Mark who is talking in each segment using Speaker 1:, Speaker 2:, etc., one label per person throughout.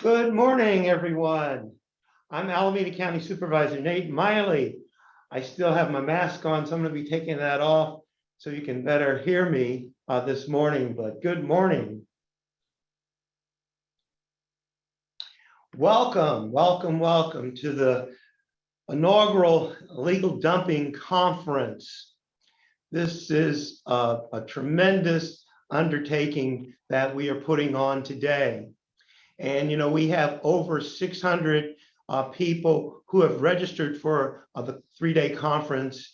Speaker 1: Good morning, everyone. I'm Alameda County Supervisor Nate Miley. I still have my mask on, so I'm going to be taking that off so you can better hear me this morning, but good morning. Welcome to the inaugural Illegal Dumping Conference. This is a tremendous undertaking that we are putting on today. And, you know, we have over 600 people who have registered for the three-day conference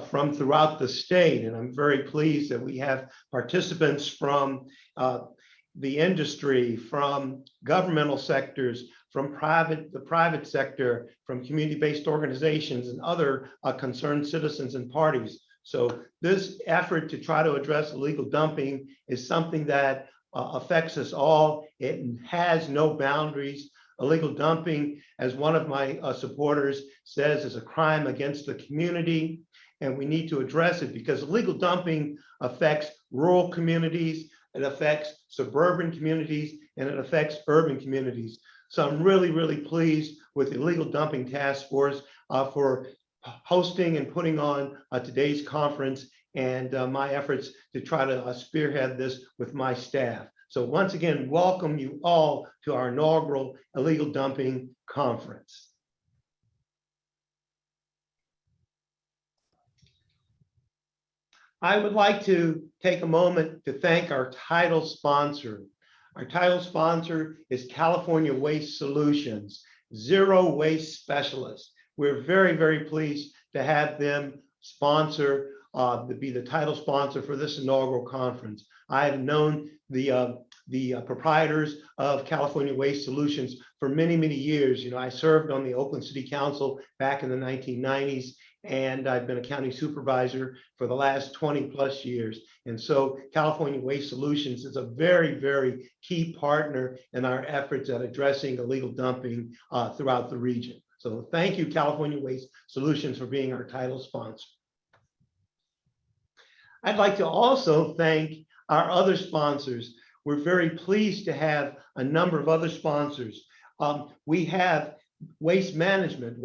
Speaker 1: from throughout the state. And I'm very pleased that we have participants from the industry, from governmental sectors, from the private sector, from community-based organizations and other concerned citizens and parties. So this effort to try to address illegal dumping is something that affects us all. It has no boundaries. Illegal dumping, as one of my supporters says, is a crime against the community, and we need to address it because illegal dumping affects rural communities, it affects suburban communities, and it affects urban communities. So I'm really pleased with the Illegal Dumping Task Force for hosting and putting on today's conference and my efforts to try to spearhead this with my staff. So once again, welcome you all to our inaugural Illegal Dumping Conference. I would like to take a moment to thank our title sponsor. Our title sponsor is California Waste Solutions, Zero Waste Specialists. We're very pleased to have them sponsor, to be the title sponsor for this inaugural conference. I have known the proprietors of California Waste Solutions for many years. You know, I served on the Oakland City Council back in the 1990s, and I've been a county supervisor for the last 20+ years. And so California Waste Solutions is a very key partner in our efforts at addressing illegal dumping throughout the region. So thank you, California Waste Solutions, for being our title sponsor. I'd like to also thank our other sponsors. We're very pleased to have a number of other sponsors. We have Waste Management,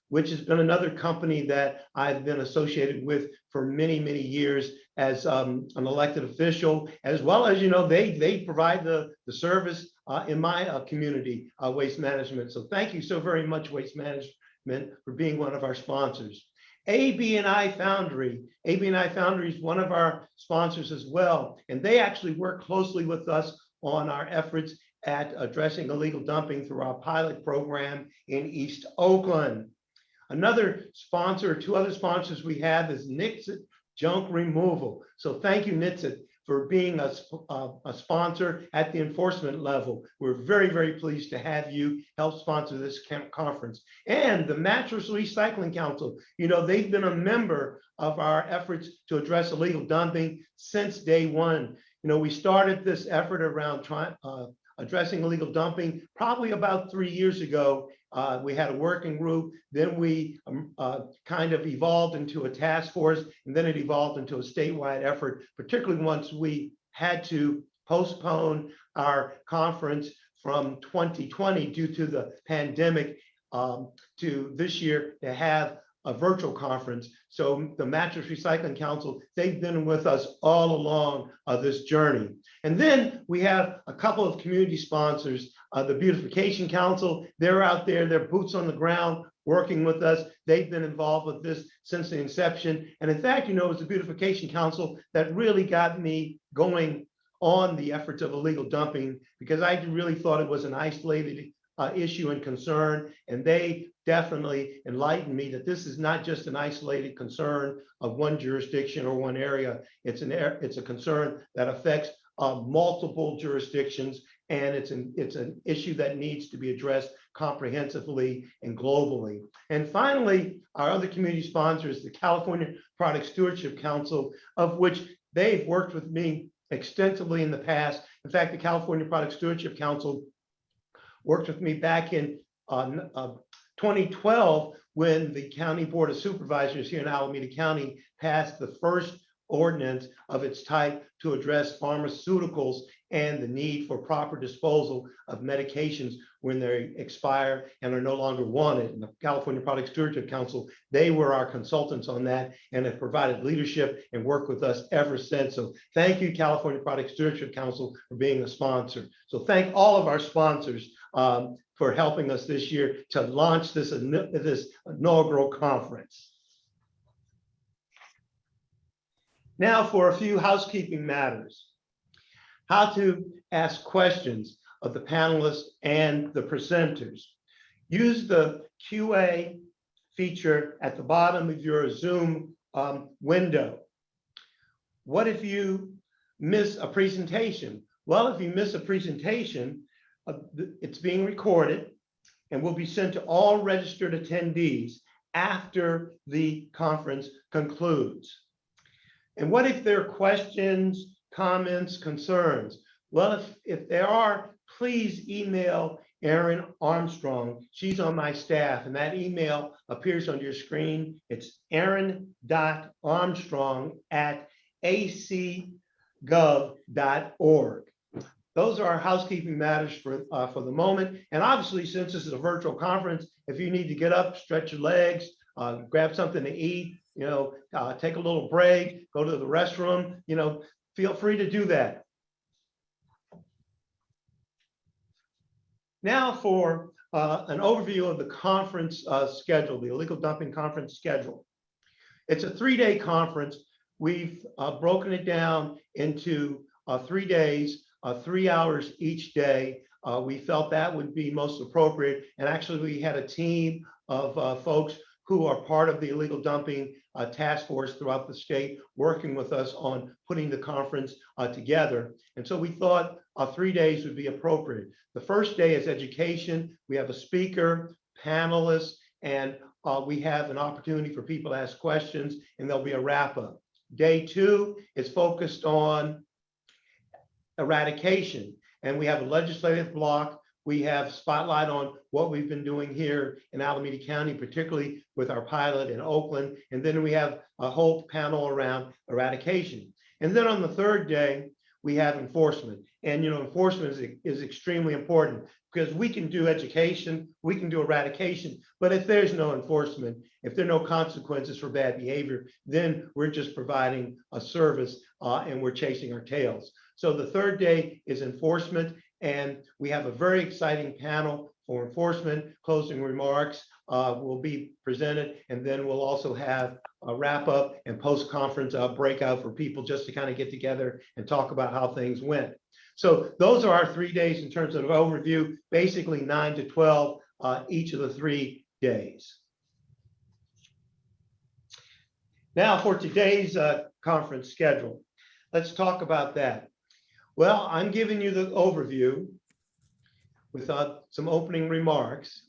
Speaker 1: which has been another company that I've been associated with for many years as an elected official, as well as, you know, they provide the service in my community, Waste Management. So thank you so very much, Waste Management, for being one of our sponsors. AB&I Foundry is one of our sponsors as well, and they actually work closely with us on our efforts at addressing illegal dumping through our pilot program in East Oakland. Another sponsor, two other sponsors we have is Nixit Junk Removal. So thank you, Nixit, for being a sponsor at the enforcement level. We're very pleased to have you help sponsor this conference. And the Mattress Recycling Council, you know, they've been a member of our efforts to address illegal dumping since day one. You know, we started this effort around addressing illegal dumping probably about 3 years ago. We had a working group, then we kind of evolved into a task force, and then it evolved into a statewide effort, particularly once we had to postpone our conference from 2020 due to the pandemic to this year to have a virtual conference. So the Mattress Recycling Council, they've been with us all along this journey. And then we have a couple of community sponsors, the Beautification Council. They're out there, they're boots on the ground working with us. They've been involved with this since the inception. And in fact, you know, it was the Beautification Council that really got me going on the efforts of illegal dumping, because I really thought it was an isolated issue and concern, and they definitely enlightened me that this is not just an isolated concern of one jurisdiction or one area. It's a concern that affects multiple jurisdictions, and it's an issue that needs to be addressed comprehensively and globally. And finally, our other community sponsors, the California Product Stewardship Council, of which they've worked with me extensively in the past. In fact, the California Product Stewardship Council worked with me back in 2012 when the County Board of Supervisors here in Alameda County passed the first ordinance of its type to address pharmaceuticals and the need for proper disposal of medications when they expire and are no longer wanted. And the California Product Stewardship Council, they were our consultants on that and have provided leadership and worked with us ever since. So thank you, California Product Stewardship Council, for being a sponsor. So thank all of our sponsors for helping us this year to launch this inaugural conference. Now for a few housekeeping matters. How to ask questions of the panelists and the presenters. Use the QA feature at the bottom of your Zoom window. What if you miss a presentation? Well, if you miss a presentation, it's being recorded and will be sent to all registered attendees after the conference concludes. And what if there are questions, comments, concerns? Well, if there are, please email Erin Armstrong. She's on my staff, and that email appears on your screen. It's erin.armstrong@acgov.org. Those are our housekeeping matters for the moment. And obviously, since this is a virtual conference, if you need to get up, stretch your legs, grab something to eat, take a little break, go to the restroom, feel free to do that. Now for an overview of the conference schedule, the illegal dumping conference schedule. It's a 3-day conference. We've broken it down into 3 days, 3 hours each day. We felt that would be most appropriate. And actually, we had a team of folks who are part of the illegal dumping task force throughout the state, working with us on putting the conference together. And so we thought 3 days would be appropriate. The first day is education. We have a speaker, panelists, and we have an opportunity for people to ask questions, and there'll be a wrap-up. Day 2 is focused on eradication, and we have a legislative block. We have spotlight on what we've been doing here in Alameda County, particularly with our pilot in Oakland. And then we have a whole panel around eradication. And then on the 3rd day, we have enforcement. And enforcement is extremely important because we can do education, we can do eradication, but if there's no enforcement, if there are no consequences for bad behavior, then we're just providing a service and we're chasing our tails. So the 3rd day is enforcement, and we have a very exciting panel for enforcement. Closing remarks will be presented, and then we'll also have a wrap up and post-conference breakout for people just to kind of get together and talk about how things went. So those are our 3 days in terms of overview, basically 9 to 12 each of the 3 days. Now for today's conference schedule, let's talk about that. Well, I'm giving you the overview with some opening remarks.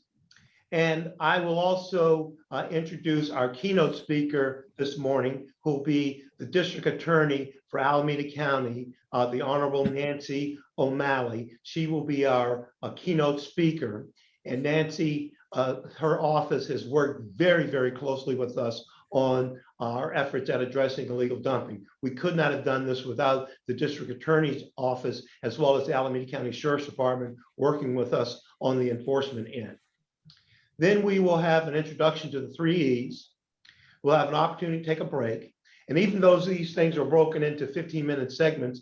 Speaker 1: And I will also introduce our keynote speaker this morning, who will be the District Attorney for Alameda County, the Honorable Nancy O'Malley. She will be our keynote speaker. And Nancy, her office has worked very, very closely with us on our efforts at addressing illegal dumping. We could not have done this without the District Attorney's Office, as well as the Alameda County Sheriff's Department working with us on the enforcement end. Then we will have an introduction to the 3 E's. We'll have an opportunity to take a break. And even though these things are broken into 15-minute segments,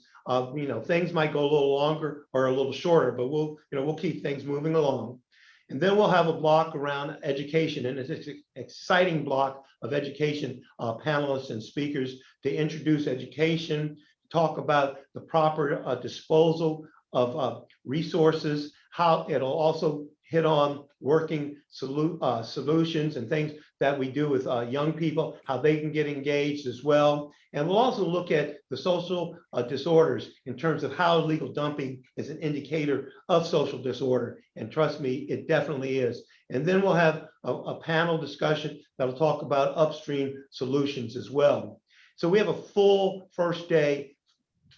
Speaker 1: things might go a little longer or a little shorter, but we'll keep things moving along. And then we'll have a block around education, and it's an exciting block of education panelists and speakers to introduce education, talk about the proper disposal of resources, how it'll also hit on working solutions and things that we do with young people, how they can get engaged as well. And we'll also look at the social disorders in terms of how illegal dumping is an indicator of social disorder. And trust me, it definitely is. And then we'll have a panel discussion that'll talk about upstream solutions as well. So we have a full first day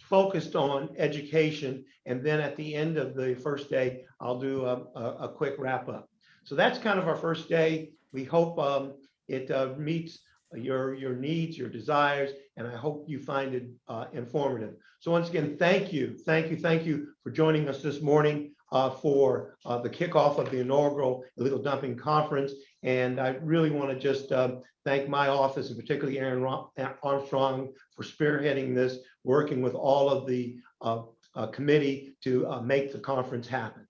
Speaker 1: focused on education. And then at the end of the first day, I'll do a quick wrap up. So that's kind of our first day. We hope it meets your needs, your desires, and I hope you find it informative. So once again, thank you for joining us this morning for the kickoff of the inaugural Illegal Dumping Conference. And I really want to just thank my office, and particularly Aaron Armstrong, for spearheading this, working with all of the committee to make the conference happen.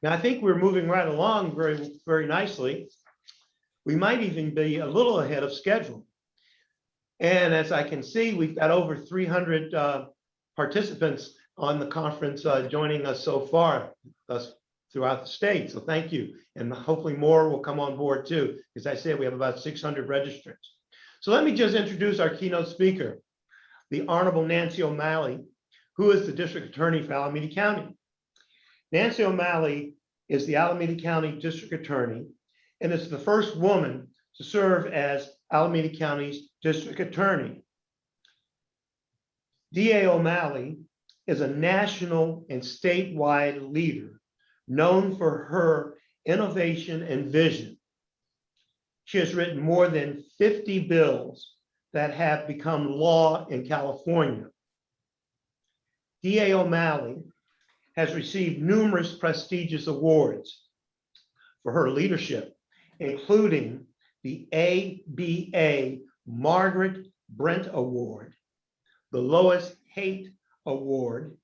Speaker 1: Now, I think we're moving right along very, very nicely. We might even be a little ahead of schedule. And as I can see, we've got over 300 participants on the conference joining us so far throughout the state. So thank you. And hopefully more will come on board too. As I said, we have about 600 registrants. So let me just introduce our keynote speaker, the Honorable Nancy O'Malley, who is the District Attorney for Alameda County. Nancy O'Malley is the Alameda County District Attorney and is the first woman to serve as Alameda County's District Attorney. DA O'Malley is a national and statewide leader known for her innovation and vision. She has written more than 50 bills that have become law in California. DA O'Malley has received numerous prestigious awards for her leadership, including the ABA Margaret Brent Award, the Lois Haight Award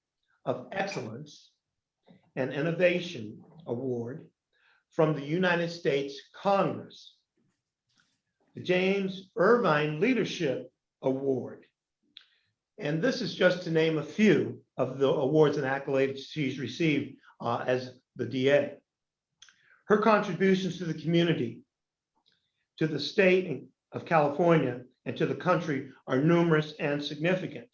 Speaker 1: of Excellence and Innovation Award from the United States Congress, the James Irvine Leadership Award. And this is just to name a few of the awards and accolades she's received as the DA. Her contributions to the community, to the state of California, and to the country are numerous and significant.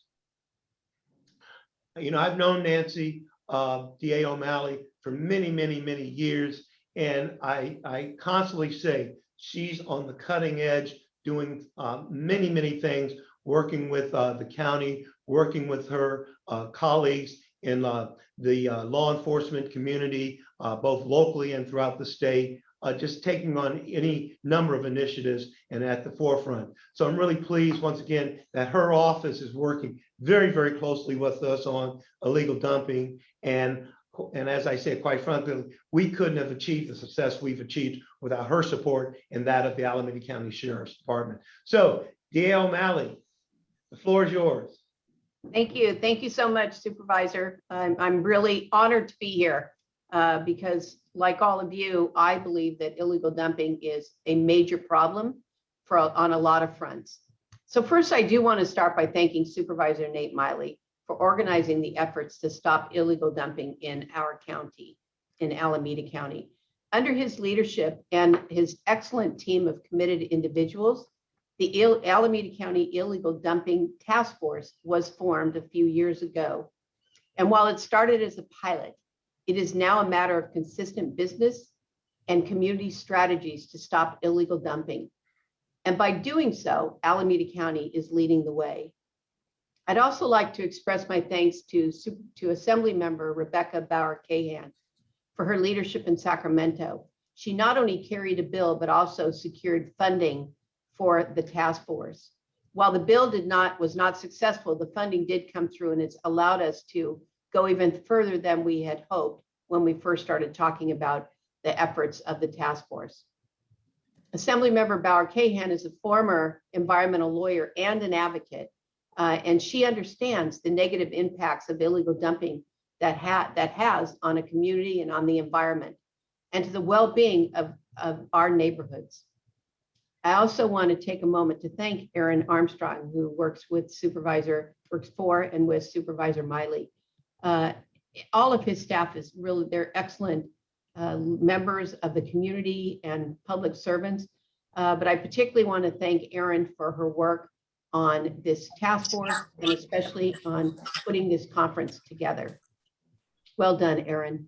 Speaker 1: You know, I've known Nancy, DA O'Malley, for many, many, many years, and I constantly say she's on the cutting edge, doing many, many things, working with the county, working with her colleagues in the law enforcement community, both locally and throughout the state, just taking on any number of initiatives and at the forefront. So I'm really pleased once again that her office is working very, very closely with us on illegal dumping. And as I said, quite frankly, we couldn't have achieved the success we've achieved without her support and that of the Alameda County Sheriff's Department. So DA O'Malley, the floor is yours.
Speaker 2: Thank you. Thank you so much, Supervisor. I'm really honored to be here because, like all of you, I believe that illegal dumping is a major problem on a lot of fronts. So first, I do want to start by thanking Supervisor Nate Miley for organizing the efforts to stop illegal dumping in our county, in Alameda County. Under his leadership and his excellent team of committed individuals, the Alameda County Illegal Dumping Task Force was formed a few years ago. And while it started as a pilot, it is now a matter of consistent business and community strategies to stop illegal dumping. And by doing so, Alameda County is leading the way. I'd also like to express my thanks to Assembly Member Rebecca Bauer-Cahan for her leadership in Sacramento. She not only carried a bill, but also secured funding for the task force. While the bill was not successful, the funding did come through, and it's allowed us to go even further than we had hoped when we first started talking about the efforts of the task force. Assemblymember Bauer-Cahan is a former environmental lawyer and an advocate, and she understands the negative impacts of illegal dumping that has on a community and on the environment and to the well-being of our neighborhoods. I also want to take a moment to thank Aaron Armstrong, who works for and with Supervisor Miley. All of his staff is really, they're excellent members of the community and public servants. But I particularly want to thank Aaron for her work on this task force and especially on putting this conference together. Well done, Aaron.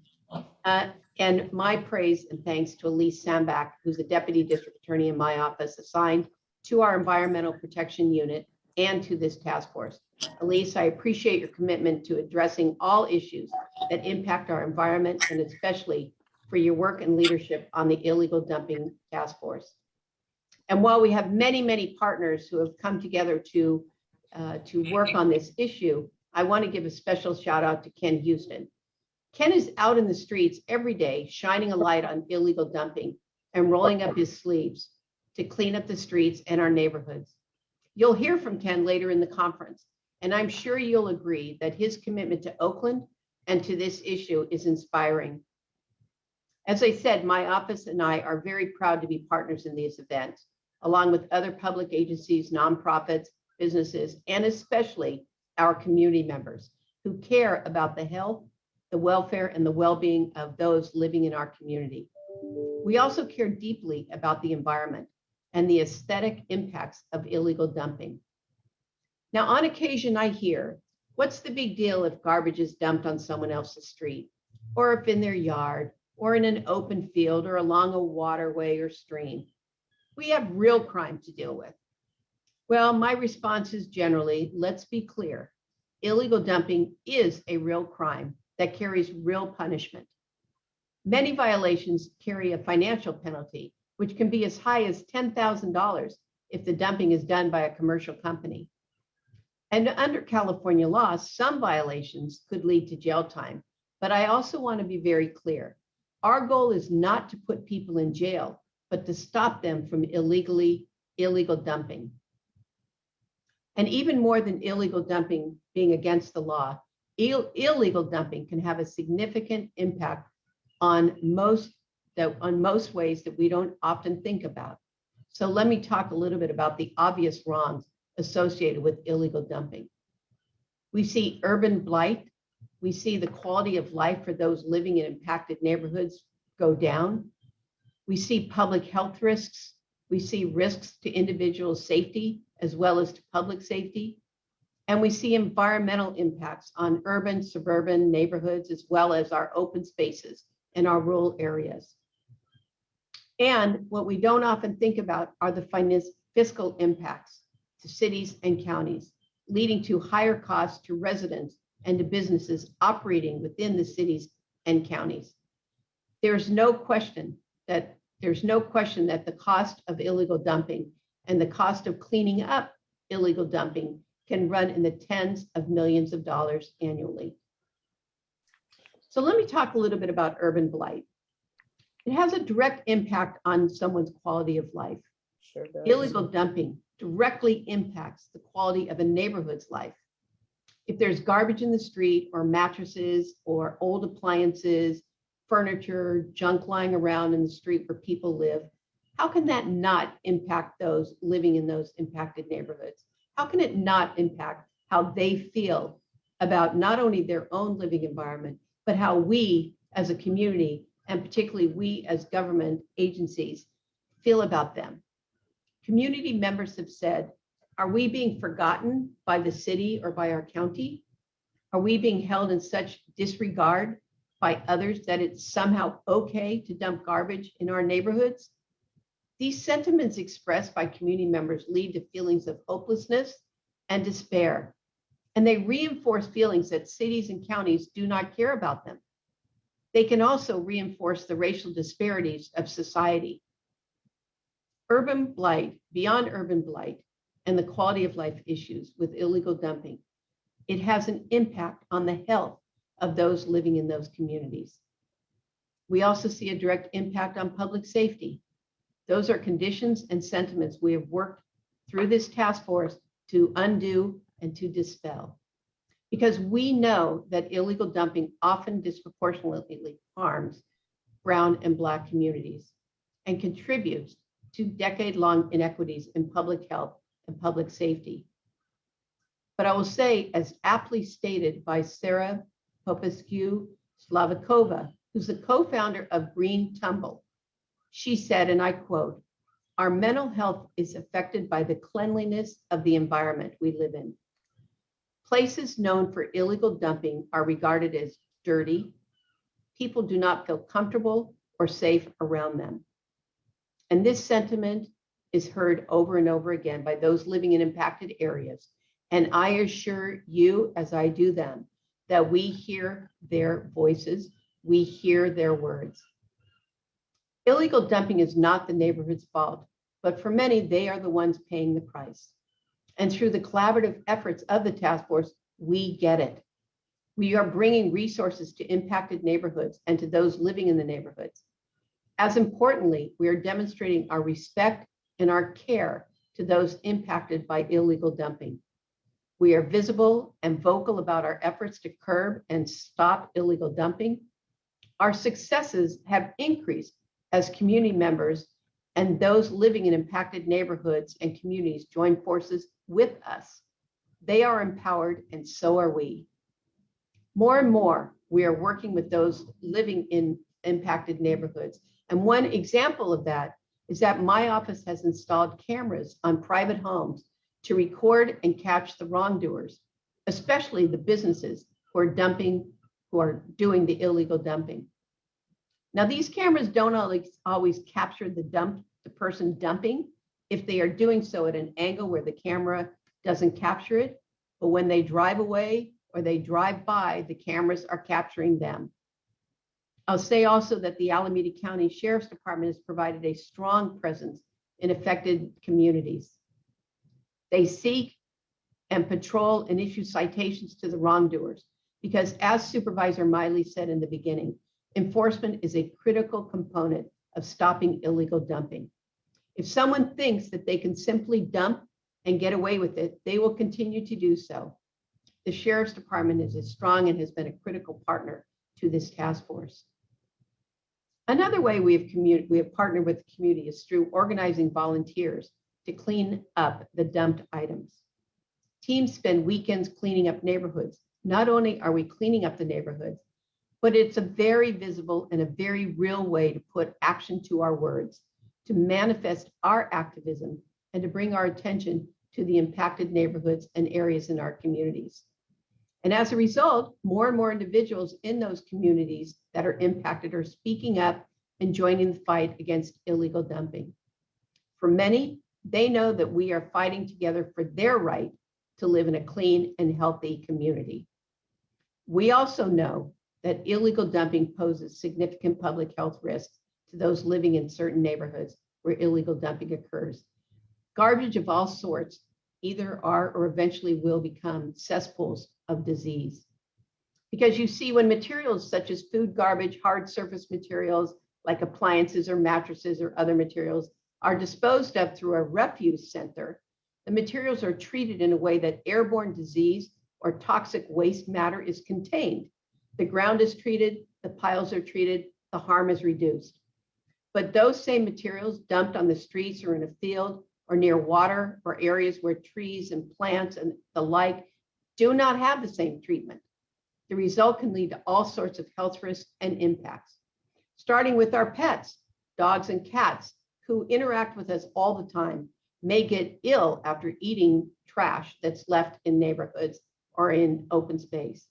Speaker 2: And my praise and thanks to Elise Sambach, who's the Deputy District Attorney in my office assigned to our Environmental Protection Unit and to this task force. Elise, I appreciate your commitment to addressing all issues that impact our environment and especially for your work and leadership on the illegal dumping task force. And while we have many, many partners who have come together to work on this issue, I want to give a special shout out to Ken Houston. Ken is out in the streets every day, shining a light on illegal dumping and rolling up his sleeves to clean up the streets and our neighborhoods. You'll hear from Ken later in the conference, and I'm sure you'll agree that his commitment to Oakland and to this issue is inspiring. As I said, my office and I are very proud to be partners in these events, along with other public agencies, nonprofits, businesses, and especially our community members who care about the health, the welfare, and the well-being of those living in our community. We also care deeply about the environment and the aesthetic impacts of illegal dumping. Now, on occasion, I hear, what's the big deal if garbage is dumped on someone else's street, or if in their yard, or in an open field, or along a waterway or stream? We have real crime to deal with. Well, my response is generally, let's be clear. Illegal dumping is a real crime that carries real punishment. Many violations carry a financial penalty, which can be as high as $10,000 if the dumping is done by a commercial company. And under California law, some violations could lead to jail time. But I also want to be very clear. Our goal is not to put people in jail, but to stop them from illegal dumping. And even more than illegal dumping being against the law, illegal dumping can have a significant impact on most ways that we don't often think about. So let me talk a little bit about the obvious wrongs associated with illegal dumping. We see urban blight. We see the quality of life for those living in impacted neighborhoods go down. We see public health risks. We see risks to individual safety as well as to public safety. And we see environmental impacts on urban, suburban neighborhoods, as well as our open spaces and our rural areas. And what we don't often think about are the fiscal impacts to cities and counties, leading to higher costs to residents and to businesses operating within the cities and counties. There's no question that the cost of illegal dumping and the cost of cleaning up illegal dumping can run in the tens of millions of dollars annually. So let me talk a little bit about urban blight. It has a direct impact on someone's quality of life.
Speaker 3: Sure does.
Speaker 2: Illegal dumping directly impacts the quality of a neighborhood's life. If there's garbage in the street or mattresses or old appliances, furniture, junk lying around in the street where people live, how can that not impact those living in those impacted neighborhoods? How can it not impact how they feel about not only their own living environment, but how we as a community, and particularly we as government agencies, feel about them? Community members have said, are we being forgotten by the city or by our county? Are we being held in such disregard by others that it's somehow okay to dump garbage in our neighborhoods? These sentiments expressed by community members lead to feelings of hopelessness and despair, and they reinforce feelings that cities and counties do not care about them. They can also reinforce the racial disparities of society. Urban blight, beyond urban blight, and the quality of life issues with illegal dumping, it has an impact on the health of those living in those communities. We also see a direct impact on public safety. Those are conditions and sentiments we have worked through this task force to undo and to dispel. Because we know that illegal dumping often disproportionately harms Brown and Black communities and contributes to decade-long inequities in public health and public safety. But I will say, as aptly stated by Sarah Popescu-Slavikova, who's the co-founder of Green Tumble, she said, and I quote, "Our mental health is affected by the cleanliness of the environment we live in. Places known for illegal dumping are regarded as dirty. People do not feel comfortable or safe around them." And this sentiment is heard over and over again by those living in impacted areas. And I assure you, as I do them, that we hear their voices, we hear their words. Illegal dumping is not the neighborhood's fault, but for many, they are the ones paying the price. And through the collaborative efforts of the task force, we get it. We are bringing resources to impacted neighborhoods and to those living in the neighborhoods. As importantly, we are demonstrating our respect and our care to those impacted by illegal dumping. We are visible and vocal about our efforts to curb and stop illegal dumping. Our successes have increased as community members and those living in impacted neighborhoods and communities join forces with us. They are empowered, and so are we. More and more, we are working with those living in impacted neighborhoods. And one example of that is that my office has installed cameras on private homes to record and catch the wrongdoers, especially the businesses who are doing the illegal dumping. Now, these cameras don't always capture the person dumping if they are doing so at an angle where the camera doesn't capture it. But when they drive away or they drive by, the cameras are capturing them. I'll say also that the Alameda County Sheriff's Department has provided a strong presence in affected communities. They seek and patrol and issue citations to the wrongdoers because, as Supervisor Miley said in the beginning, enforcement is a critical component of stopping illegal dumping. If someone thinks that they can simply dump and get away with it, they will continue to do so. The Sheriff's Department is as strong and has been a critical partner to this task force. Another way we have partnered with the community is through organizing volunteers to clean up the dumped items. Teams spend weekends cleaning up neighborhoods. Not only are we cleaning up the neighborhoods, but it's a very visible and a very real way to put action to our words, to manifest our activism, and to bring our attention to the impacted neighborhoods and areas in our communities. And as a result, more and more individuals in those communities that are impacted are speaking up and joining the fight against illegal dumping. For many, they know that we are fighting together for their right to live in a clean and healthy community. We also know that illegal dumping poses significant public health risks to those living in certain neighborhoods where illegal dumping occurs. Garbage of all sorts either are or eventually will become cesspools of disease. Because you see, when materials such as food garbage, hard surface materials like appliances or mattresses or other materials are disposed of through a refuse center, the materials are treated in a way that airborne disease or toxic waste matter is contained. The ground is treated, the piles are treated, the harm is reduced. But those same materials dumped on the streets or in a field or near water or areas where trees and plants and the like do not have the same treatment. The result can lead to all sorts of health risks and impacts, starting with our pets, dogs and cats, who interact with us all the time, may get ill after eating trash that's left in neighborhoods or in open space.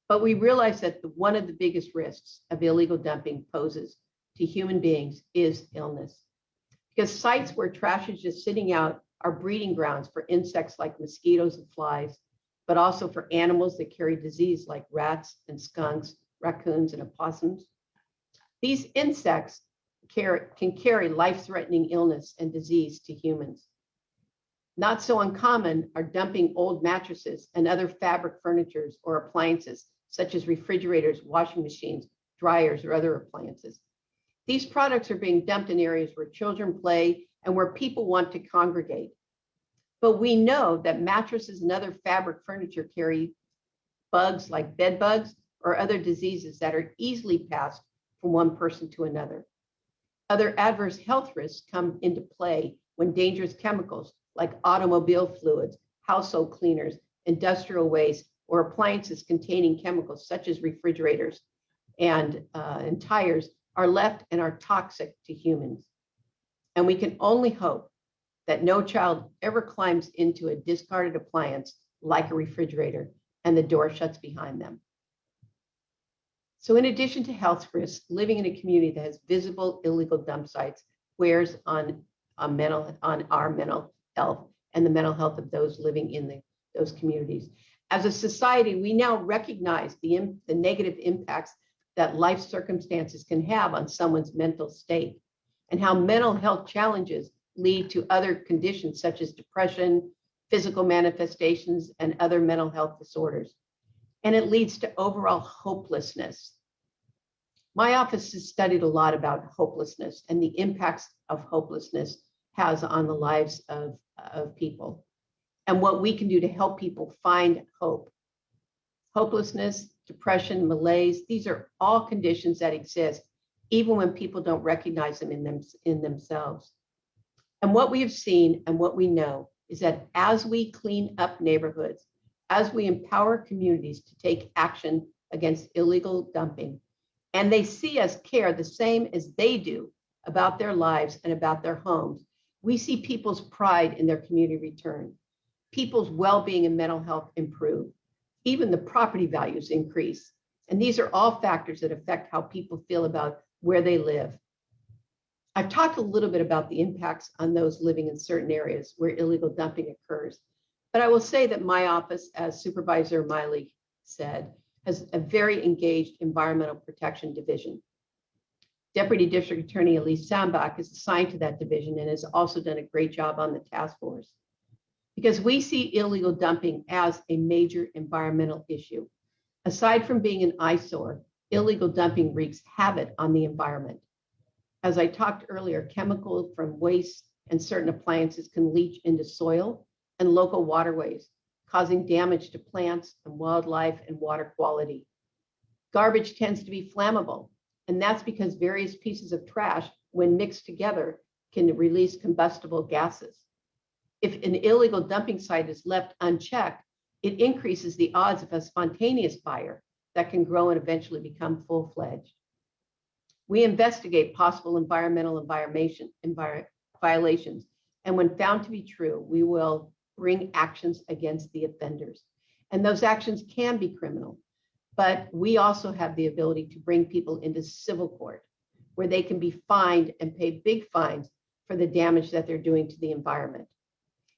Speaker 2: But we realize that one of the biggest risks of illegal dumping poses to human beings is illness. Because sites where trash is just sitting out are breeding grounds for insects like mosquitoes and flies, but also for animals that carry disease like rats and skunks, raccoons and opossums. These insects can carry life-threatening illness and disease to humans. Not so uncommon are dumping old mattresses and other fabric furnitures or appliances, such as refrigerators, washing machines, dryers, or other appliances. These products are being dumped in areas where children play and where people want to congregate. But we know that mattresses and other fabric furniture carry bugs like bed bugs or other diseases that are easily passed from one person to another. Other adverse health risks come into play when dangerous chemicals like automobile fluids, household cleaners, industrial waste, or appliances containing chemicals such as refrigerators and tires are left and are toxic to humans. And we can only hope that no child ever climbs into a discarded appliance like a refrigerator and the door shuts behind them. So in addition to health risks, living in a community that has visible illegal dump sites wears on our mental health and the mental health of those living in those communities. As a society, we now recognize the negative impacts that life circumstances can have on someone's mental state, and how mental health challenges lead to other conditions such as depression, physical manifestations, and other mental health disorders. And it leads to overall hopelessness. My office has studied a lot about hopelessness and the impacts of hopelessness has on the lives of people and what we can do to help people find hope. Hopelessness, depression, malaise, these are all conditions that exist even when people don't recognize them in themselves. And what we have seen and what we know is that as we clean up neighborhoods, as we empower communities to take action against illegal dumping, and they see us care the same as they do about their lives and about their homes, we see people's pride in their community return, people's well-being and mental health improve, even the property values increase. And these are all factors that affect how people feel about where they live. I've talked a little bit about the impacts on those living in certain areas where illegal dumping occurs, but I will say that my office, as Supervisor Miley said, has a very engaged environmental protection division. Deputy District Attorney Elise Sambach is assigned to that division and has also done a great job on the task force, because we see illegal dumping as a major environmental issue. Aside from being an eyesore, illegal dumping wreaks havoc on the environment. As I talked earlier, chemicals from waste and certain appliances can leach into soil and local waterways, causing damage to plants and wildlife and water quality. Garbage tends to be flammable, and that's because various pieces of trash, when mixed together, can release combustible gases. If an illegal dumping site is left unchecked, it increases the odds of a spontaneous fire that can grow and eventually become full-fledged. We investigate possible environmental violations, and when found to be true, we will bring actions against the offenders. And those actions can be criminal, but we also have the ability to bring people into civil court where they can be fined and pay big fines for the damage that they're doing to the environment.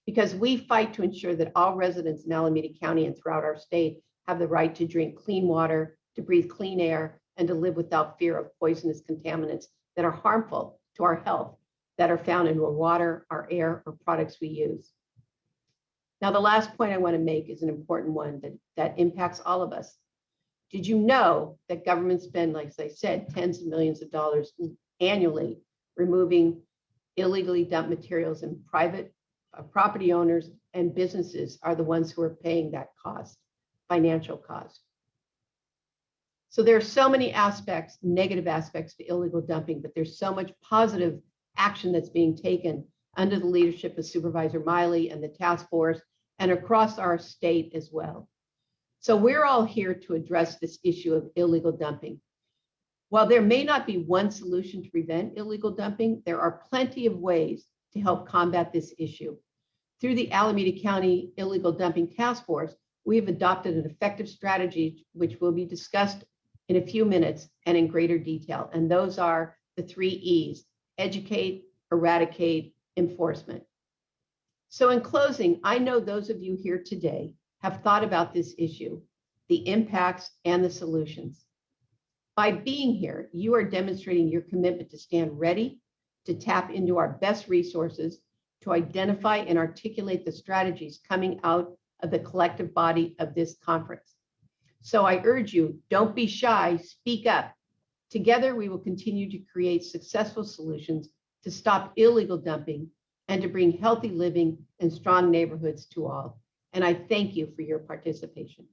Speaker 2: Because we fight to ensure that all residents in Alameda County and throughout our state have the right to drink clean water, to breathe clean air, and to live without fear of poisonous contaminants that are harmful to our health, that are found in our water, our air, or products we use. Now, the last point I want to make is an important one that impacts all of us. Did you know that governments spend, like I said, tens of millions of dollars annually removing illegally dumped materials, and private property owners and businesses are the ones who are paying that cost, financial cost? So there are so many aspects, negative aspects to illegal dumping, but there's so much positive action that's being taken under the leadership of Supervisor Miley and the task force and across our state as well. So we're all here to address this issue of illegal dumping. While there may not be one solution to prevent illegal dumping, there are plenty of ways to help combat this issue. Through the Alameda County Illegal Dumping Task Force, we have adopted an effective strategy which will be discussed in a few minutes and in greater detail. And those are the 3 E's: educate, eradicate, enforcement. So in closing, I know those of you here today have thought about this issue, the impacts and the solutions. By being here, you are demonstrating your commitment to stand ready, to tap into our best resources, to identify and articulate the strategies coming out of the collective body of this conference. So I urge you, don't be shy, speak up. Together, we will continue to create successful solutions to stop illegal dumping and to bring healthy living and strong neighborhoods to all. And I thank you for your participation.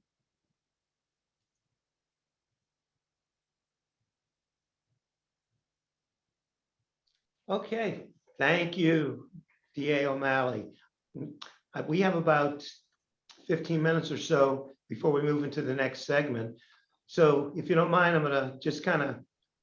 Speaker 1: Okay, thank you, DA O'Malley. We have about 15 minutes or so before we move into the next segment. So if you don't mind, I'm gonna just kind of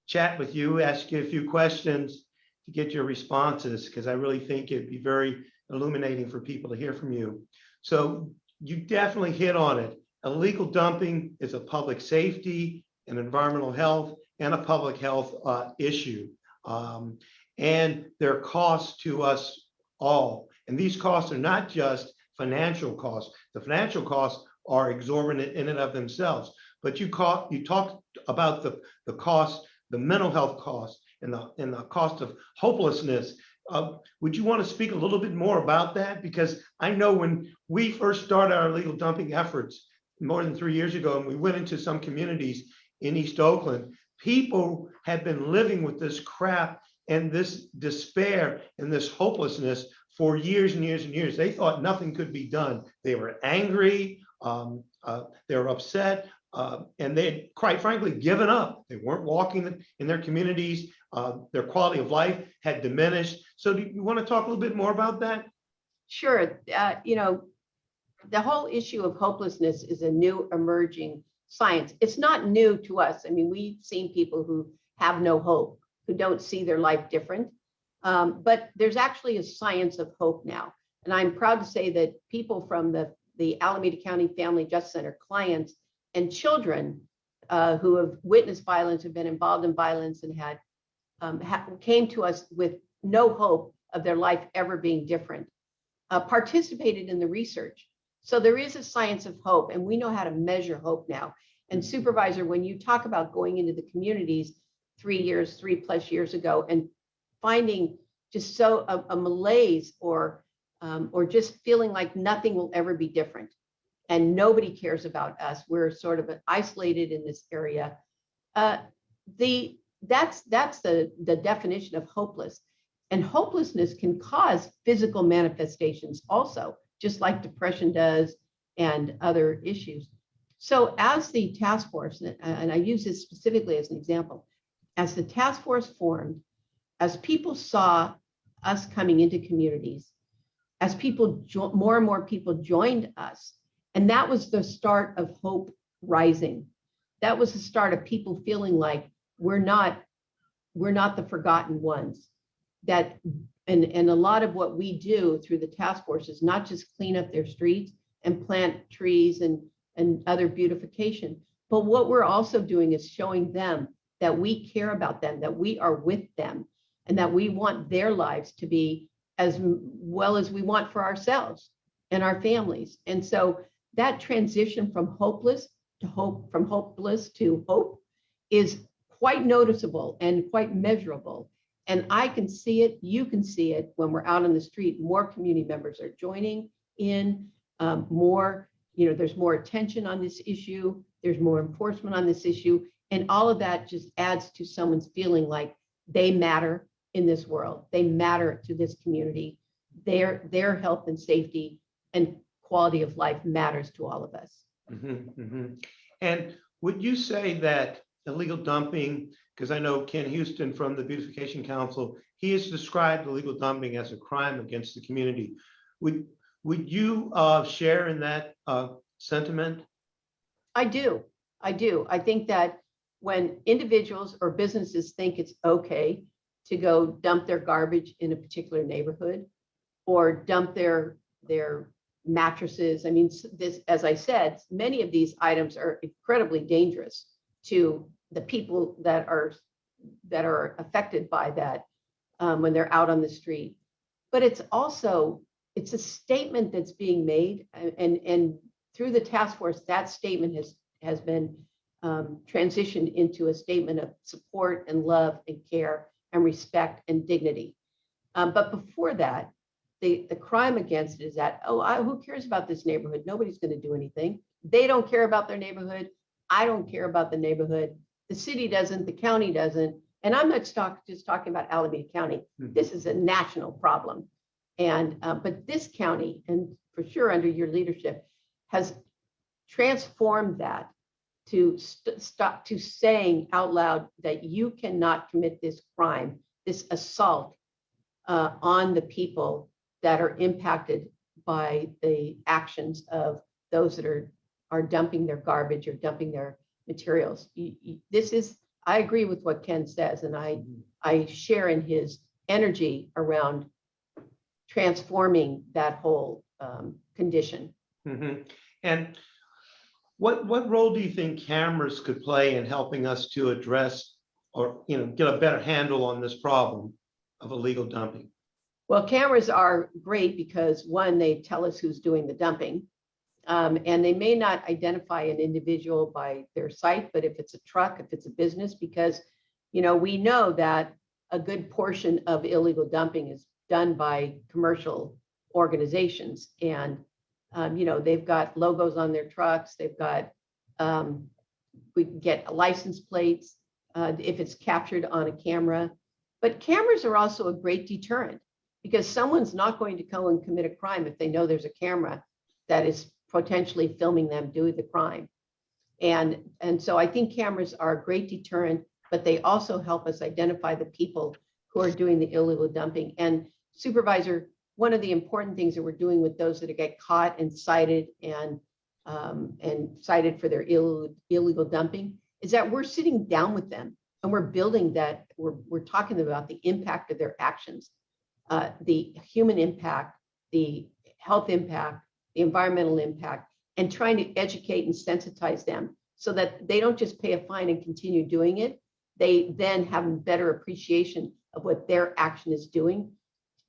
Speaker 1: chat with you, ask you a few questions to get your responses, because I really think it'd be very illuminating for people to hear from you. So you definitely hit on it. Illegal dumping is a public safety and environmental health and a public health issue. And there are costs to us all. And these costs are not just financial costs. The financial costs are exorbitant in and of themselves. but you talked about the cost, the mental health cost, and the cost of hopelessness. Would you want to speak a little bit more about that? Because I know when we first started our illegal dumping efforts more than 3 years ago, and we went into some communities in East Oakland, people had been living with this crap and this despair and this hopelessness for years and years and years. They thought nothing could be done. They were angry, they were upset, and they had, quite frankly, given up. They weren't walking in their communities. Their quality of life had diminished. So do you want to talk a little bit more about that?
Speaker 2: Sure. The whole issue of hopelessness is a new emerging science. It's not new to us. I mean, we've seen people who have no hope, who don't see their life different. But there's actually a science of hope now. And I'm proud to say that people from the Alameda County Family Justice Center, clients and children who have witnessed violence, have been involved in violence, and came to us with no hope of their life ever being different, participated in the research. So there is a science of hope, and we know how to measure hope now. And Supervisor, when you talk about going into the communities 3+ years ago, and finding just so a malaise or just feeling like nothing will ever be different, and nobody cares about us, we're sort of isolated in this area. That's the definition of hopeless. And hopelessness can cause physical manifestations also, just like depression does and other issues. So as the task force, and I use this specifically as an example, as the task force formed, as people saw us coming into communities, as more and more people joined us, and that was the start of hope rising. That was the start of people feeling like we're not the forgotten ones. And a lot of what we do through the task force is not just clean up their streets and plant trees and other beautification, but what we're also doing is showing them that we care about them, that we are with them, and that we want their lives to be as well as we want for ourselves and our families. And so that transition from hopeless to hope, from hopeless to hope, is quite noticeable and quite measurable. And I can see it, you can see it when we're out on the street. More community members are joining in, there's more attention on this issue, there's more enforcement on this issue, and all of that just adds to someone's feeling like they matter in this world. They matter to this community. Their health and safety and quality of life matters to all of us.
Speaker 1: Mm-hmm, mm-hmm. And would you say that illegal dumping, because I know Ken Houston from the Beautification Council, he has described illegal dumping as a crime against the community. Would you share in that sentiment?
Speaker 2: I do. I think that when individuals or businesses think it's okay to go dump their garbage in a particular neighborhood, or dump their mattresses. I mean, this, as I said, many of these items are incredibly dangerous to the people that are affected by that when they're out on the street. But it's a statement that's being made, and through the task force, that statement has been transitioned into a statement of support and love and care and respect and dignity. But before that, the crime against it is that, who cares about this neighborhood? Nobody's going to do anything. They don't care about their neighborhood. I don't care about the neighborhood. The city doesn't, the county doesn't. And I'm not just talking about Alameda County. Mm-hmm. This is a national problem. And but this county, and for sure under your leadership, has transformed that to stop to saying out loud that you cannot commit this crime, this assault on the people that are impacted by the actions of those that are dumping their garbage or dumping their materials. I agree with what Ken says, and I share in his energy around transforming that whole condition.
Speaker 1: Mm-hmm. And what role do you think cameras could play in helping us to address or get a better handle on this problem of illegal dumping?
Speaker 2: Well, cameras are great because, one, they tell us who's doing the dumping. And they may not identify an individual by their site, but if it's a truck, if it's a business, because, we know that a good portion of illegal dumping is done by commercial organizations. And, they've got logos on their trucks. They've got, we can get license plates if it's captured on a camera. But cameras are also a great deterrent, because someone's not going to go and commit a crime if they know there's a camera that is potentially filming them doing the crime. And so I think cameras are a great deterrent, but they also help us identify the people who are doing the illegal dumping. And Supervisor, one of the important things that we're doing with those that get caught and cited and cited for their illegal dumping is that we're sitting down with them and we're building that. We're talking about the impact of their actions, the human impact, the health impact, the environmental impact, and trying to educate and sensitize them so that they don't just pay a fine and continue doing it. They then have a better appreciation of what their action is doing,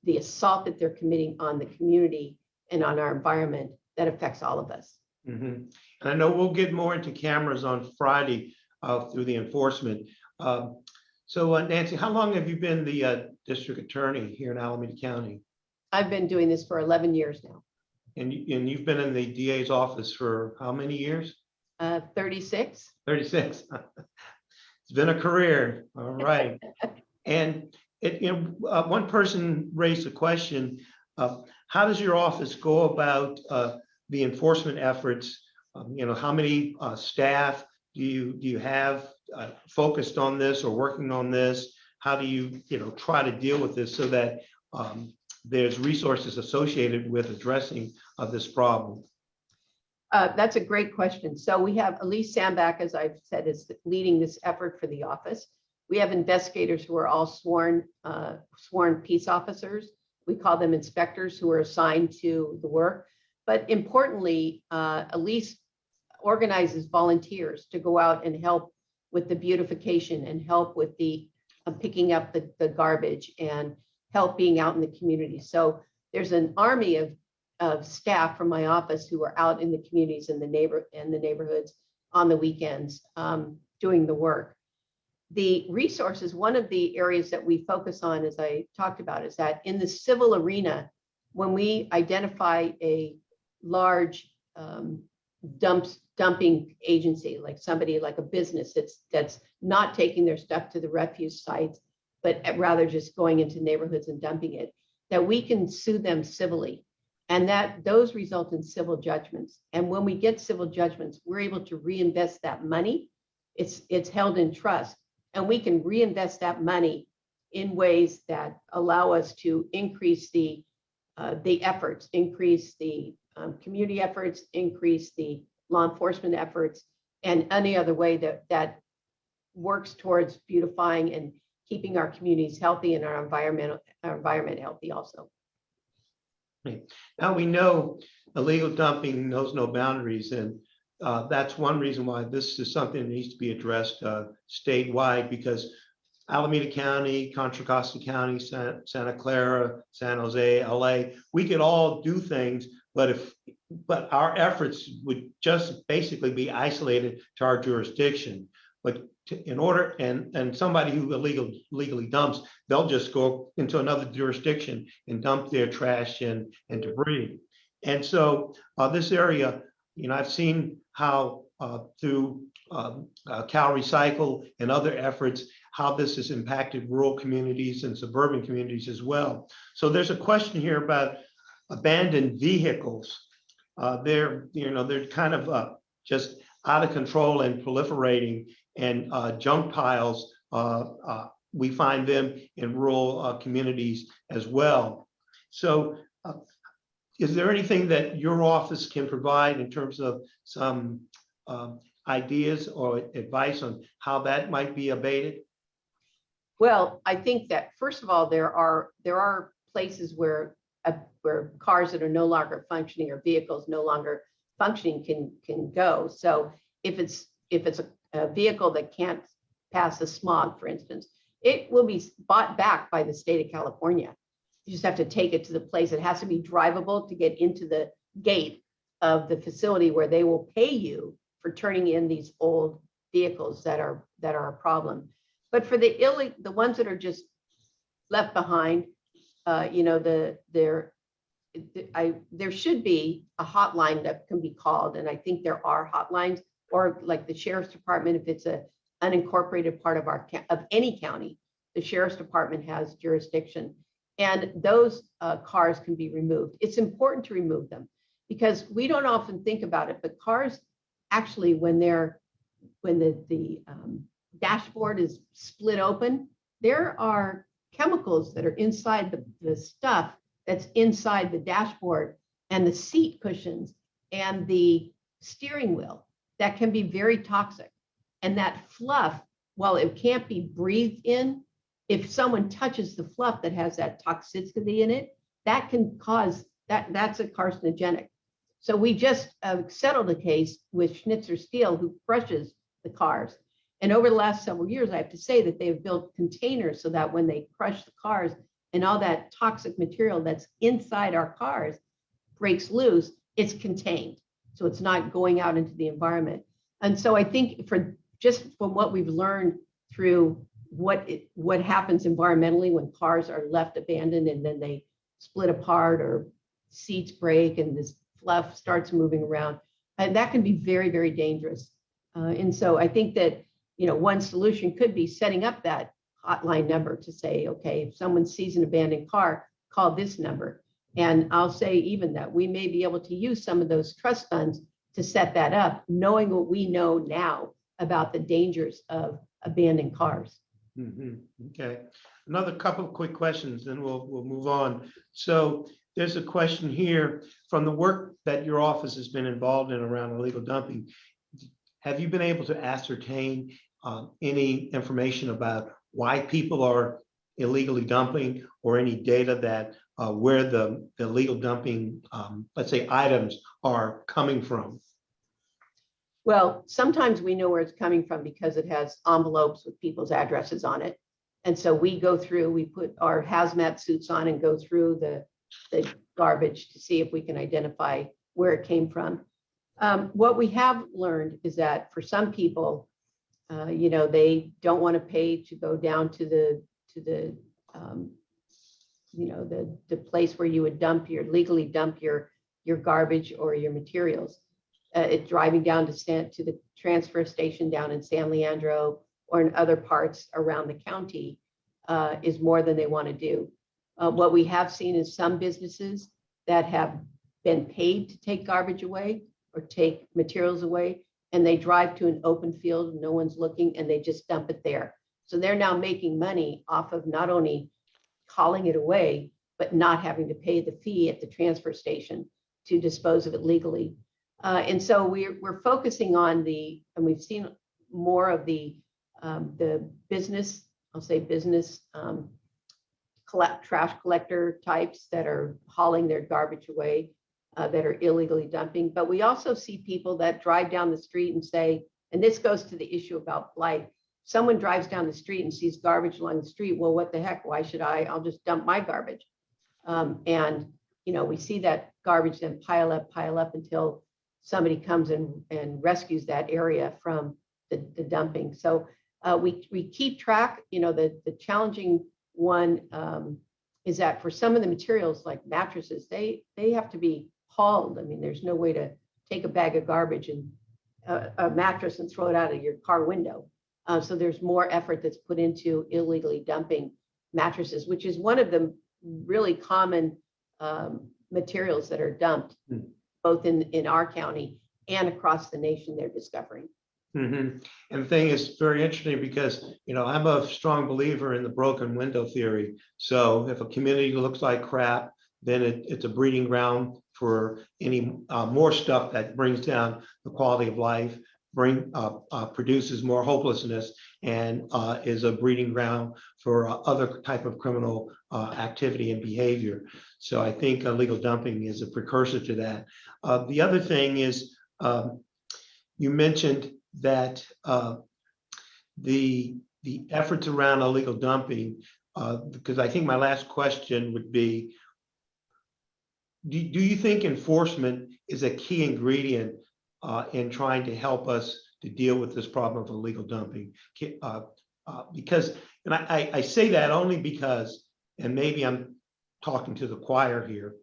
Speaker 2: the assault that they're committing on the community and on our environment that affects all of us.
Speaker 1: Mm-hmm. And I know we'll get more into cameras on Friday through the enforcement. So Nancy, how long have you been the district attorney here in Alameda County?
Speaker 2: I've been doing this for 11 years now.
Speaker 1: And you've been in the DA's office for how many years?
Speaker 2: 36.
Speaker 1: 36. It's been a career. All right. And one person raised a question, how does your office go about the enforcement efforts? How many staff do you have focused on this or working on this? How do you try to deal with this so that there's resources associated with addressing this problem?
Speaker 2: That's a great question. So we have Elise Sandback, as I've said, is leading this effort for the office. We have investigators who are all sworn peace officers. We call them inspectors who are assigned to the work. But importantly, Elise organizes volunteers to go out and help with the beautification and help with the picking up the garbage and help being out in the community. So there's an army of staff from my office who are out in the communities and the neighborhoods on the weekends doing the work. The resources, one of the areas that we focus on, as I talked about, is that in the civil arena, when we identify a large dumping agency, like somebody like a business that's not taking their stuff to the refuse sites, but rather just going into neighborhoods and dumping it, that we can sue them civilly. And that those result in civil judgments. And when we get civil judgments, we're able to reinvest that money. It's held in trust, and we can reinvest that money in ways that allow us to increase the efforts, increase the community efforts, increase the law enforcement efforts, and any other way that works towards beautifying and keeping our communities healthy and our environment healthy also.
Speaker 1: Now we know illegal dumping knows no boundaries, and that's one reason why this is something that needs to be addressed statewide, because Alameda County, Contra Costa County, Santa Clara, San Jose, LA, we could all do things, but our efforts would just basically be isolated to our jurisdiction. But in order, and somebody who illegally dumps, they'll just go into another jurisdiction and dump their trash and debris. And so this area, I've seen how through Cal Recycle and other efforts, how this has impacted rural communities and suburban communities as well. So there's a question here about abandoned vehicles. They're kind of just out of control and proliferating, and junk piles, we find them in rural communities as well. So is there anything that your office can provide in terms of some ideas or advice on how that might be abated?
Speaker 2: Well, I think that first of all, there are places where cars that are no longer functioning or vehicles no longer functioning can go. So if it's a vehicle that can't pass the smog, for instance, it will be bought back by the state of California. You just have to take it to the place. It has to be drivable to get into the gate of the facility where they will pay you for turning in these old vehicles that are a problem. But for the ones that are just left behind, there should be a hotline that can be called, and I think there are hotlines, or like the sheriff's department, if it's a unincorporated part of any county, the sheriff's department has jurisdiction, and those cars can be removed. It's important to remove them because we don't often think about it, but cars actually, when the dashboard is split open, there are chemicals that are inside the stuff that's inside the dashboard and the seat cushions and the steering wheel that can be very toxic. And that fluff, while it can't be breathed in, if someone touches the fluff that has that toxicity in it, that can cause that's a carcinogenic. So we just settled a case with Schnitzer Steel, who crushes the cars. And over the last several years, I have to say that they've built containers so that when they crush the cars and all that toxic material that's inside our cars breaks loose, it's contained. So it's not going out into the environment. And so I think from what we've learned through what happens environmentally when cars are left abandoned and then they split apart or seats break and this fluff starts moving around, and that can be very, very dangerous. And so I think that, one solution could be setting up that hotline number to say, okay, if someone sees an abandoned car, call this number. And I'll say even that we may be able to use some of those trust funds to set that up, knowing what we know now about the dangers of abandoned cars.
Speaker 1: Okay, another couple of quick questions, then we'll move on. So there's a question here from the work that your office has been involved in around illegal dumping. Have you been able to ascertain any information about why people are illegally dumping, or any data that where the illegal dumping, let's say, items are coming from?
Speaker 2: Well, sometimes we know where it's coming from because it has envelopes with people's addresses on it. And so we put our hazmat suits on and go through the garbage to see if we can identify where it came from. What we have learned is that for some people, they don't want to pay to go down to the place where you would legally dump your garbage or your materials. Driving down to the transfer station down in San Leandro or in other parts around the county is more than they want to do. What we have seen is some businesses that have been paid to take garbage away or take materials away, and they drive to an open field and no one's looking and they just dump it there. So they're now making money off of not only hauling it away, but not having to pay the fee at the transfer station to dispose of it legally. And so we're focusing on and we've seen more of the business, trash collector types that are hauling their garbage away, that are illegally dumping. But we also see people that drive down the street and say, and this goes to the issue about blight. Someone drives down the street and sees garbage along the street. Well, what the heck? Why should I'll just dump my garbage. And we see that garbage then pile up until somebody comes and rescues that area from the dumping. So we keep track. The challenging one is that for some of the materials like mattresses, they have to be hauled. I mean, there's no way to take a bag of garbage and a mattress and throw it out of your car window. So there's more effort that's put into illegally dumping mattresses, which is one of the really common materials that are dumped, both in our county and across the nation. They're discovering.
Speaker 1: And the thing is very interesting because, I'm a strong believer in the broken window theory. So if a community looks like crap, then it's a breeding ground for any more stuff that brings down the quality of life, produces more hopelessness, and is a breeding ground for other type of criminal activity and behavior. So I think illegal dumping is a precursor to that. The other thing is, you mentioned that the efforts around illegal dumping, because I think my last question would be, do you think enforcement is a key ingredient in trying to help us to deal with this problem of illegal dumping? Because, and I say that only because, and maybe I'm talking to the choir here,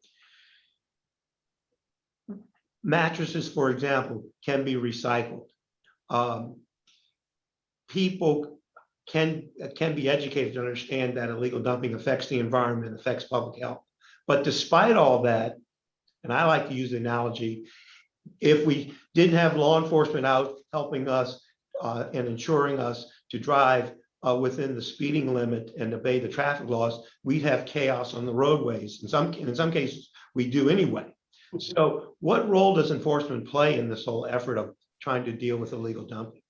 Speaker 1: mattresses, for example, can be recycled. People can be educated to understand that illegal dumping affects the environment, affects public health. But despite all that, and I like to use the analogy, if we didn't have law enforcement out helping us and ensuring us to drive within the speeding limit and obey the traffic laws, we'd have chaos on the roadways. In some cases, we do anyway. So what role does enforcement play in this whole effort of trying to deal with illegal dumping?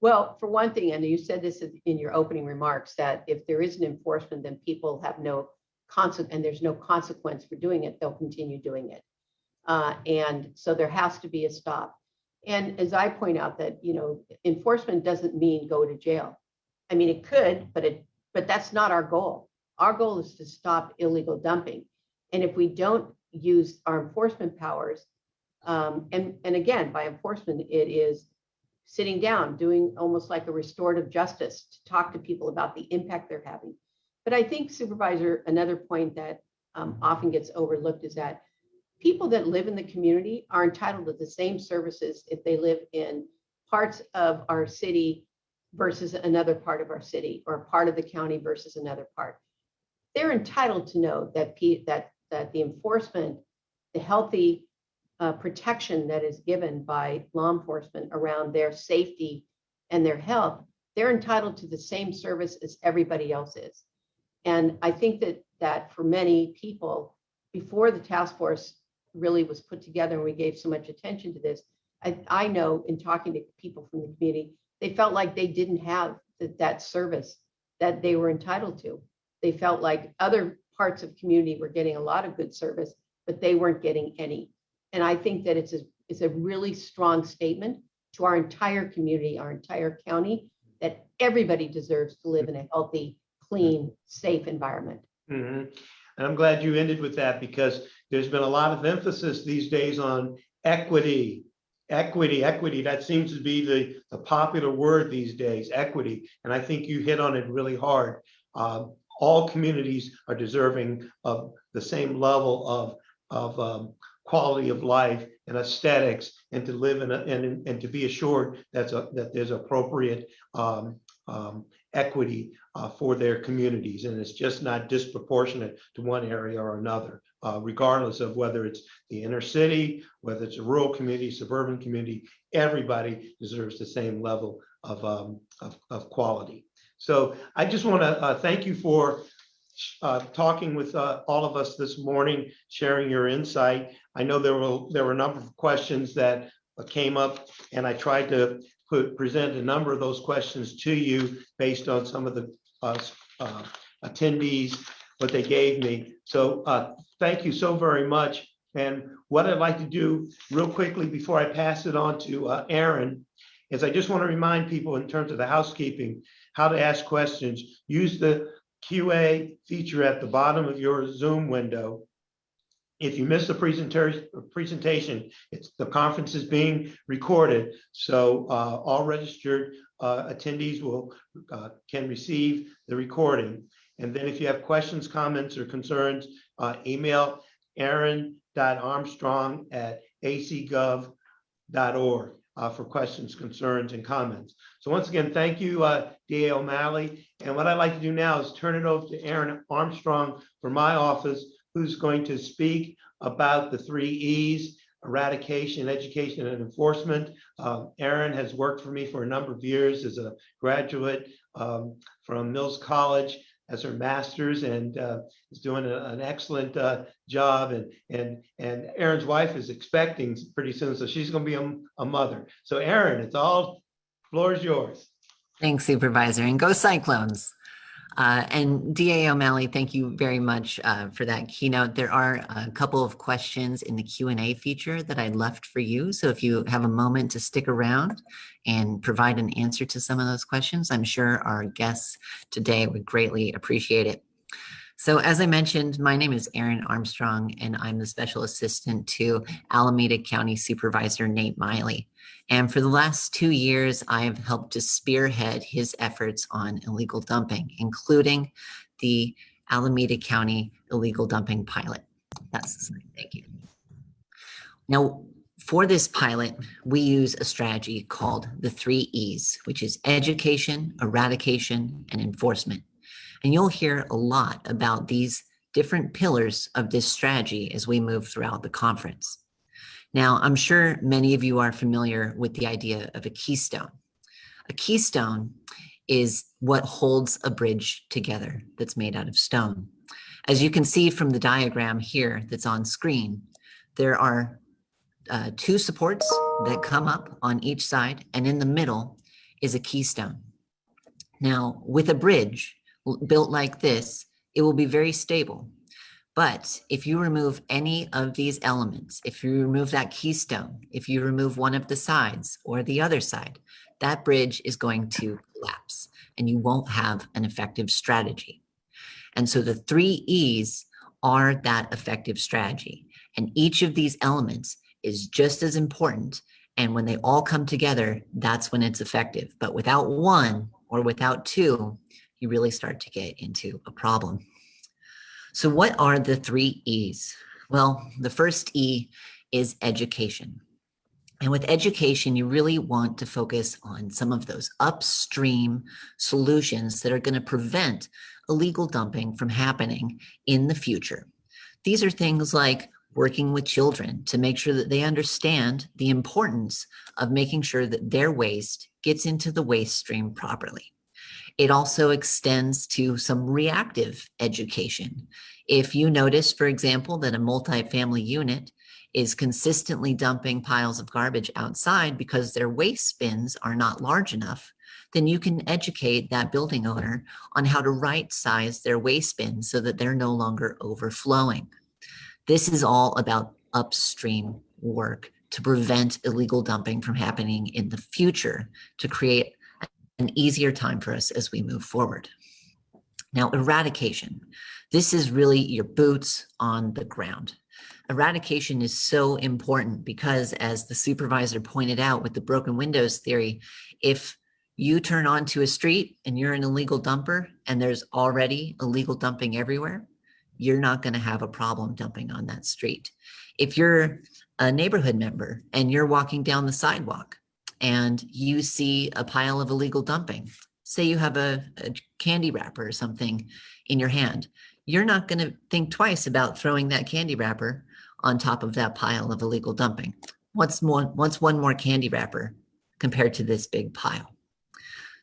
Speaker 2: Well, for one thing, and you said this in your opening remarks, that if there is an enforcement, then people have no consequence, and there's no consequence for doing it, they'll continue doing it. And so there has to be a stop. And as I point out that, enforcement doesn't mean go to jail. I mean, it could, but that's not our goal. Our goal is to stop illegal dumping. And if we don't use our enforcement powers, and again, by enforcement, it is sitting down, doing almost like a restorative justice to talk to people about the impact they're having. But I think, Supervisor, another point that often gets overlooked is that people that live in the community are entitled to the same services if they live in parts of our city versus another part of our city, or part of the county versus another part. They're entitled to know that the enforcement, the healthy protection that is given by law enforcement around their safety and their health, they're entitled to the same service as everybody else is. And I think that for many people, before the task force really was put together and we gave so much attention to this, I know in talking to people from the community, they felt like they didn't have that service that they were entitled to. They felt like other parts of community were getting a lot of good service, but they weren't getting any. And I think that it's a really strong statement to our entire community, our entire county, that everybody deserves to live in a healthy, clean, safe environment.
Speaker 1: Mm-hmm. And I'm glad you ended with that, because there's been a lot of emphasis these days on equity. That seems to be the popular word these days, equity. And I think you hit on it really hard. All communities are deserving of the same level of quality of life and aesthetics, and to live in and to be assured that there's appropriate equity for their communities, and it's just not disproportionate to one area or another, regardless of whether it's the inner city, whether it's a rural community, suburban community. Everybody deserves the same level of quality. So I just want to thank you for talking with all of us this morning, sharing your insight. I know there were a number of questions that came up, and I tried to present a number of those questions to you based on some of the attendees, what they gave me. So thank you so very much. And what I'd like to do real quickly before I pass it on to Aaron is I just want to remind people, in terms of the housekeeping, how to ask questions. Use the QA feature at the bottom of your Zoom window. If you miss the presentation, the conference is being recorded, so all registered attendees can receive the recording. And then if you have questions, comments, or concerns, email aaron.armstrong@acgov.org for questions, concerns, and comments. So once again, thank you, DA O'Malley. And what I'd like to do now is turn it over to Aaron Armstrong from my office, who's going to speak about the 3 E's: eradication, education, and enforcement. Aaron has worked for me for a number of years as a graduate from Mills College, as her master's, and is doing an excellent job. And Aaron's wife is expecting pretty soon, so she's going to be a mother. So Aaron, floor is yours.
Speaker 3: Thanks, Supervisor, and go Cyclones. And DA O'Malley, thank you very much for that keynote. There are a couple of questions in the Q&A feature that I left for you. So if you have a moment to stick around and provide an answer to some of those questions, I'm sure our guests today would greatly appreciate it. So as I mentioned, my name is Erin Armstrong, and I'm the Special Assistant to Alameda County Supervisor Nate Miley. And for the last 2 years, I have helped to spearhead his efforts on illegal dumping, including the Alameda County illegal dumping pilot. That's the slide. Thank you. Now, for this pilot, we use a strategy called the 3 E's, which is education, eradication, and enforcement. And you'll hear a lot about these different pillars of this strategy as we move throughout the conference. Now, I'm sure many of you are familiar with the idea of a keystone. A keystone is what holds a bridge together that's made out of stone. As you can see from the diagram here that's on screen, there are 2 supports that come up on each side, and in the middle is a keystone. Now, with a bridge built like this, it will be very stable. But if you remove any of these elements, if you remove that keystone, if you remove one of the sides or the other side, that bridge is going to collapse and you won't have an effective strategy. And so the 3 E's are that effective strategy. And each of these elements is just as important. And when they all come together, that's when it's effective. But without one or without 2, you really start to get into a problem. So what are the 3 E's? Well, the first E is education. And with education, you really want to focus on some of those upstream solutions that are going to prevent illegal dumping from happening in the future. These are things like working with children to make sure that they understand the importance of making sure that their waste gets into the waste stream properly. It also extends to some reactive education. If you notice, for example, that a multifamily unit is consistently dumping piles of garbage outside because their waste bins are not large enough, then you can educate that building owner on how to right size their waste bins so that they're no longer overflowing. This is all about upstream work to prevent illegal dumping from happening in the future, to create an easier time for us as we move forward. Now, eradication. This is really your boots on the ground. Eradication is so important because, as the supervisor pointed out with the broken windows theory, if you turn onto a street and you're an illegal dumper and there's already illegal dumping everywhere, you're not going to have a problem dumping on that street. If you're a neighborhood member and you're walking down the sidewalk and you see a pile of illegal dumping, say you have a candy wrapper or something in your hand, you're not going to think twice about throwing that candy wrapper on top of that pile of illegal dumping. What's one more candy wrapper compared to this big pile?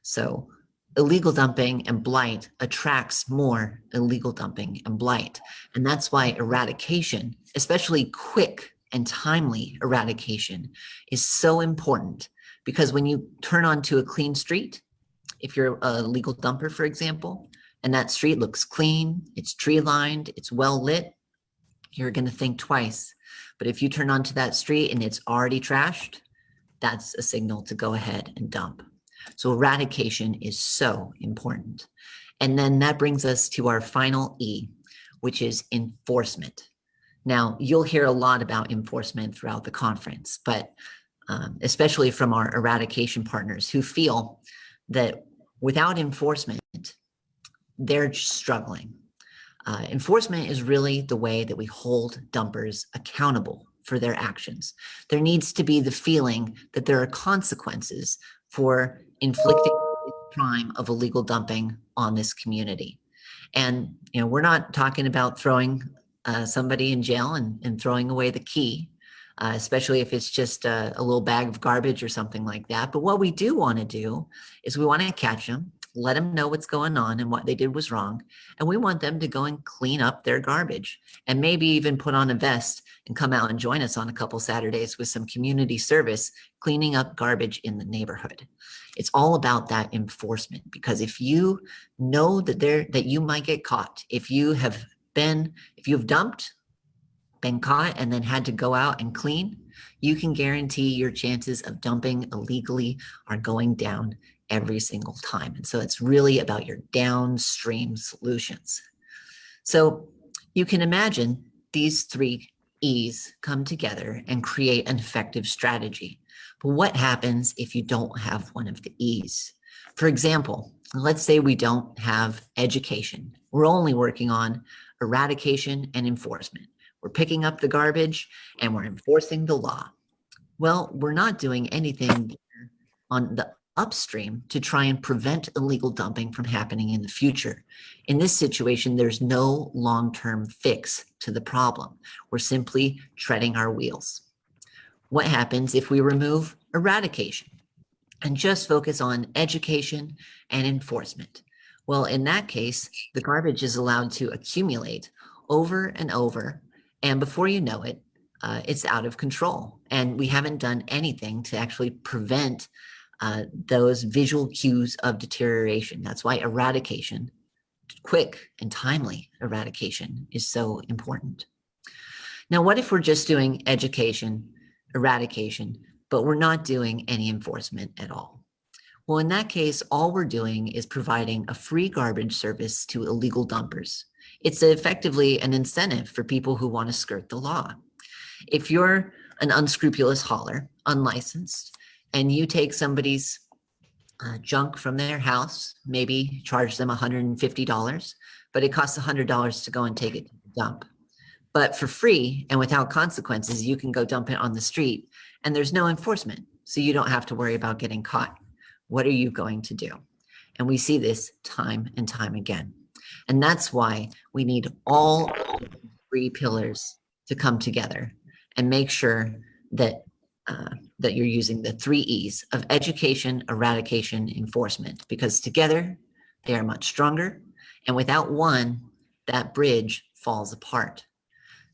Speaker 3: So illegal dumping and blight attracts more illegal dumping and blight. And that's why eradication, especially quick and timely eradication, is so important. Because when you turn onto a clean street, if you're a legal dumper, for example, and that street looks clean, it's tree lined, it's well lit, you're going to think twice. But if you turn onto that street and it's already trashed, that's a signal to go ahead and dump. So eradication is so important. And then that brings us to our final E, which is enforcement. Now, you'll hear a lot about enforcement throughout the conference, but especially from our eradication partners who feel that without enforcement, they're struggling. Enforcement is really the way that we hold dumpers accountable for their actions. There needs to be the feeling that there are consequences for inflicting the crime of illegal dumping on this community. And we're not talking about throwing somebody in jail and throwing away the key, especially if it's just a little bag of garbage or something like that. But what we do want to do is we want to catch them, let them know what's going on and what they did was wrong. And we want them to go and clean up their garbage and maybe even put on a vest and come out and join us on a couple Saturdays with some community service, cleaning up garbage in the neighborhood. It's all about that enforcement, because if you know that you might get caught, if you've dumped, been caught, and then had to go out and clean, you can guarantee your chances of dumping illegally are going down every single time. And so it's really about your downstream solutions. So you can imagine these three E's come together and create an effective strategy. But what happens if you don't have one of the E's? For example, let's say we don't have education. We're only working on eradication and enforcement. We're picking up the garbage and we're enforcing the law. Well, we're not doing anything on the upstream to try and prevent illegal dumping from happening in the future. In this situation, there's no long-term fix to the problem. We're simply treading our wheels. What happens if we remove eradication and just focus on education and enforcement? Well, in that case, the garbage is allowed to accumulate over and over, and before you know it, it's out of control. And we haven't done anything to actually prevent those visual cues of deterioration. That's why eradication, quick and timely eradication, is so important. Now, what if we're just doing education, eradication, but we're not doing any enforcement at all? Well, in that case, all we're doing is providing a free garbage service to illegal dumpers. It's effectively an incentive for people who want to skirt the law. If you're an unscrupulous hauler, unlicensed, and you take somebody's junk from their house, maybe charge them $150, but it costs $100 to go and take it to the dump. But for free and without consequences, you can go dump it on the street and there's no enforcement. So you don't have to worry about getting caught. What are you going to do? And we see this time and time again. And that's why we need all three pillars to come together and make sure that that you're using the three E's of education, eradication, enforcement, because together they are much stronger. And without one, that bridge falls apart.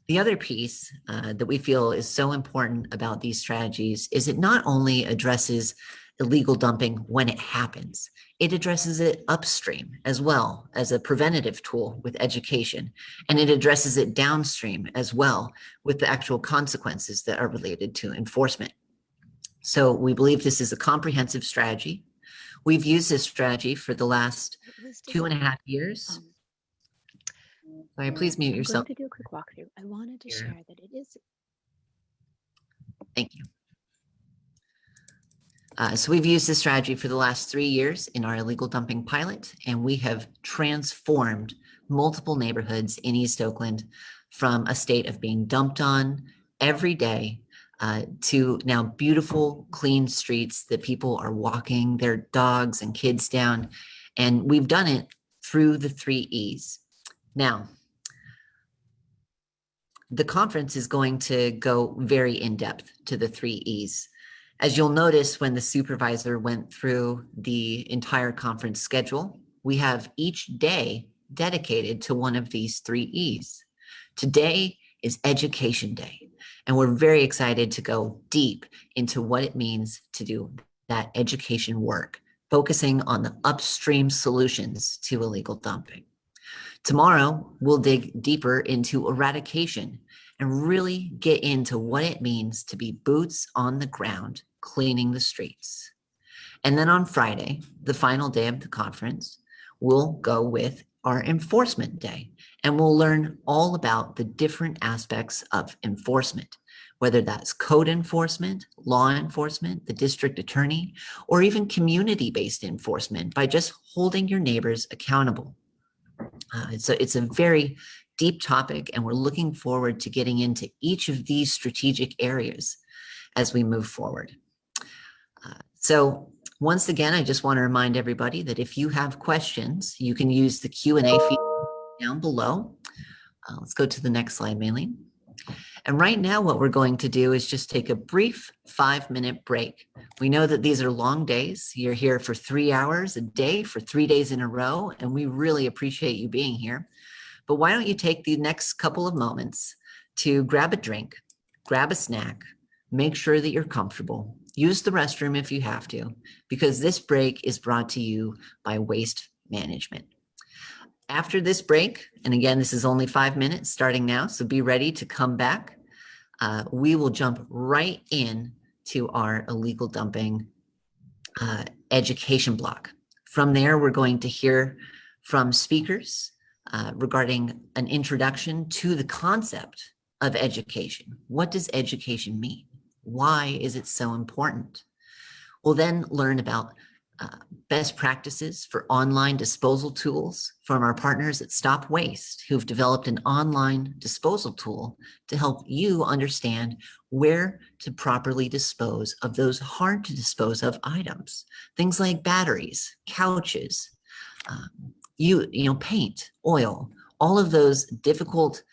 Speaker 3: The other piece that we feel is so important about these strategies is it not only addresses illegal dumping when it happens, it addresses it upstream as well as a preventative tool with education, and it addresses it downstream as well with the actual consequences that are related to enforcement. So we believe this is a comprehensive strategy. We've used this strategy for the last 2.5 years. Sorry, please mute yourself.
Speaker 4: I'm going to do a quick walkthrough. I wanted to share that it is.
Speaker 3: Thank you. So we've used this strategy for the last 3 years in our illegal dumping pilot, and we have transformed multiple neighborhoods in East Oakland from a state of being dumped on every day to now beautiful, clean streets that people are walking their dogs and kids down. And we've done it through the three E's. Now, the conference is going to go very in-depth to the three E's. As you'll notice when the supervisor went through the entire conference schedule, we have each day dedicated to one of these three E's. Today is Education Day, and we're very excited to go deep into what it means to do that education work, focusing on the upstream solutions to illegal dumping. Tomorrow, we'll dig deeper into eradication and really get into what it means to be boots on the ground, cleaning the streets. And then on Friday, the final day of the conference, we'll go with our enforcement day, and we'll learn all about the different aspects of enforcement, whether that's code enforcement, law enforcement, the district attorney, or even community-based enforcement by just holding your neighbors accountable. It's a very deep topic, and we're looking forward to getting into each of these strategic areas as we move forward. So once again, I just want to remind everybody that if you have questions, you can use the Q&A feature down below. Let's go to the next slide, Maylene. And right now, what we're going to do is just take a brief 5-minute break. We know that these are long days. You're here for 3 hours a day for 3 days in a row, and we really appreciate you being here. But why don't you take the next couple of moments to grab a drink, grab a snack, make sure that you're comfortable, use the restroom if you have to, because this break is brought to you by Waste Management. After this break, and again, this is only 5 minutes starting now, so be ready to come back. We will jump right in to our illegal dumping education block. From there, we're going to hear from speakers regarding an introduction to the concept of education. What does education mean? Why is it so important? We'll then learn about best practices for online disposal tools from our partners at StopWaste, who've developed an online disposal tool to help you understand where to properly dispose of those hard to dispose of items. Things like batteries, couches, paint, oil, all of those difficult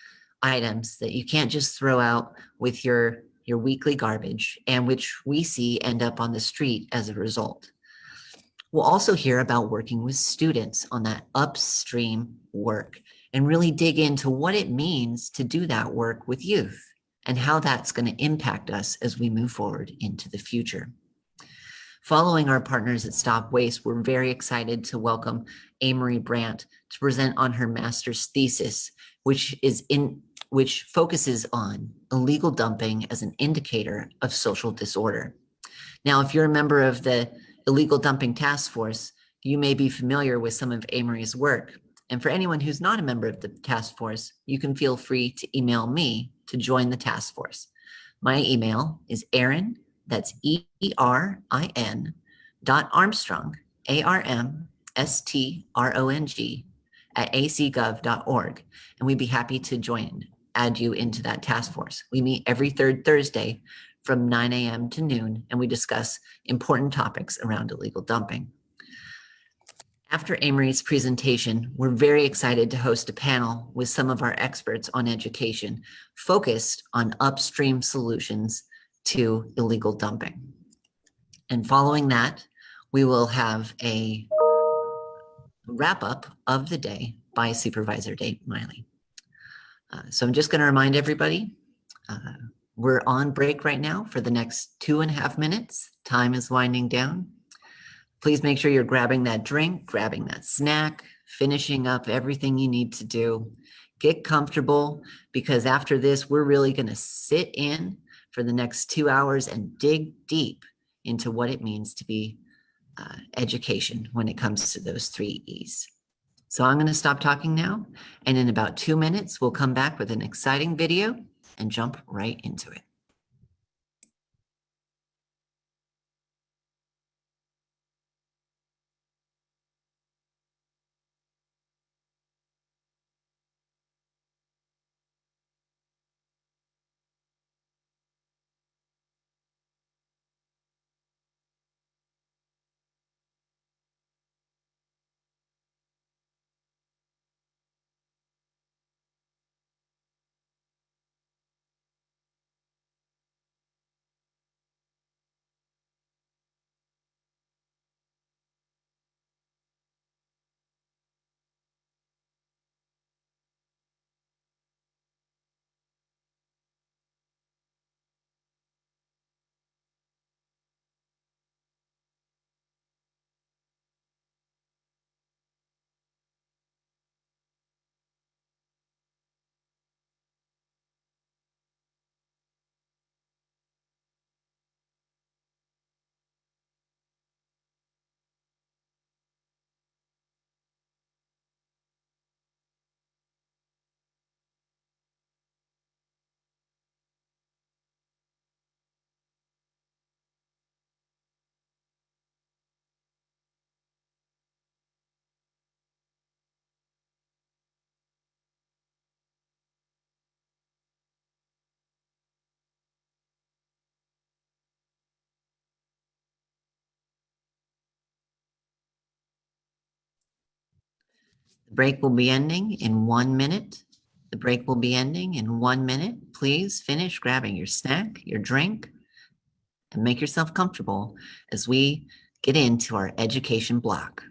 Speaker 3: items that you can't just throw out with your weekly garbage, and which we see end up on the street as a result. We'll also hear about working with students on that upstream work and really dig into what it means to do that work with youth and how that's going to impact us as we move forward into the future. Following our partners at StopWaste, we're very excited to welcome Amory Brandt to present on her master's thesis, which focuses on illegal dumping as an indicator of social disorder. Now, if you're a member of the Illegal Dumping Task Force, you may be familiar with some of Amory's work. And for anyone who's not a member of the task force, you can feel free to email me to join the task force. My email is Erin, that's ERIN, .Armstrong, ARMSTRONG, @acgov.org. And we'd be happy to add you into that task force. We meet every third Thursday from 9 a.m. to noon, and we discuss important topics around illegal dumping. After Amory's presentation, we're very excited to host a panel with some of our experts on education focused on upstream solutions to illegal dumping. And following that, we will have a wrap-up of the day by Supervisor Dave Miley. So I'm just going to remind everybody, we're on break right now for the next 2.5 minutes. Time is winding down. Please make sure you're grabbing that drink, grabbing that snack, finishing up everything you need to do. Get comfortable, because after this, we're really going to sit in for the next 2 hours and dig deep into what it means to be education when it comes to those 3 E's. So I'm going to stop talking now, and in about 2 minutes, we'll come back with an exciting video and jump right into it. The break will be ending in 1 minute. The break will be ending in 1 minute. Please finish grabbing your snack, your drink, and make yourself comfortable as we get into our education block.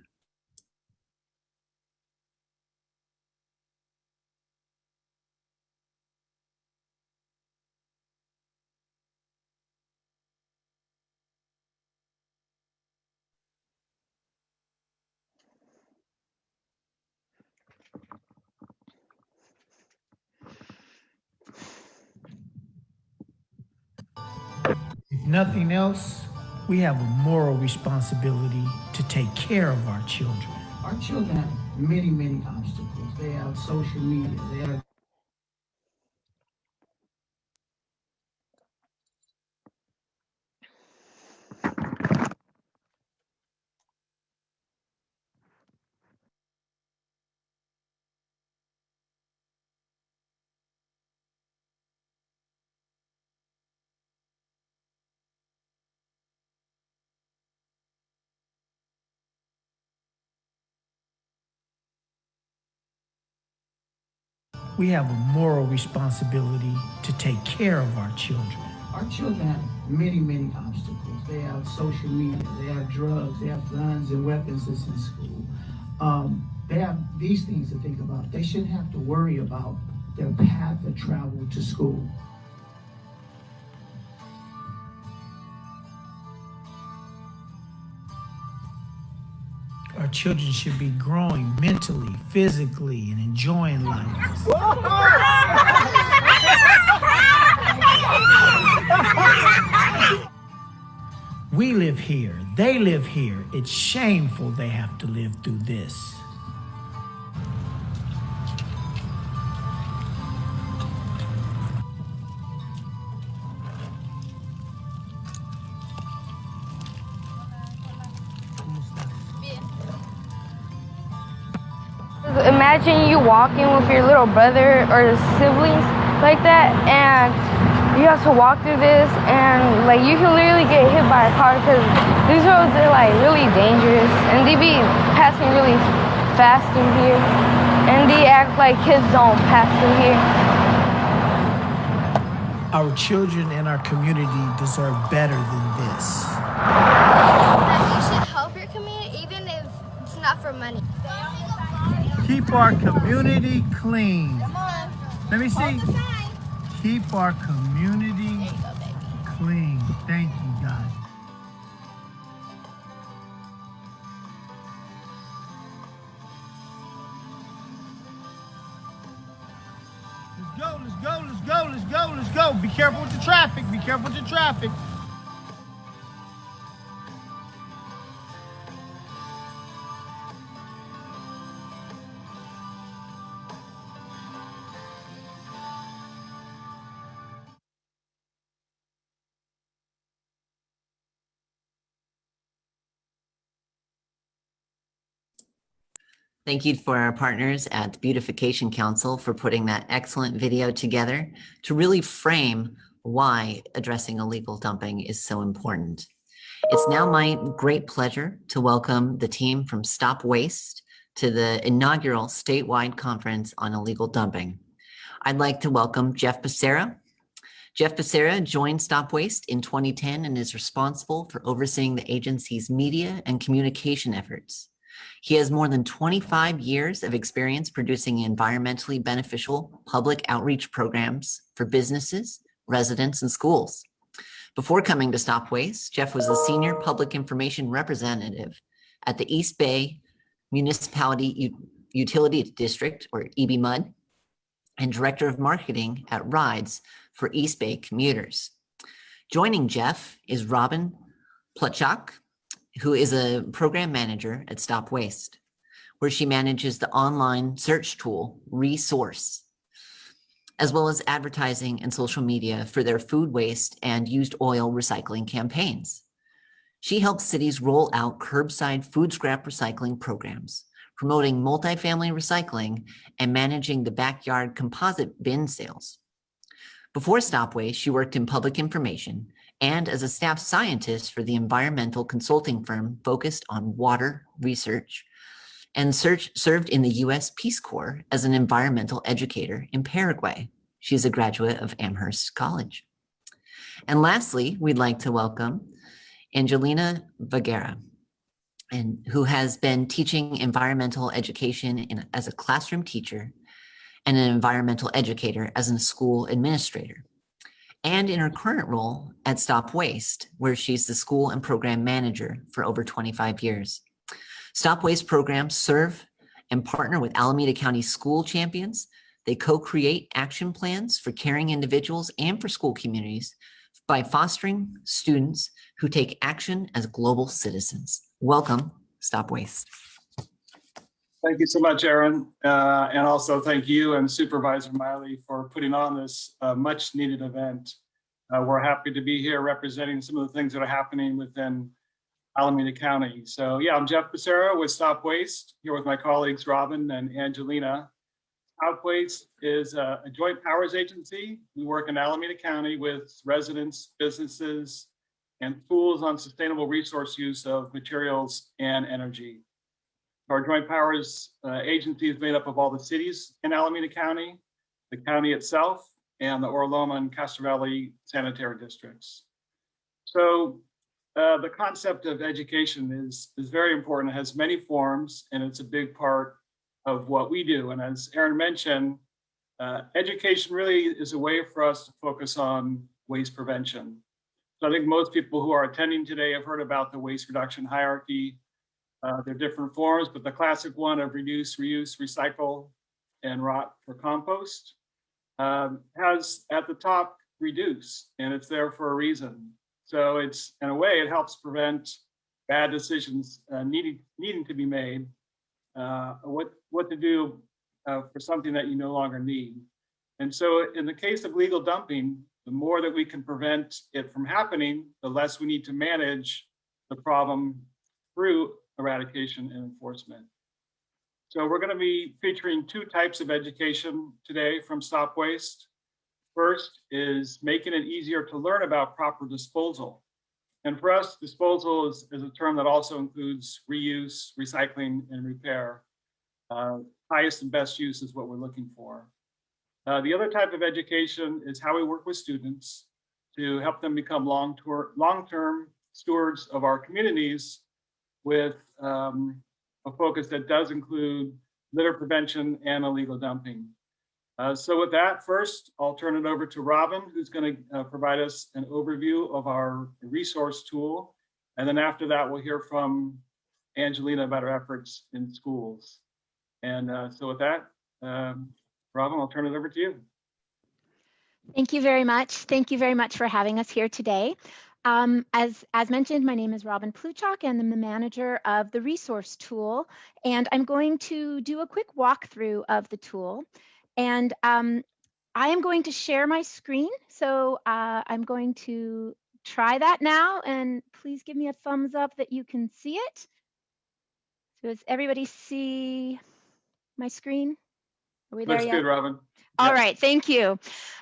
Speaker 5: If nothing else, we have a moral responsibility to take care of our children.
Speaker 6: Our children have many, many obstacles.
Speaker 5: they have social media, they have we have a moral responsibility to take care of our children. Our children have many, many obstacles. They have social media, they have drugs, they have guns and weapons that's in school. They have these things to think about. They shouldn't have to worry about their path of travel to school. Our children should be growing mentally, physically, and enjoying life. We live here, they live here. It's shameful they have to live through this.
Speaker 6: Imagine you walking with your little brother or siblings like that, and you have to walk through this, and like you can literally get hit by a car because these roads are like really dangerous, and they be passing really fast through here, and they act like kids don't pass through here.
Speaker 5: Our children and our community deserve better than this.
Speaker 7: That you should help your community even if it's not for money.
Speaker 5: Keep our community clean.
Speaker 7: Come on.
Speaker 5: Let me see.
Speaker 7: Hold the sign.
Speaker 5: Keep our community
Speaker 7: There you go, baby.
Speaker 5: clean. Thank you, God. Let's go, let's go, let's go, let's go, let's go. Be careful with the traffic. Be careful with the traffic.
Speaker 3: Thank you for our partners at the Beautification Council for putting that excellent video together to really frame why addressing illegal dumping is so important. It's now my great pleasure to welcome the team from StopWaste to the inaugural statewide conference on illegal dumping. I'd like to welcome Jeff Becerra. Jeff Becerra joined StopWaste in 2010 and is responsible for overseeing the agency's media and communication efforts. He has more than 25 years of experience producing environmentally beneficial public outreach programs for businesses, residents, and schools. Before coming to StopWaste, Jeff was a senior public information representative at the East Bay Municipality Utility District, or EBMUD, and director of marketing at Rides for East Bay commuters. Joining Jeff is Robin Plutchak, who is a program manager at StopWaste, where she manages the online search tool Resource, as well as advertising and social media for their food waste and used oil recycling campaigns. She helps cities roll out curbside food scrap recycling programs, promoting multifamily recycling and managing the backyard composite bin sales. Before StopWaste, she worked in public information and as a staff scientist for the environmental consulting firm focused on water research, and served in the U.S. Peace Corps as an environmental educator in Paraguay. She's a graduate of Amherst College. And lastly, we'd like to welcome Angelina Vagera, who has been teaching environmental education as a classroom teacher and an environmental educator as a school administrator, and in her current role at StopWaste, where she's the school and program manager for over 25 years. StopWaste programs serve and partner with Alameda County school champions. They co-create action plans for caring individuals and for school communities by fostering students who take action as global citizens. Welcome, StopWaste.
Speaker 8: Thank you so much, Aaron. And also thank you and Supervisor Miley for putting on this much needed event. We're happy to be here representing some of the things that are happening within Alameda County. So yeah, I'm Jeff Becerra with StopWaste, here with my colleagues Robin and Angelina. StopWaste is a joint powers agency. We work in Alameda County with residents, businesses, and schools on sustainable resource use of materials and energy. Our joint powers agency is made up of all the cities in Alameda County, the county itself, and the Orloma and Castro Valley sanitary districts. So the concept of education is very important. It has many forms, and it's a big part of what we do. And as Aaron mentioned, education really is a way for us to focus on waste prevention. So I think most people who are attending today have heard about the waste reduction hierarchy. There are different forms, but the classic one of reduce, reuse, recycle, and rot for compost has at the top reduce, and it's there for a reason. So it's, in a way, it helps prevent bad decisions needing to be made, what to do for something that you no longer need. And so in the case of legal dumping, the more that we can prevent it from happening, the less we need to manage the problem through eradication and enforcement. So we're going to be featuring two types of education today from StopWaste. First is making it easier to learn about proper disposal. And for us, disposal is a term that also includes reuse, recycling, and repair. Highest and best use is what we're looking for. The other type of education is how we work with students to help them become long-term stewards of our communities with a focus that does include litter prevention and illegal dumping. So with that, first, I'll turn it over to Robin, who's going to provide us an overview of our resource tool. And then after that, we'll hear from Angelina about our efforts in schools. And so with that, Robin, I'll turn it over to you.
Speaker 4: Thank you very much. Thank you very much for having us here today. As mentioned, my name is Robin Pluchak, and I'm the manager of the resource tool. And I'm going to do a quick walkthrough of the tool. And I am going to share my screen. So I'm going to try that now. And please give me a thumbs up that you can see it. So does everybody see my screen? Are we there yet?
Speaker 8: Looks good, Robin.
Speaker 4: All right, thank you.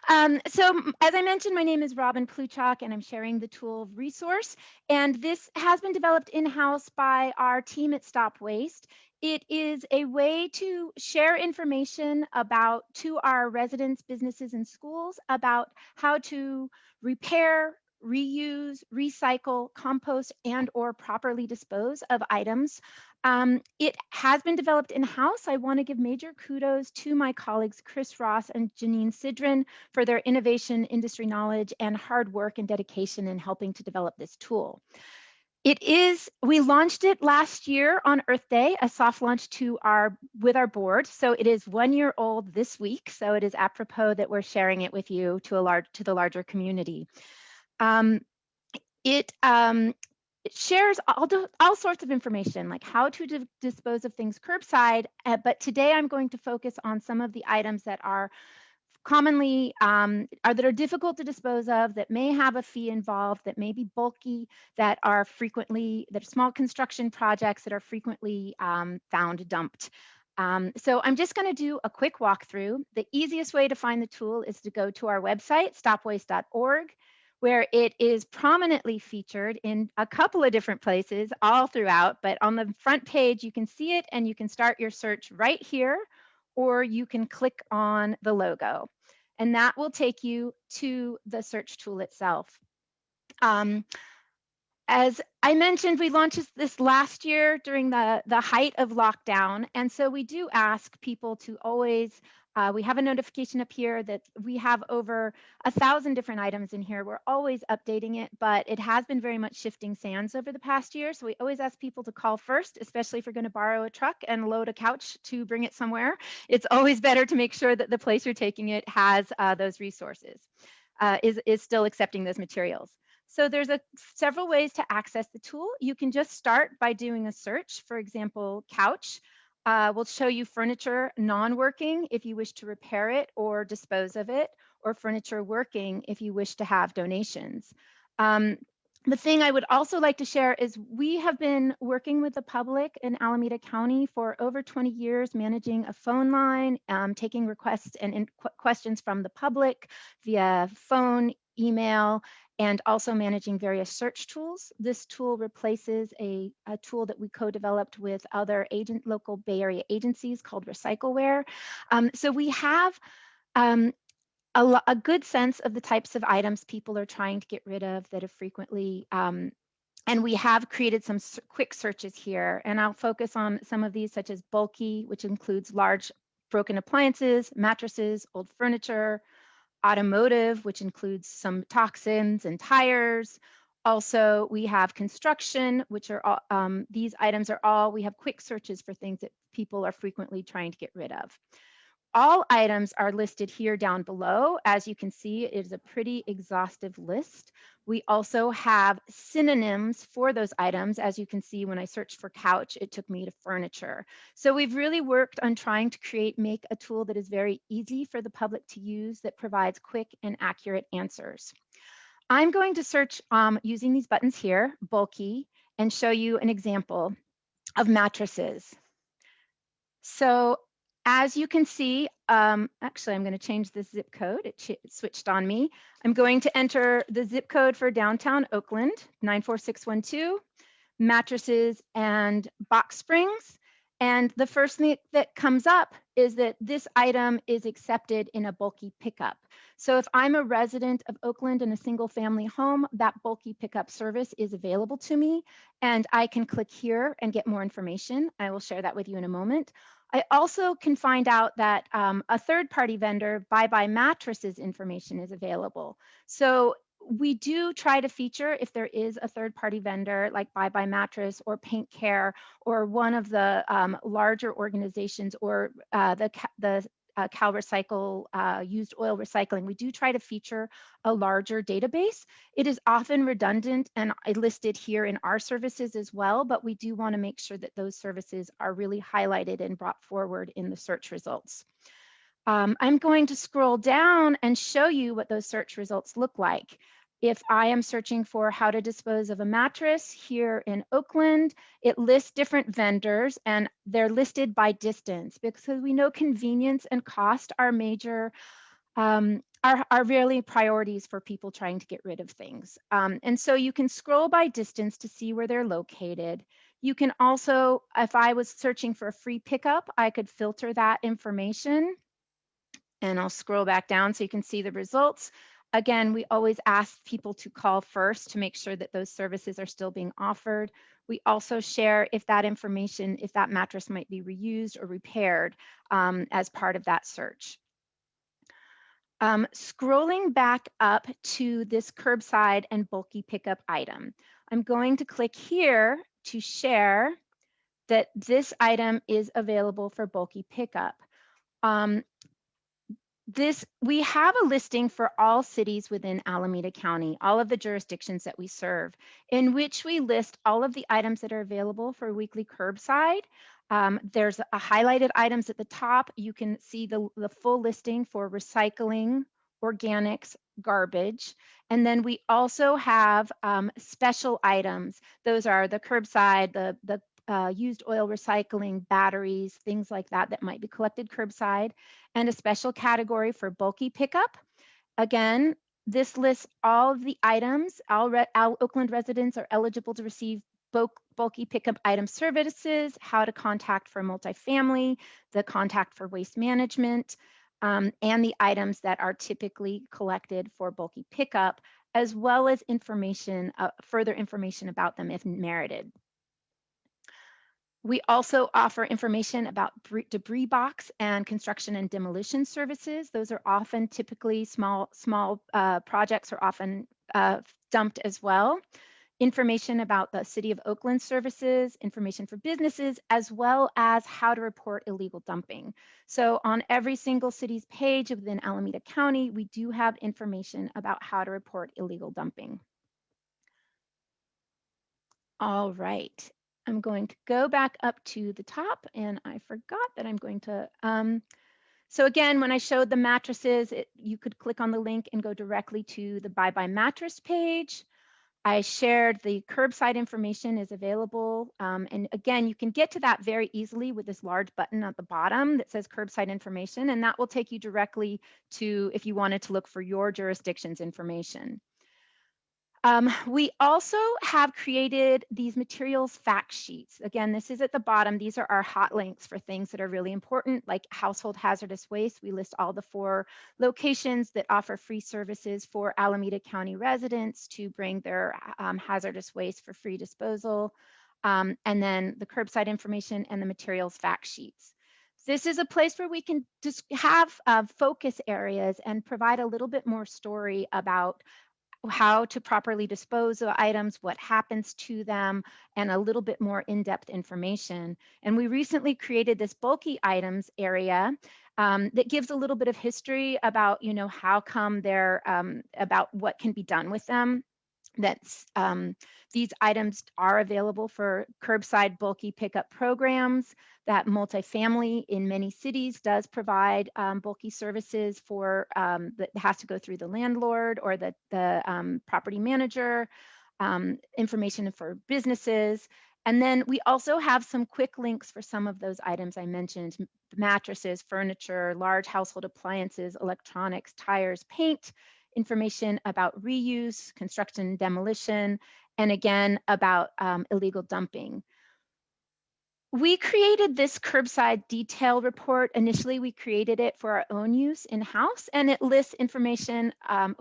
Speaker 4: So as I mentioned, my name is Robin Pluchak, and I'm sharing the tool resource. And this has been developed in-house by our team at StopWaste. It is a way to share information to our residents, businesses, and schools about how to repair, reuse, recycle, compost, and/or properly dispose of items. It has been developed in-house. I want to give major kudos to my colleagues, Chris Ross and Janine Sidran, for their innovation, industry knowledge, and hard work and dedication in helping to develop this tool. We launched it last year on Earth Day, a soft launch with our board. So it is 1 year old this week. So it is apropos that we're sharing it with you to the larger community. It shares all sorts of information, like how to dispose of things curbside. But today I'm going to focus on some of the items that are commonly that are difficult to dispose of, that may have a fee involved, that may be bulky, that are small construction projects that are frequently found dumped. So I'm just going to do a quick walkthrough. The easiest way to find the tool is to go to our website, stopwaste.org, where it is prominently featured in a couple of different places all throughout. But on the front page, you can see it, and you can start your search right here, or you can click on the logo, and that will take you to the search tool itself. As I mentioned, we launched this last year during the height of lockdown, and so we do ask people to always, we have a notification up here that we have over 1,000 different items in here. We're always updating it, but it has been very much shifting sands over the past year. So we always ask people to call first, especially if you're going to borrow a truck and load a couch to bring it somewhere. It's always better to make sure that the place you're taking it has those resources, is still accepting those materials. So there's several ways to access the tool. You can just start by doing a search, for example, couch. We'll show you furniture non-working if you wish to repair it or dispose of it, or furniture working if you wish to have donations. The thing I would also like to share is we have been working with the public in Alameda County for over 20 years, managing a phone line, taking requests and questions from the public via phone, email, and also managing various search tools. This tool replaces a tool that we co-developed with other local Bay Area agencies called Recycleware. So we have a good sense of the types of items people are trying to get rid of that have frequently, and we have created some quick searches here, and I'll focus on some of these, such as bulky, which includes large broken appliances, mattresses, old furniture, automotive, which includes some toxins and tires. Also, we have construction, which are all, these items are all, we have quick searches for things that people are frequently trying to get rid of. All items are listed here down below. As you can see, it is a pretty exhaustive list. We also have synonyms for those items. As you can see, when I searched for couch, it took me to furniture. So we've really worked on trying to make a tool that is very easy for the public to use, that provides quick and accurate answers. I'm going to search using these buttons here, bulky, and show you an example of mattresses. So as you can see, actually, I'm going to change the zip code. It switched on me. I'm going to enter the zip code for downtown Oakland, 94612, mattresses and box springs. And the first thing that comes up is that this item is accepted in a bulky pickup. So if I'm a resident of Oakland in a single family home, that bulky pickup service is available to me, and I can click here and get more information. I will share that with you in a moment. I also can find out that a third-party vendor, Bye Mattresses information is available. So we do try to feature if there is a third-party vendor like Bye Mattress or Paint Care or one of the larger organizations, or the Cal Recycle used oil recycling. We do try to feature a larger database. It is often redundant and listed here in our services as well, but we do want to make sure that those services are really highlighted and brought forward in the search results. I'm going to scroll down and show you what those search results look like. If I am searching for how to dispose of a mattress here in Oakland, it lists different vendors and they're listed by distance, because we know convenience and cost are major, are really priorities for people trying to get rid of things. And so you can scroll by distance to see where they're located. You can also, if I was searching for a free pickup, I could filter that information. And I'll scroll back down so you can see the results. Again, we always ask people to call first to make sure that those services are still being offered. We also share if that information, if that mattress might be reused or repaired as part of that search. Scrolling back up to this curbside and bulky pickup item, I'm going to click here to share that this item is available for bulky pickup. We have a listing for all cities within Alameda County, all of the jurisdictions that we serve, in which we list all of the items that are available for weekly curbside. There's a highlighted items at the top. You can see the full listing for recycling, organics, garbage. And then we also have special items. Those are the curbside, the used oil recycling, batteries, things like that that might be collected curbside, and a special category for bulky pickup. Again, this lists all of the items. All Oakland residents are eligible to receive bulky pickup item services, how to contact for multifamily, the contact for waste management, and the items that are typically collected for bulky pickup, as well as information, further information about them if merited. We also offer information about debris box and construction and demolition services. Those are often typically small projects are often dumped as well. Information about the City of Oakland services, information for businesses, as well as how to report illegal dumping. So on every single city's page within Alameda County, we do have information about how to report illegal dumping. All right. I'm going to go back up to the top, and I forgot that I'm going to, so again, when I showed the mattresses, you could click on the link and go directly to the Bye Bye Mattress page. I shared the curbside information is available. And again, you can get to that very easily with this large button at the bottom that says curbside information, and that will take you directly to if you wanted to look for your jurisdiction's information. We also have created these materials fact sheets. Again, this is at the bottom. These are our hot links for things that are really important, like household hazardous waste. We list all the 4 locations that offer free services for Alameda County residents to bring their hazardous waste for free disposal. And then the curbside information and the materials fact sheets. This is a place where we can just have focus areas and provide a little bit more story about how to properly dispose of items, what happens to them, and a little bit more in-depth information. And we recently created this bulky items area that gives a little bit of history about, how come they're, about what can be done with them. That's these items are available for curbside bulky pickup programs. That multifamily in many cities does provide bulky services for that has to go through the landlord or the property manager. Information for businesses. And then we also have some quick links for some of those items I mentioned: mattresses, furniture, large household appliances, electronics, tires, paint, information about reuse, construction and demolition, and again about illegal dumping. We created this curbside detail report. Initially, we created it for our own use in-house, and it lists information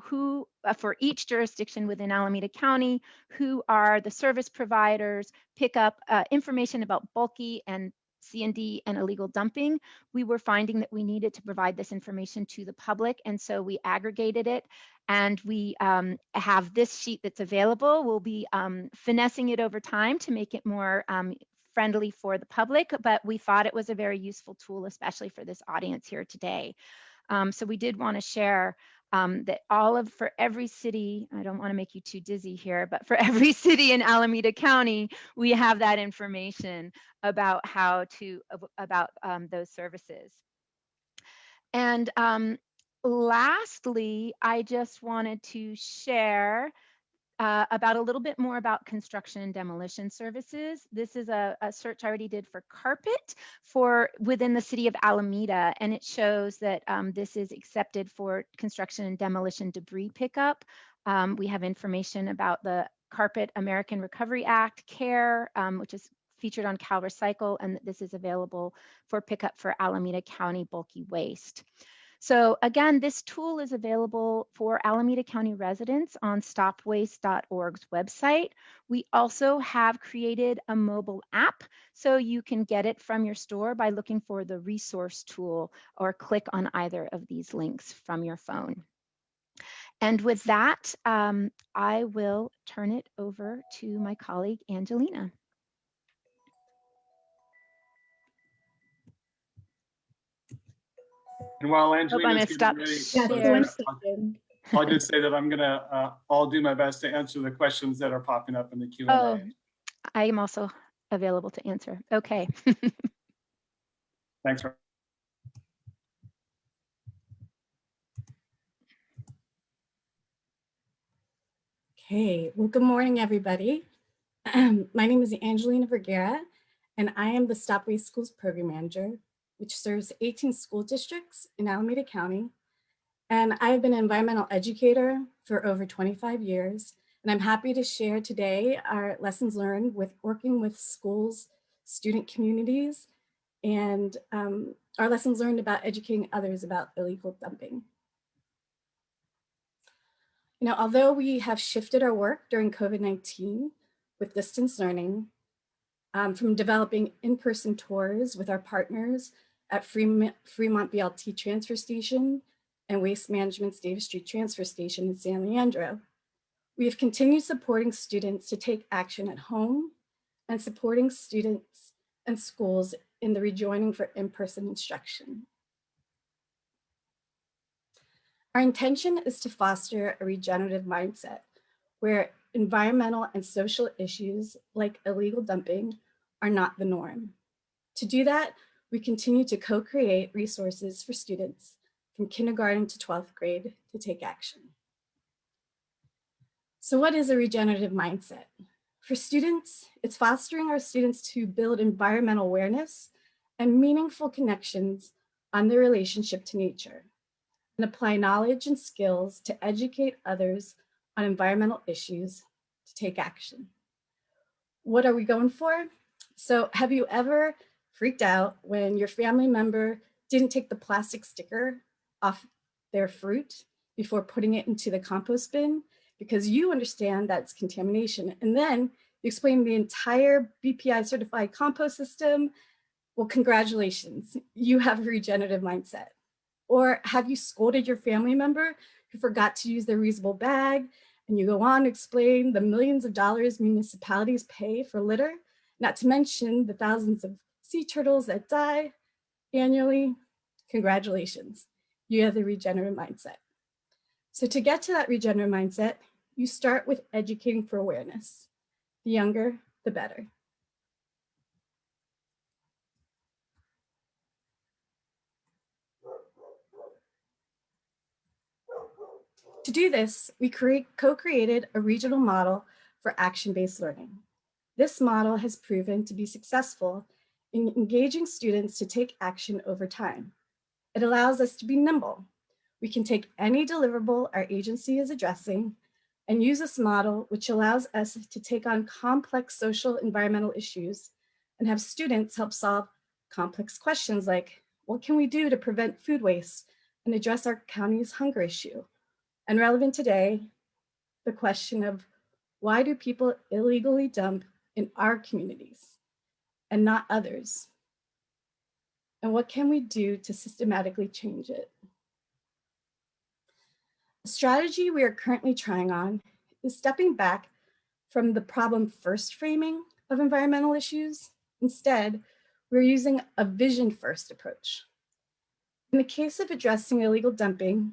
Speaker 4: for each jurisdiction within Alameda County, who are the service providers, pick up information about bulky and C&D and illegal dumping. We were finding that we needed to provide this information to the public, and so we aggregated it, and we have this sheet that's available. We'll be finessing it over time to make it more friendly for the public, but we thought it was a very useful tool, especially for this audience here today. So we did want to share that for every city, I don't want to make you too dizzy here, but for every city in Alameda County, we have that information about about those services. And lastly, I just wanted to share about a little bit more about construction and demolition services. This is a search I already did for carpet within the city of Alameda, and it shows that this is accepted for construction and demolition debris pickup. We have information about the Carpet American Recovery Act CARE, which is featured on Cal Recycle, and this is available for pickup for Alameda County bulky waste. So again, this tool is available for Alameda County residents on StopWaste.org's website. We also have created a mobile app, so you can get it from your store by looking for the resource tool or click on either of these links from your phone. And with that, I will turn it over to my colleague, Angelina.
Speaker 8: And while Angelina's getting ready, I'll just say that I'm gonna I'll do my best to answer the questions that are popping up in the Q&A.
Speaker 4: Oh, I am also available to answer. Okay.
Speaker 8: Thanks.
Speaker 9: Okay, well, good morning, everybody. My name is Angelina Vergara, and I am the Stop Waste Schools Program Manager, which serves 18 school districts in Alameda County. And I've been an environmental educator for over 25 years. And I'm happy to share today our lessons learned with working with schools, student communities, and our lessons learned about educating others about illegal dumping. You know, although we have shifted our work during COVID-19 with distance learning, from developing in-person tours with our partners at Fremont BLT Transfer Station and Waste Management's Davis Street Transfer Station in San Leandro, we have continued supporting students to take action at home and supporting students and schools in the rejoining for in-person instruction. Our intention is to foster a regenerative mindset where environmental and social issues like illegal dumping are not the norm. To do that, we continue to co-create resources for students from kindergarten to 12th grade to take action. So what is a regenerative mindset? For students, it's fostering our students to build environmental awareness and meaningful connections on their relationship to nature, and apply knowledge and skills to educate others on environmental issues to take action. What are we going for? So have you ever freaked out when your family member didn't take the plastic sticker off their fruit before putting it into the compost bin? Because you understand that's contamination. And then you explain the entire BPI certified compost system. Well, congratulations, you have a regenerative mindset. Or have you scolded your family member who forgot to use their reusable bag, and you go on to explain the millions of dollars municipalities pay for litter, not to mention the thousands of sea turtles that die annually? Congratulations, you have the regenerative mindset. So to get to that regenerative mindset, you start with educating for awareness. The younger, the better. To do this, we co-created a regional model for action-based learning. This model has proven to be successful in engaging students to take action over time. It allows us to be nimble. We can take any deliverable our agency is addressing and use this model, which allows us to take on complex social environmental issues and have students help solve complex questions like, what can we do to prevent food waste and address our county's hunger issue? And relevant today, the question of why do people illegally dump in our communities and not others? And what can we do to systematically change it? A strategy we are currently trying on is stepping back from the problem first framing of environmental issues. Instead, we're using a vision first approach. In the case of addressing illegal dumping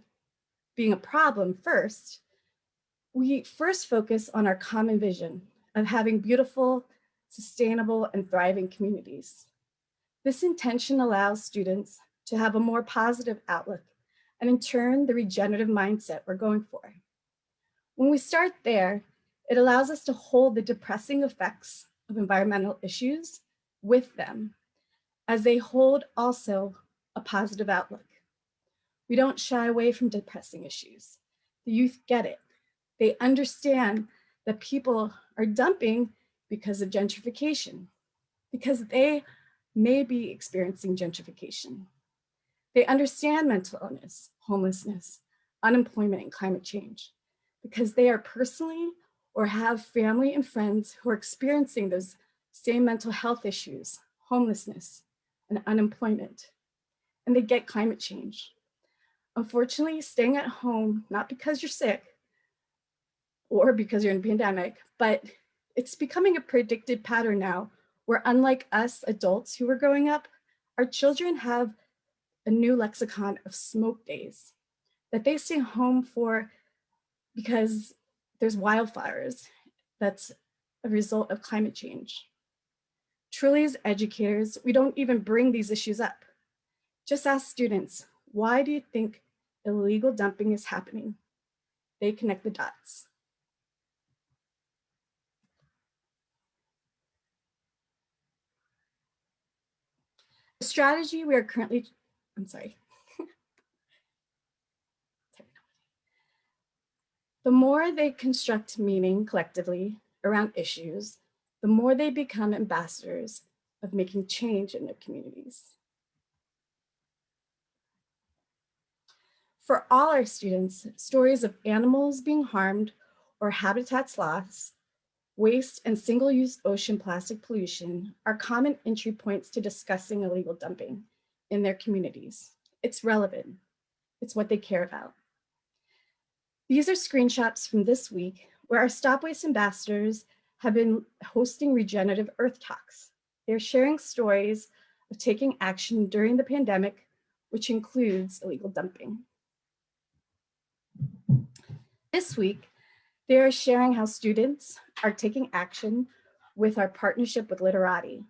Speaker 9: being a problem first, we first focus on our common vision of having beautiful, sustainable, and thriving communities. This intention allows students to have a more positive outlook and in turn, the regenerative mindset we're going for. When we start there, it allows us to hold the depressing effects of environmental issues with them as they hold also a positive outlook. We don't shy away from depressing issues. The youth get it. They understand that people are dumping because of gentrification, because they may be experiencing gentrification. They understand mental illness, homelessness, unemployment, and climate change, because they are personally or have family and friends who are experiencing those same mental health issues, homelessness, and unemployment, and they get climate change. Unfortunately, staying at home, not because you're sick or because you're in a pandemic, but it's becoming a predicted pattern now where, unlike us adults who were growing up, our children have a new lexicon of smoke days that they stay home for because there's wildfires that's a result of climate change. Truly, as educators, we don't even bring these issues up. Just ask students, why do you think illegal dumping is happening? They connect the dots. The strategy we are currently, the more they construct meaning collectively around issues, the more they become ambassadors of making change in their communities. For all our students, stories of animals being harmed or habitats lost, waste, and single-use ocean plastic pollution are common entry points to discussing illegal dumping in their communities. It's relevant. It's what they care about. These are screenshots from this week where our StopWaste ambassadors have been hosting regenerative Earth Talks. They're sharing stories of taking action during the pandemic, which includes illegal dumping. This week, they are sharing how students are taking action with our partnership with Literati,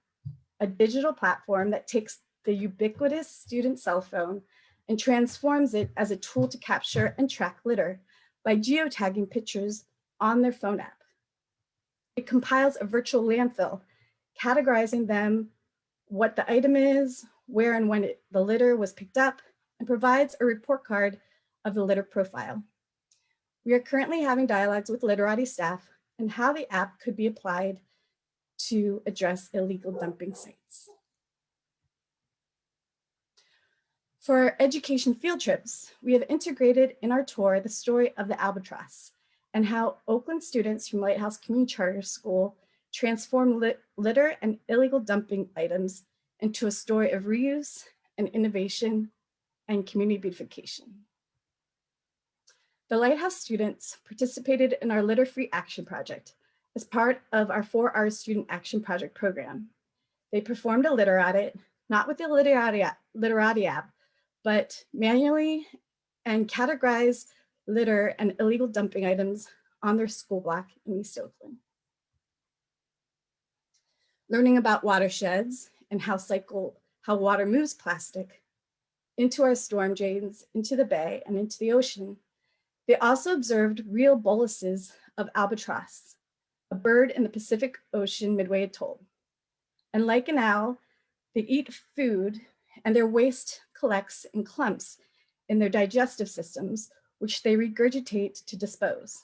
Speaker 9: a digital platform that takes the ubiquitous student cell phone and transforms it as a tool to capture and track litter by geotagging pictures on their phone app. It compiles a virtual landfill, categorizing them, what the item is, where and when the litter was picked up, and provides a report card of the litter profile. We are currently having dialogues with literati staff on how the app could be applied to address illegal dumping sites. For our education field trips, we have integrated in our tour the story of the albatross and how Oakland students from Lighthouse Community Charter School transformed litter and illegal dumping items into a story of reuse and innovation and community beautification. The Lighthouse students participated in our Litter-Free Action Project as part of our 4R Student Action Project program. They performed a litter audit, not with the literati app, but manually, and categorized litter and illegal dumping items on their school block in East Oakland. Learning about watersheds and how water moves plastic into our storm drains, into the bay, and into the ocean. They also observed real boluses of albatross, a bird in the Pacific Ocean Midway Atoll. And like an owl, they eat food and their waste collects in clumps in their digestive systems, which they regurgitate to dispose.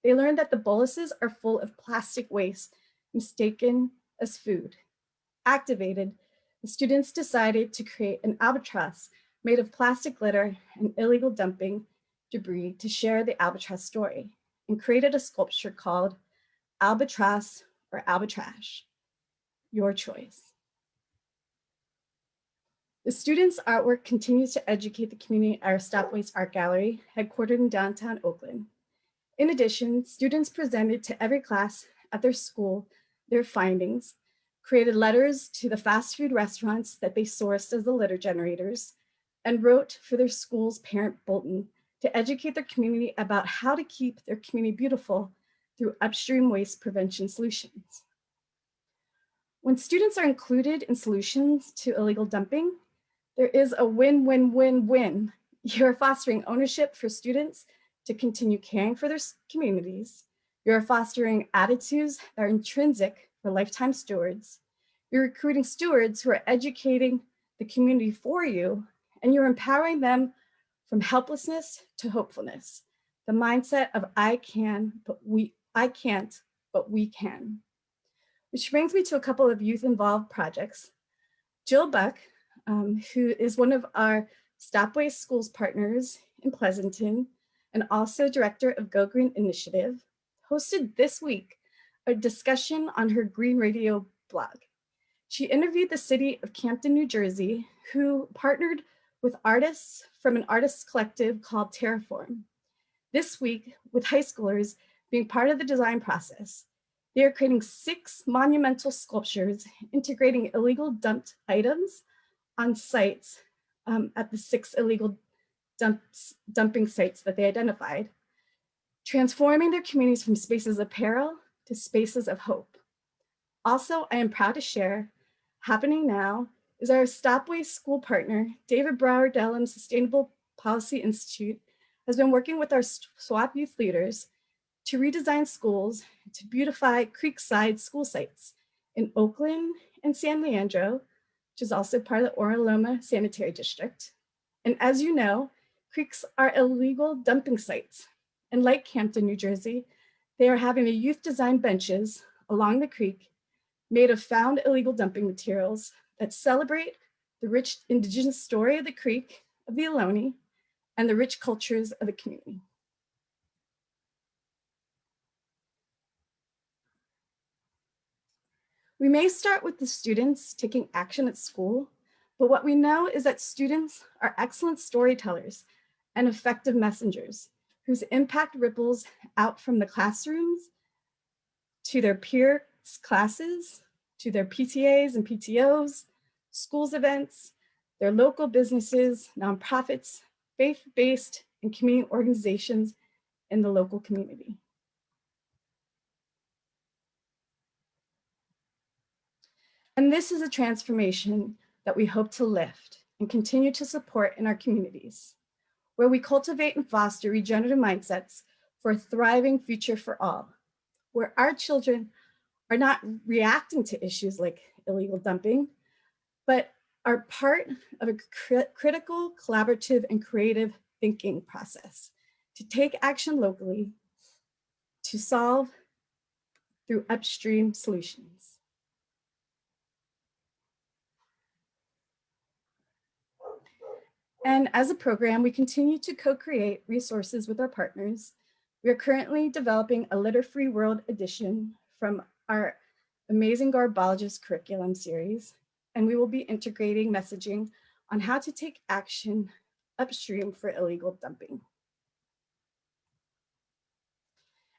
Speaker 9: They learned that the boluses are full of plastic waste mistaken as food. Activated, the students decided to create an albatross made of plastic litter and illegal dumping debris to share the albatross story, and created a sculpture called Albatross or Albatrash, your choice. The students' artwork continues to educate the community at our StopWaste Art Gallery, headquartered in downtown Oakland. In addition, students presented to every class at their school their findings, created letters to the fast food restaurants that they sourced as the litter generators, and wrote for their school's parent bulletin to educate their community about how to keep their community beautiful through upstream waste prevention solutions. When students are included in solutions to illegal dumping, there is a win-win-win-win. You're fostering ownership for students to continue caring for their communities. You're fostering attitudes that are intrinsic for lifetime stewards. You're recruiting stewards who are educating the community for you, and you're empowering them from helplessness to hopefulness. The mindset of I can't, but we can. Which brings me to a couple of youth-involved projects. Jill Buck, who is one of our StopWaste Schools partners in Pleasanton, and also director of Go Green Initiative, hosted this week a discussion on her Green Radio blog. She interviewed the city of Camden, New Jersey, who partnered with artists from an artists collective called Terraform. This week, with high schoolers being part of the design process, they are creating 6 monumental sculptures integrating illegal dumped items on sites at the 6 illegal dumping sites that they identified, transforming their communities from spaces of peril to spaces of hope. Also, I am proud to share, happening now, is our StopWaste school partner, David Brower Dellum Sustainable Policy Institute, has been working with our SWAP youth leaders to redesign schools to beautify creekside school sites in Oakland and San Leandro, which is also part of the Oro Loma Sanitary District. And as you know, creeks are illegal dumping sites. And like Camden, New Jersey, they are having the youth design benches along the creek made of found illegal dumping materials that celebrate the rich indigenous story of the creek, of the Ohlone, and the rich cultures of the community. We may start with the students taking action at school, but what we know is that students are excellent storytellers and effective messengers whose impact ripples out from the classrooms to their peer classes, to their PTAs and PTOs, schools events, their local businesses, nonprofits, faith-based, and community organizations in the local community. And this is a transformation that we hope to lift and continue to support in our communities, where we cultivate and foster regenerative mindsets for a thriving future for all, where our children are not reacting to issues like illegal dumping, but are part of a critical, collaborative, and creative thinking process to take action locally to solve through upstream solutions. And as a program, we continue to co-create resources with our partners. We are currently developing a litter-free world edition from our Amazing Garbologist curriculum series, and we will be integrating messaging on how to take action upstream for illegal dumping.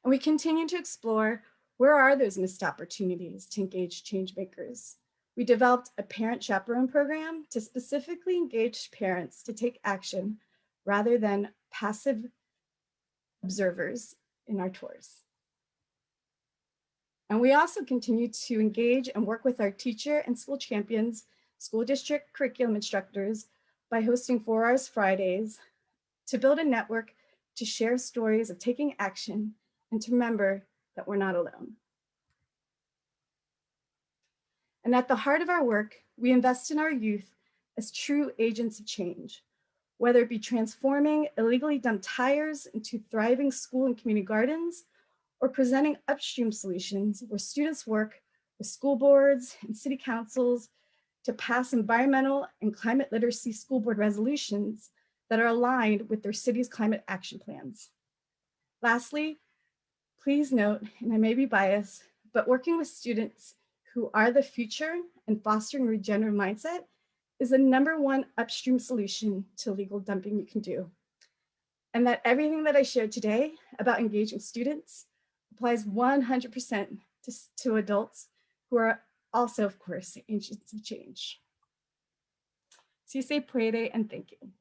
Speaker 9: And we continue to explore where are those missed opportunities to engage change makers. We developed a parent chaperone program to specifically engage parents to take action rather than passive observers in our tours. And we also continue to engage and work with our teacher and school champions, school district curriculum instructors by hosting 4 Hours Fridays to build a network to share stories of taking action and to remember that we're not alone. And at the heart of our work, we invest in our youth as true agents of change, whether it be transforming illegally dumped tires into thriving school and community gardens, or presenting upstream solutions where students work with school boards and city councils to pass environmental and climate literacy school board resolutions that are aligned with their city's climate action plans. Lastly, please note, and I may be biased, but working with students who are the future and fostering a regenerative mindset is the #1 upstream solution to illegal dumping you can do. And that everything that I shared today about engaging students applies 100% to adults who are also, of course, agents of change. Si se puede, and thank you.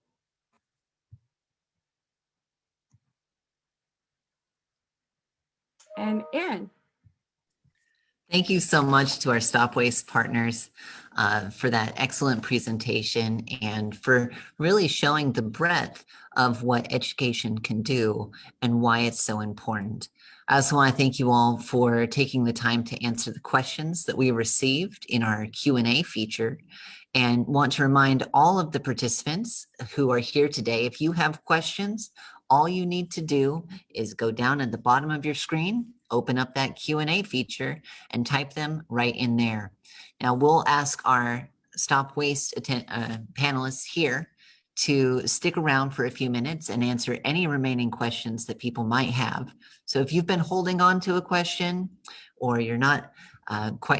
Speaker 9: And Erin.
Speaker 3: Thank you so much to our StopWaste partners for that excellent presentation and for really showing the breadth of what education can do and why it's so important. I also want to thank you all for taking the time to answer the questions that we received in our Q&A feature, and want to remind all of the participants who are here today, if you have questions, all you need to do is go down at the bottom of your screen, open up that Q&A feature, and type them right in there. Now we'll ask our StopWaste panelists here to stick around for a few minutes and answer any remaining questions that people might have. So if you've been holding on to a question, or you're not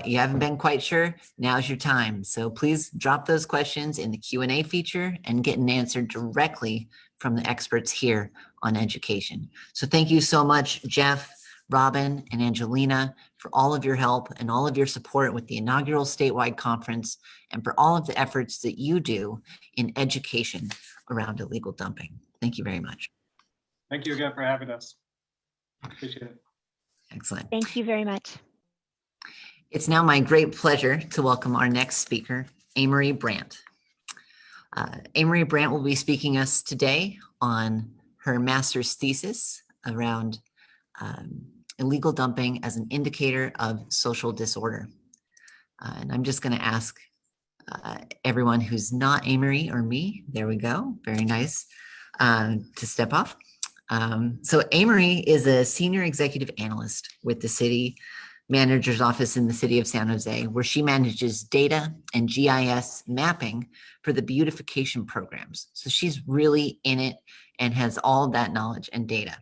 Speaker 3: you haven't been quite sure, now's your time. So please drop those questions in the Q&A feature and get an answer directly from the experts here on education. So thank you so much, Jeff, Robin, and Angelina, for all of your help and all of your support with the inaugural statewide conference, and for all of the efforts that you do in education around illegal dumping. Thank you very much.
Speaker 8: Thank you again for having us. Appreciate it.
Speaker 3: Excellent.
Speaker 4: Thank you very much.
Speaker 3: It's now my great pleasure to welcome our next speaker, Amory Brandt. Amory Brandt will be speaking us today on her master's thesis around illegal dumping as an indicator of social disorder. And I'm just going to ask everyone who's not Amory or me, there we go, very nice, to step off. So Amory is a senior executive analyst with the city manager's office in the city of San Jose, where she manages data and GIS mapping for the beautification programs. So she's really in it and has all of that knowledge and data.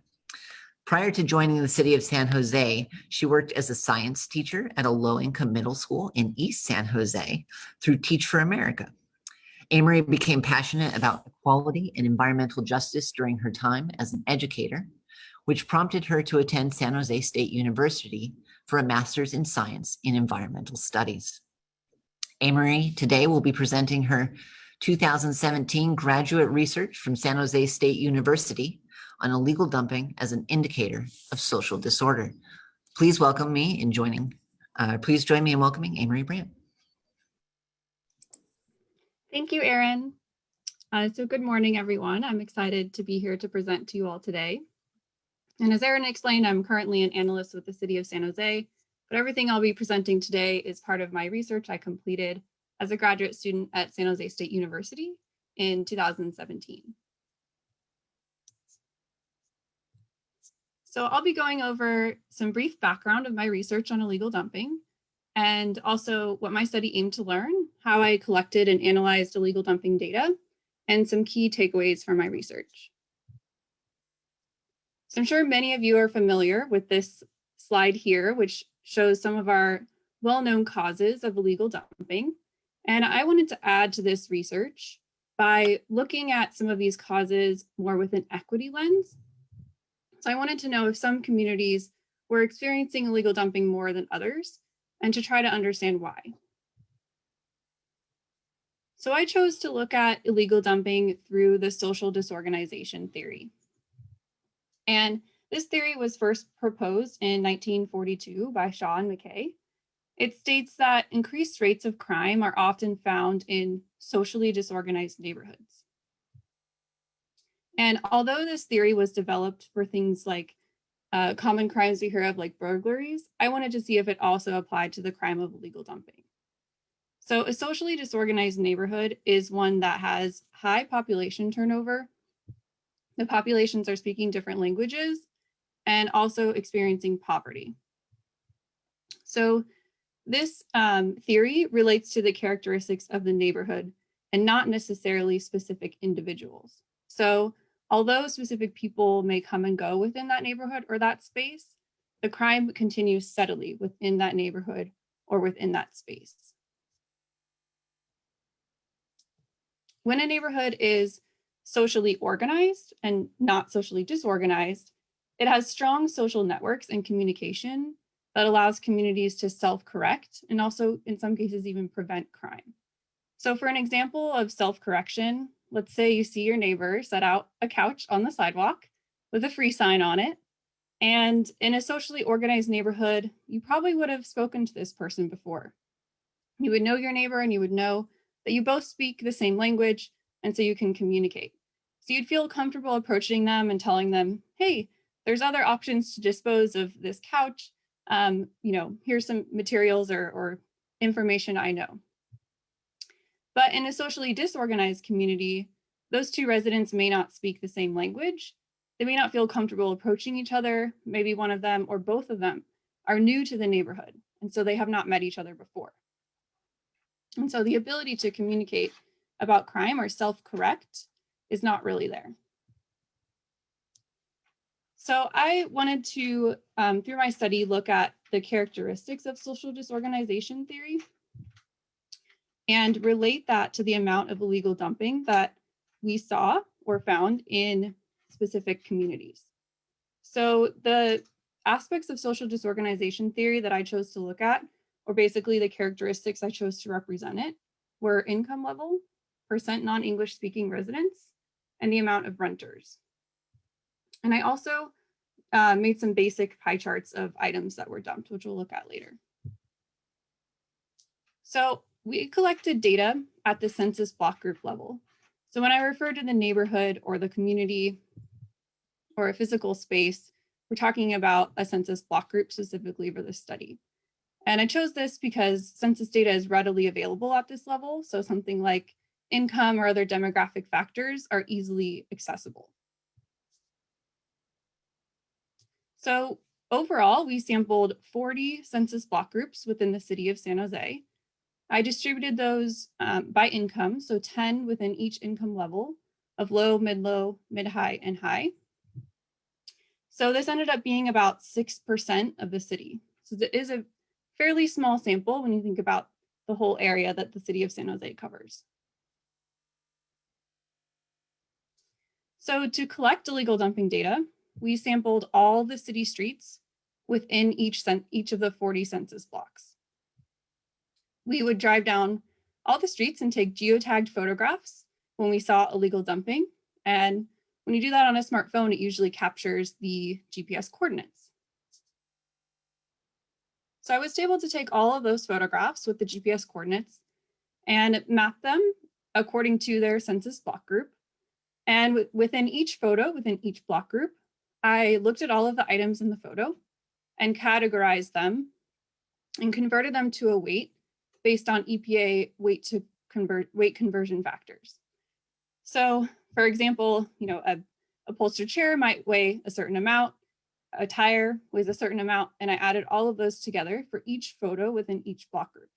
Speaker 3: Prior to joining the city of San Jose, she worked as a science teacher at a low-income middle school in East San Jose through Teach for America. Amory became passionate about equality and environmental justice during her time as an educator, which prompted her to attend San Jose State University for a master's in science in environmental studies. Amory today will be presenting her 2017 graduate research from San Jose State University on illegal dumping as an indicator of social disorder. Please welcome me in joining, please join me in welcoming Amory Brandt.
Speaker 10: Thank you, Erin. So good morning, everyone. I'm excited to be here to present to you all today. And as Erin explained, I'm currently an analyst with the City of San Jose, but everything I'll be presenting today is part of my research I completed as a graduate student at San Jose State University in 2017. So I'll be going over some brief background of my research on illegal dumping, and also what my study aimed to learn, how I collected and analyzed illegal dumping data, and some key takeaways from my research. So I'm sure many of you are familiar with this slide here, which shows some of our well-known causes of illegal dumping. And I wanted to add to this research by looking at some of these causes more with an equity lens. So I wanted to know if some communities were experiencing illegal dumping more than others, and to try to understand why. So I chose to look at illegal dumping through the social disorganization theory. And this theory was first proposed in 1942 by Shaw and McKay. It states that increased rates of crime are often found in socially disorganized neighborhoods. And although this theory was developed for things like common crimes we hear of like burglaries, I wanted to see if it also applied to the crime of illegal dumping. So a socially disorganized neighborhood is one that has high population turnover. The populations are speaking different languages and also experiencing poverty. So this theory relates to the characteristics of the neighborhood and not necessarily specific individuals. So although specific people may come and go within that neighborhood or that space, the crime continues steadily within that neighborhood or within that space. When a neighborhood is socially organized and not socially disorganized, it has strong social networks and communication that allows communities to self-correct and also in some cases even prevent crime. So for an example of self-correction, let's say you see your neighbor set out a couch on the sidewalk with a free sign on it. And in a socially organized neighborhood, you probably would have spoken to this person before. You would know your neighbor and you would know that you both speak the same language, and so you can communicate. So you'd feel comfortable approaching them and telling them, hey, there's other options to dispose of this couch. Here's some materials or information I know. But in a socially disorganized community, those two residents may not speak the same language. They may not feel comfortable approaching each other. Maybe one of them or both of them are new to the neighborhood, and so they have not met each other before. And so the ability to communicate about crime or self-correct is not really there. So I wanted to, through my study, look at the characteristics of social disorganization theory and relate that to the amount of illegal dumping that we saw or found in specific communities. So the aspects of social disorganization theory that I chose to look at, or basically the characteristics I chose to represent it, were income level, percent non-English speaking residents, and the amount of renters. And I also made some basic pie charts of items that were dumped, which we'll look at later. So we collected data at the census block group level. So when I refer to the neighborhood or the community or a physical space, we're talking about a census block group specifically for this study. And I chose this because census data is readily available at this level. So something like income or other demographic factors are easily accessible. So overall, we sampled 40 census block groups within the city of San Jose. I distributed those by income, so 10 within each income level of low, mid-high, and high. So this ended up being about 6% of the city. So it is a fairly small sample when you think about the whole area that the city of San Jose covers. So to collect illegal dumping data, we sampled all the city streets within each of the 40 census blocks. We would drive down all the streets and take geotagged photographs when we saw illegal dumping. And when you do that on a smartphone, it usually captures the GPS coordinates. So I was able to take all of those photographs with the GPS coordinates and map them according to their census block group. And within each photo, within each block group, I looked at all of the items in the photo and categorized them and converted them to a weight based on EPA weight conversion factors. So for example, a upholstered chair might weigh a certain amount, a tire weighs a certain amount, and I added all of those together for each photo within each block group.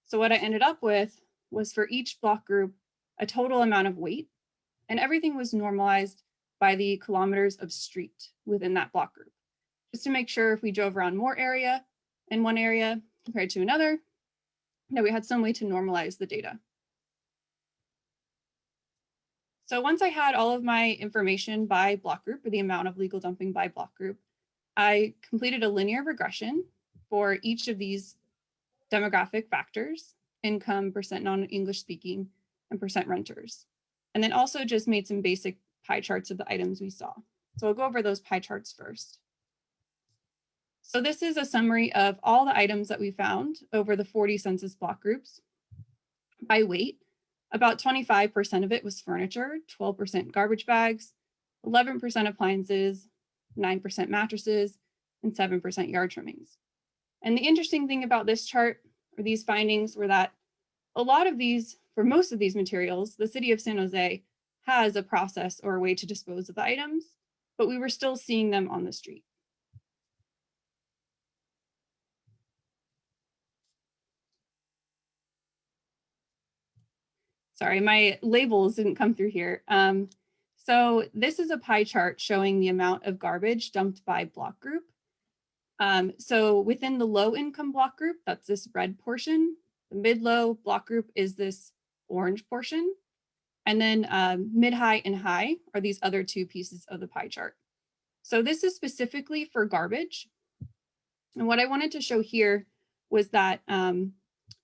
Speaker 10: So what I ended up with was for each block group, a total amount of weight, and everything was normalized by the kilometers of street within that block group, just to make sure if we drove around more area in one area compared to another, that we had some way to normalize the data. So once I had all of my information by block group, or the amount of legal dumping by block group, I completed a linear regression for each of these demographic factors: income, percent non-English speaking, and percent renters. And then also just made some basic pie charts of the items we saw. So I'll go over those pie charts first. So this is a summary of all the items that we found over the 40 census block groups by weight. About 25% of it was furniture, 12% garbage bags, 11% appliances, 9% mattresses, and 7% yard trimmings. And the interesting thing about this chart, or these findings, were that a lot of these, for most of these materials, the city of San Jose has a process or a way to dispose of the items, but we were still seeing them on the street. Sorry, my labels didn't come through here. So this is a pie chart showing the amount of garbage dumped by block group. So within the low income block group, that's this red portion. The mid-low block group is this orange portion. And then mid-high and high are these other two pieces of the pie chart. So this is specifically for garbage. And what I wanted to show here was that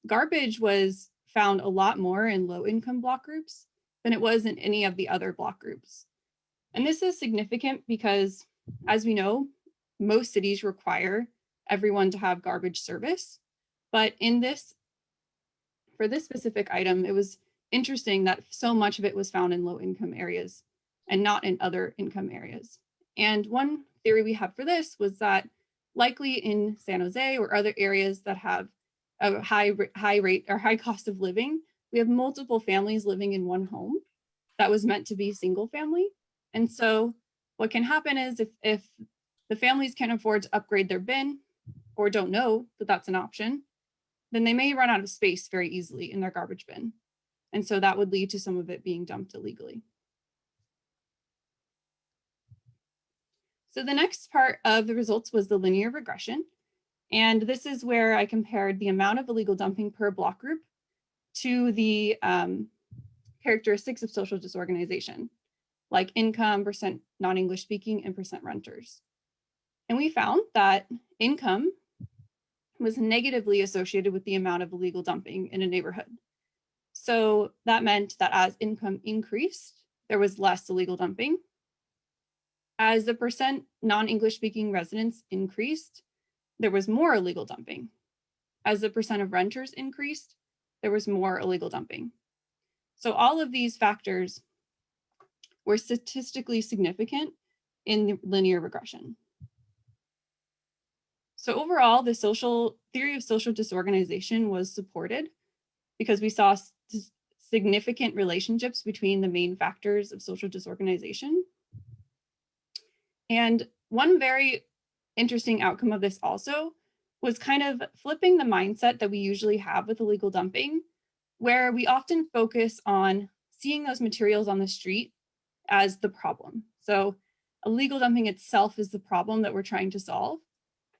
Speaker 10: garbage was found a lot more in low income block groups than it was in any of the other block groups. And this is significant because, as we know, most cities require everyone to have garbage service. But for this specific item, it was interesting that so much of it was found in low income areas and not in other income areas. And one theory we have for this was that likely in San Jose or other areas that have a high rate or high cost of living, we have multiple families living in one home that was meant to be single family. And so what can happen is if the families can't afford to upgrade their bin or don't know that that's an option, then they may run out of space very easily in their garbage bin. And so that would lead to some of it being dumped illegally. So the next part of the results was the linear regression. And this is where I compared the amount of illegal dumping per block group to the characteristics of social disorganization, like income, percent non-English speaking, and percent renters. And we found that income was negatively associated with the amount of illegal dumping in a neighborhood. So that meant that as income increased, there was less illegal dumping. As the percent non-English speaking residents increased, there was more illegal dumping. As the percent of renters increased, there was more illegal dumping. So all of these factors were statistically significant in the linear regression. So overall, the theory of social disorganization was supported because we saw significant relationships between the main factors of social disorganization. And one very interesting outcome of this also was kind of flipping the mindset that we usually have with illegal dumping, where we often focus on seeing those materials on the street as the problem. So illegal dumping itself is the problem that we're trying to solve.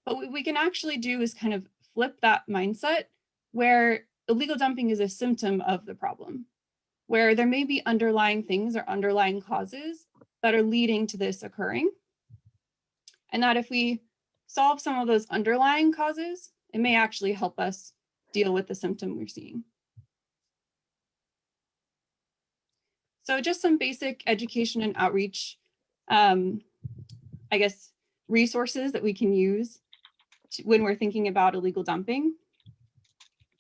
Speaker 10: But what we can actually do is kind of flip that mindset where illegal dumping is a symptom of the problem, where there may be underlying things or underlying causes that are leading to this occurring. And that if we solve some of those underlying causes, it may actually help us deal with the symptom we're seeing. So just some basic education and outreach, I guess, resources that we can use when we're thinking about illegal dumping,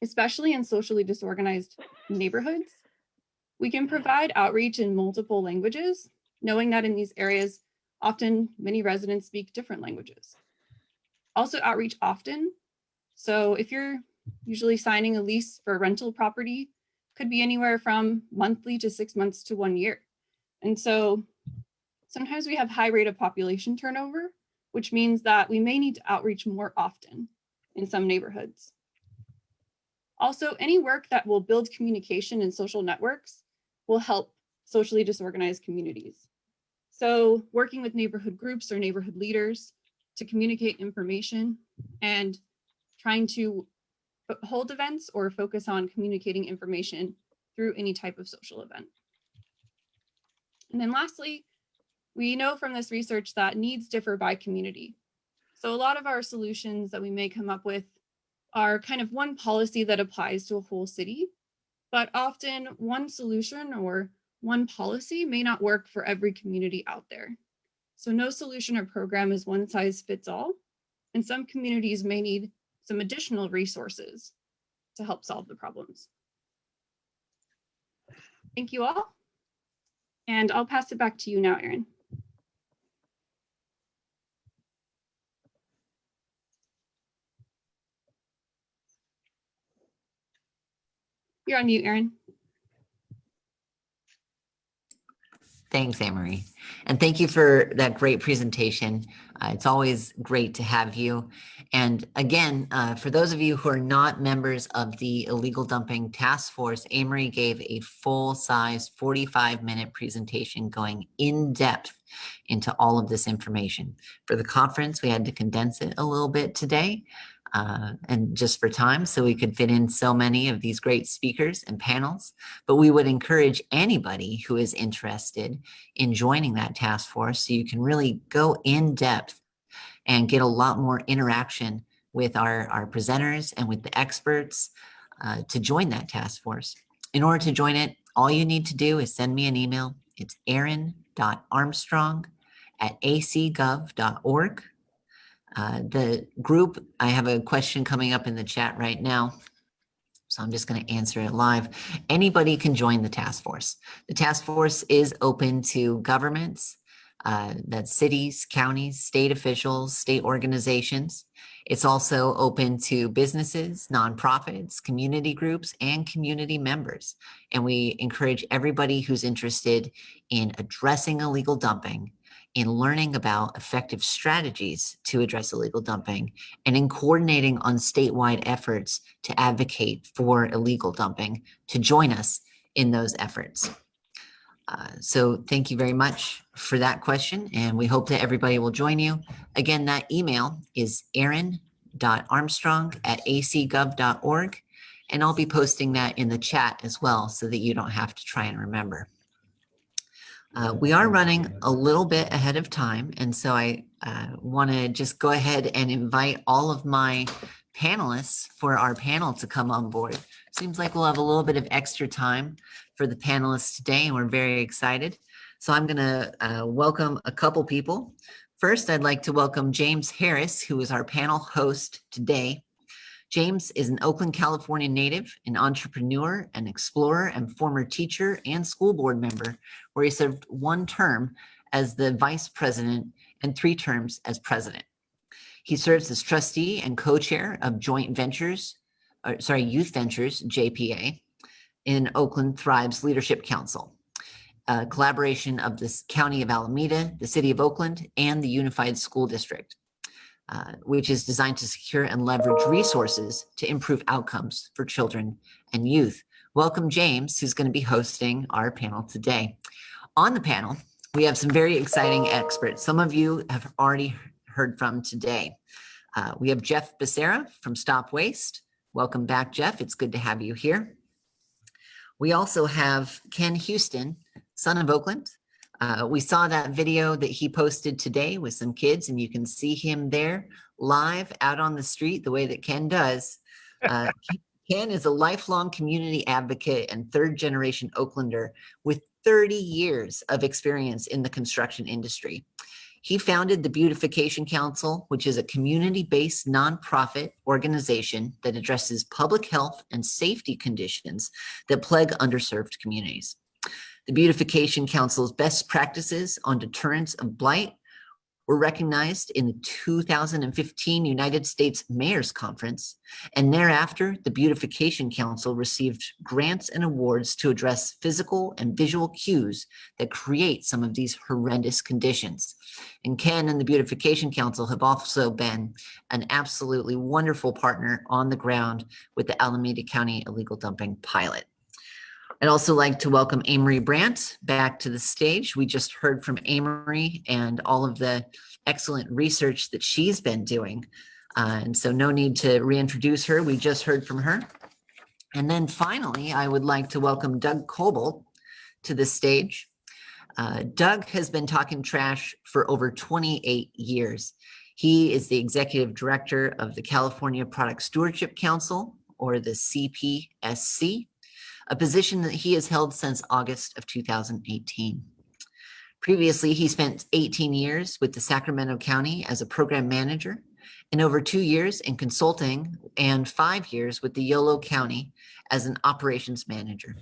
Speaker 10: especially in socially disorganized neighborhoods. We can provide outreach in multiple languages, knowing that in these areas, often many residents speak different languages. Also outreach often. So if you're usually signing a lease for a rental property, could be anywhere from monthly to 6 months to 1 year. And so sometimes we have high rate of population turnover, which means that we may need to outreach more often in some neighborhoods. Also, any work that will build communication and social networks will help socially disorganized communities. So working with neighborhood groups or neighborhood leaders to communicate information and trying to hold events or focus on communicating information through any type of social event. And then lastly, we know from this research that needs differ by community. So a lot of our solutions that we may come up with are kind of one policy that applies to a whole city, but often one solution or one policy may not work for every community out there. So no solution or program is one size fits all, and some communities may need some additional resources to help solve the problems. Thank you all. And I'll pass it back to you now, Erin. You're on mute, Erin.
Speaker 3: Thanks, Anne-Marie. And thank you for that great presentation. It's always great to have you. And again, for those of you who are not members of the Illegal Dumping Task Force, Anne-Marie gave a full-size 45-minute presentation going in depth into all of this information. For the conference, we had to condense it a little bit today. And just for time, so we could fit in so many of these great speakers and panels. But we would encourage anybody who is interested in joining that task force so you can really go in depth and get a lot more interaction with our presenters and with the experts to join that task force. In order to join it, all you need to do is send me an email. It's erin.armstrong@acgov.org. The group, I have a question coming up in the chat right now, so I'm just going to answer it live. Anybody can join the task force. The task force is open to governments, that's cities, counties, state officials, state organizations. It's also open to businesses, nonprofits, community groups, and community members. And we encourage everybody who's interested in addressing illegal dumping, in learning about effective strategies to address illegal dumping, and in coordinating on statewide efforts to advocate for illegal dumping, to join us in those efforts. So thank you very much for that question, and we hope that everybody will join you. Again, that email is erin.armstrong@acgov.org, and I'll be posting that in the chat as well so that you don't have to try and remember. We are running a little bit ahead of time, and so I want to just go ahead and invite all of my panelists for our panel to come on board. Seems like we'll have a little bit of extra time for the panelists today, and we're very excited. So I'm going to welcome a couple people. First, I'd like to welcome James Harris, who is our panel host today. James is an Oakland, California native, an entrepreneur, an explorer, and former teacher and school board member, where he served 1 term as the vice president and 3 terms as president. He serves as trustee and co-chair of Youth Ventures, JPA, in Oakland Thrives Leadership Council, a collaboration of the County of Alameda, the City of Oakland, and the Unified School District, which is designed to secure and leverage resources to improve outcomes for children and youth. Welcome, James, who's going to be hosting our panel today. On the panel, we have some very exciting experts. Some of you have already heard from today. We have Jeff Becerra from StopWaste. Welcome back, Jeff. It's good to have you here. We also have Ken Houston, son of Oakland. We saw that video that he posted today with some kids, and you can see him there live out on the street the way that Ken does. Ken is a lifelong community advocate and 3rd-generation Oaklander with 30 years of experience in the construction industry. He founded the Beautification Council, which is a community-based nonprofit organization that addresses public health and safety conditions that plague underserved communities. The Beautification Council's best practices on deterrence of blight were recognized in the 2015 United States Mayors Conference, and thereafter, the Beautification Council received grants and awards to address physical and visual cues that create some of these horrendous conditions. And Ken and the Beautification Council have also been an absolutely wonderful partner on the ground with the Alameda County illegal dumping pilot. I'd also like to welcome Amory Brandt back to the stage. We just heard from Amory and all of the excellent research that she's been doing. And so no need to reintroduce her. We just heard from her. And then finally, I would like to welcome Doug Cobalt to the stage. Doug has been talking trash for over 28 years. He is the executive director of the California Product Stewardship Council, or the CPSC, a position that he has held since August of 2018. Previously, he spent 18 years with the Sacramento County as a program manager and over 2 years in consulting and 5 years with the Yolo County as an operations manager.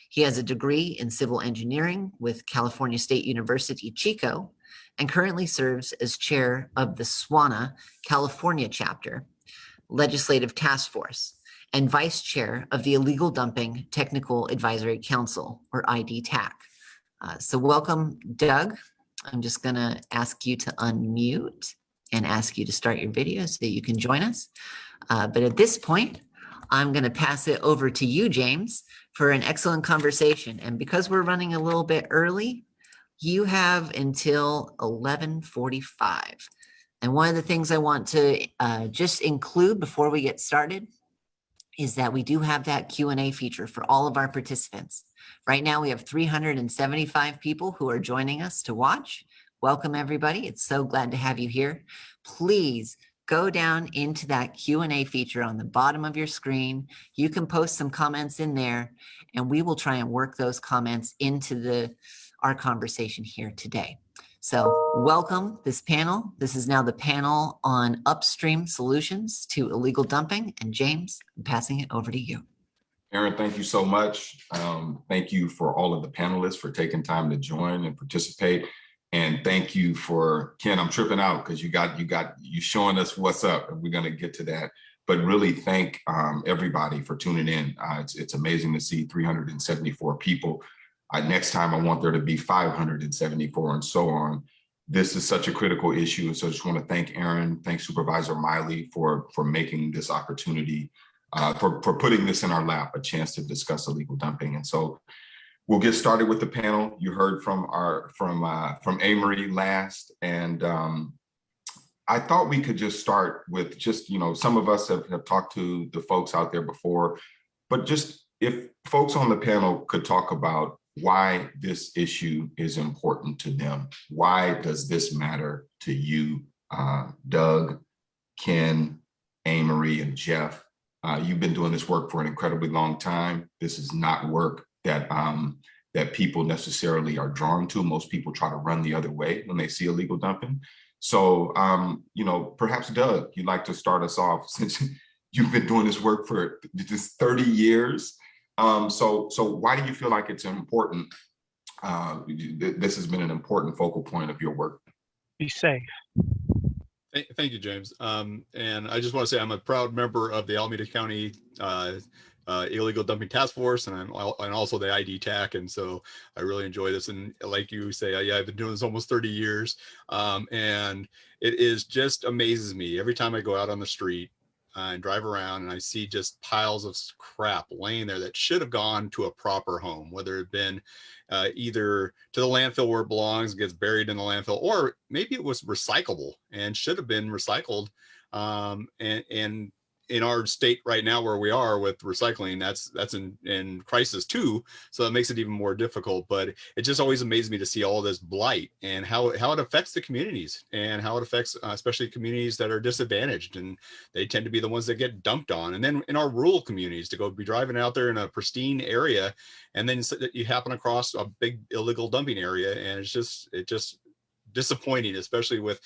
Speaker 3: He has a degree in civil engineering with California State University, Chico, and currently serves as chair of the SWANA California chapter legislative task force and vice chair of the Illegal Dumping Technical Advisory Council, or IDTAC. So welcome, Doug. I'm just gonna ask you to unmute and ask you to start your video so that you can join us. But at this point, I'm gonna pass it over to you, James, for an excellent conversation. And because we're running a little bit early, you have until 11:45. And one of the things I want to just include before we get started is that we do have that Q&A feature for all of our participants. Right now, we have 375 people who are joining us to watch. Welcome, everybody. It's so glad to have you here. Please go down into that Q&A feature on the bottom of your screen. You can post some comments in there, and we will try and work those comments into our conversation here today. So welcome this panel. This is now the panel on upstream solutions to illegal dumping. And James, I'm passing it over to you.
Speaker 11: Aaron, thank you so much. Thank you for all of the panelists for taking time to join and participate. And thank you for Ken. I'm tripping out because you showing us what's up, and we're going to get to that. But really thank everybody for tuning in. It's amazing to see 374 people. Next time, I want there to be 574 and so on. This is such a critical issue. So I just want to thank Aaron, thank Supervisor Miley for making this opportunity, for putting this in our lap, a chance to discuss illegal dumping. And so we'll get started with the panel. You heard from Amory last, and I thought we could just start with just, some of us have talked to the folks out there before, but just if folks on the panel could talk about why this issue is important to them. Why does this matter to you, Doug, Ken, Amory, and Jeff? You've been doing this work for an incredibly long time. This is not work that people necessarily are drawn to. Most people try to run the other way when they see illegal dumping. So, perhaps Doug, you'd like to start us off since you've been doing this work for just 30 years. So why do you feel like it's important? This has been an important focal point of your work.
Speaker 12: Be safe.
Speaker 13: Thank you, James. And I just want to say I'm a proud member of the Alameda County Illegal Dumping Task Force, and also the IDTAC. And so I really enjoy this. And like you say, I've been doing this almost 30 years. And it is just amazes me every time I go out on the street and drive around and I see just piles of crap laying there that should have gone to a proper home, whether it been either to the landfill where it belongs, gets buried in the landfill, or maybe it was recyclable and should have been recycled. And in our state right now where we are with recycling, that's in crisis too. So that makes it even more difficult, but it just always amazes me to see all this blight and how it affects the communities and how it affects especially communities that are disadvantaged, and they tend to be the ones that get dumped on. And then in our rural communities, to go be driving out there in a pristine area, and then you happen across a big illegal dumping area, and it's just disappointing, especially with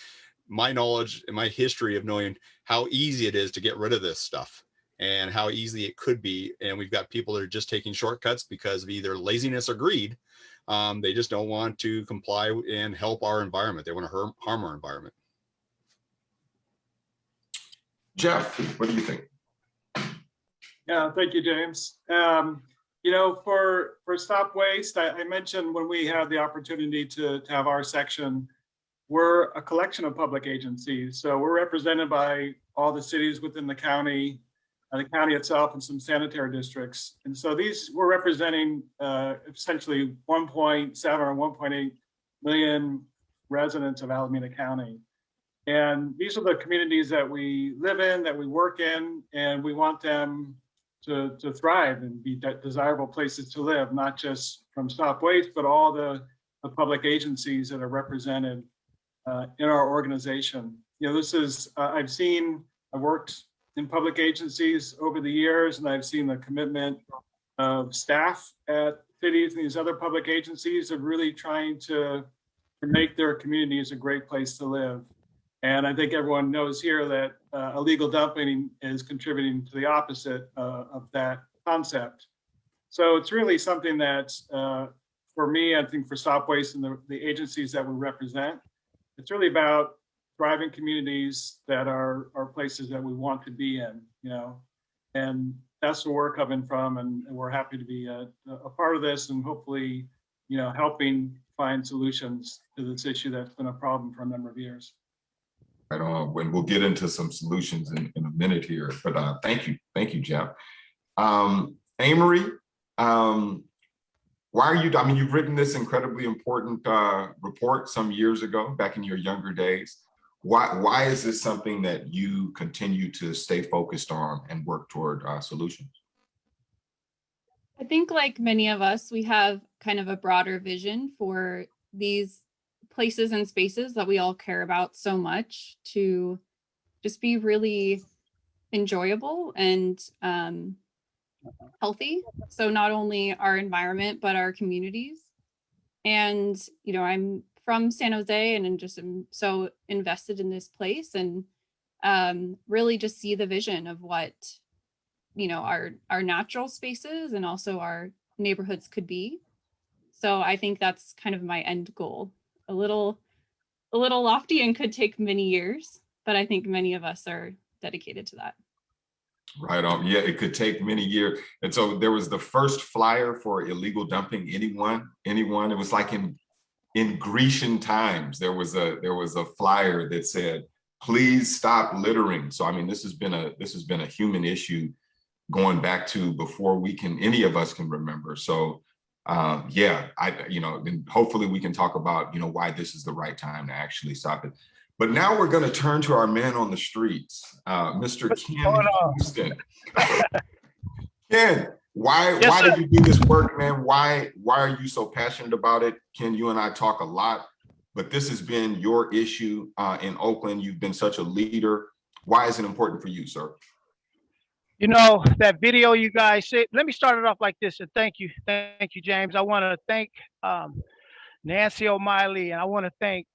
Speaker 13: my knowledge and my history of knowing how easy it is to get rid of this stuff. and how easy it could be. And we've got people that are just taking shortcuts because of either laziness or greed. They just don't want to comply and help our environment. They want to harm our environment.
Speaker 11: Jeff, what do you think?
Speaker 8: Yeah, thank you, James. You know, for StopWaste, I mentioned when we had the opportunity to have our section, we're a collection of public agencies. So we're represented by all the cities within the county itself, and some sanitary districts. And so we're representing essentially 1.7 or 1.8 million residents of Alameda County. And these are the communities that we live in, that we work in, and we want them to thrive and be desirable places to live, not just from StopWaste, but all the public agencies that are represented in our organization. You know, this is, I've worked in public agencies over the years, and I've seen the commitment of staff at cities and these other public agencies of really trying to make their communities a great place to live. And I think everyone knows here that illegal dumping is contributing to the opposite of that concept. So it's really something that, for me, I think for StopWaste and the agencies that we represent, it's really about thriving communities that are places that we want to be in, you know, and that's where we're coming from, and we're happy to be a part of this, and hopefully, you know, helping find solutions to this issue that's been a problem for a number of years.
Speaker 11: Right on. When we'll get into some solutions in a minute here, but thank you, Jeff. Amory, why are you? I mean, you've written this incredibly important report some years ago, back in your younger days. Why is this something that you continue to stay focused on and work toward solutions?
Speaker 10: I think like many of us, we have kind of a broader vision for these places and spaces that we all care about so much to just be really enjoyable and healthy. So not only our environment, but our communities. And, you know, I'm from San Jose, and just am so invested in this place, and really just see the vision of what, you know, our natural spaces and also our neighborhoods could be. So I think that's kind of my end goal. A little lofty and could take many years, but I think many of us are dedicated to that.
Speaker 11: Right on. Yeah, it could take many years. And so there was the first flyer for illegal dumping. Anyone. It was like in Grecian times, there was a flyer that said, "Please stop littering." So I mean, this has been a human issue going back to before any of us can remember. So yeah, and hopefully we can talk about, you know, why this is the right time to actually stop it. But now we're going to turn to our man on the streets, Mr. Ken Houston. Ken, why did you do this work, man? Why are you so passionate about it? Ken, you and I talk a lot, but this has been your issue in Oakland. You've been such a leader. Why is it important for you, sir?
Speaker 12: You know, that video you guys said, let me start it off like this, and thank you, James. I want to thank Nancy O'Malley, and I want to thank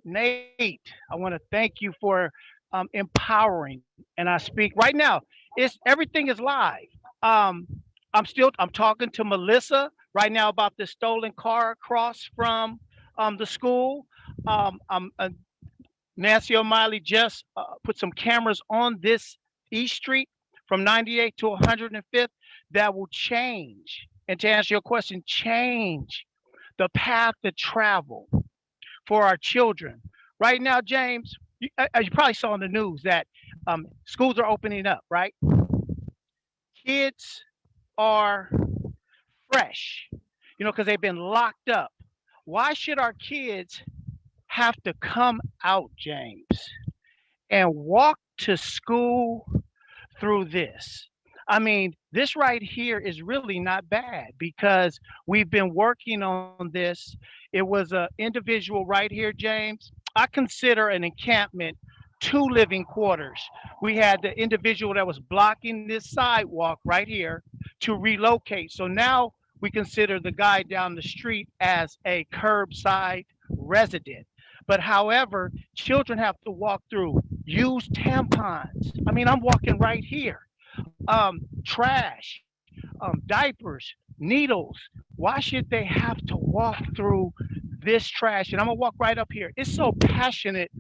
Speaker 12: Nate. I want to thank you for empowering. And I speak right now, everything is live. I'm talking to Melissa right now about the stolen car across from the school. Nancy O'Malley just put some cameras on this East Street from 98 to 105th that will change, and to answer your question, change the path to travel for our children. Right now, James, as you probably saw in the news, that schools are opening up, right? Kids are fresh, you know, because they've been locked up. Why should our kids have to come out, James, and walk to school through this? I mean, this right here is really not bad, because we've been working on this. It was an individual right here, James. I consider an encampment 2 living quarters. We had the individual that was blocking this sidewalk right here to relocate. So now we consider the guy down the street as a curbside resident. But however, children have to walk through used tampons. I mean, I'm walking right here. trash, diapers, needles. Why should they have to walk through this trash? And I'm gonna walk right up here. It's so passionate.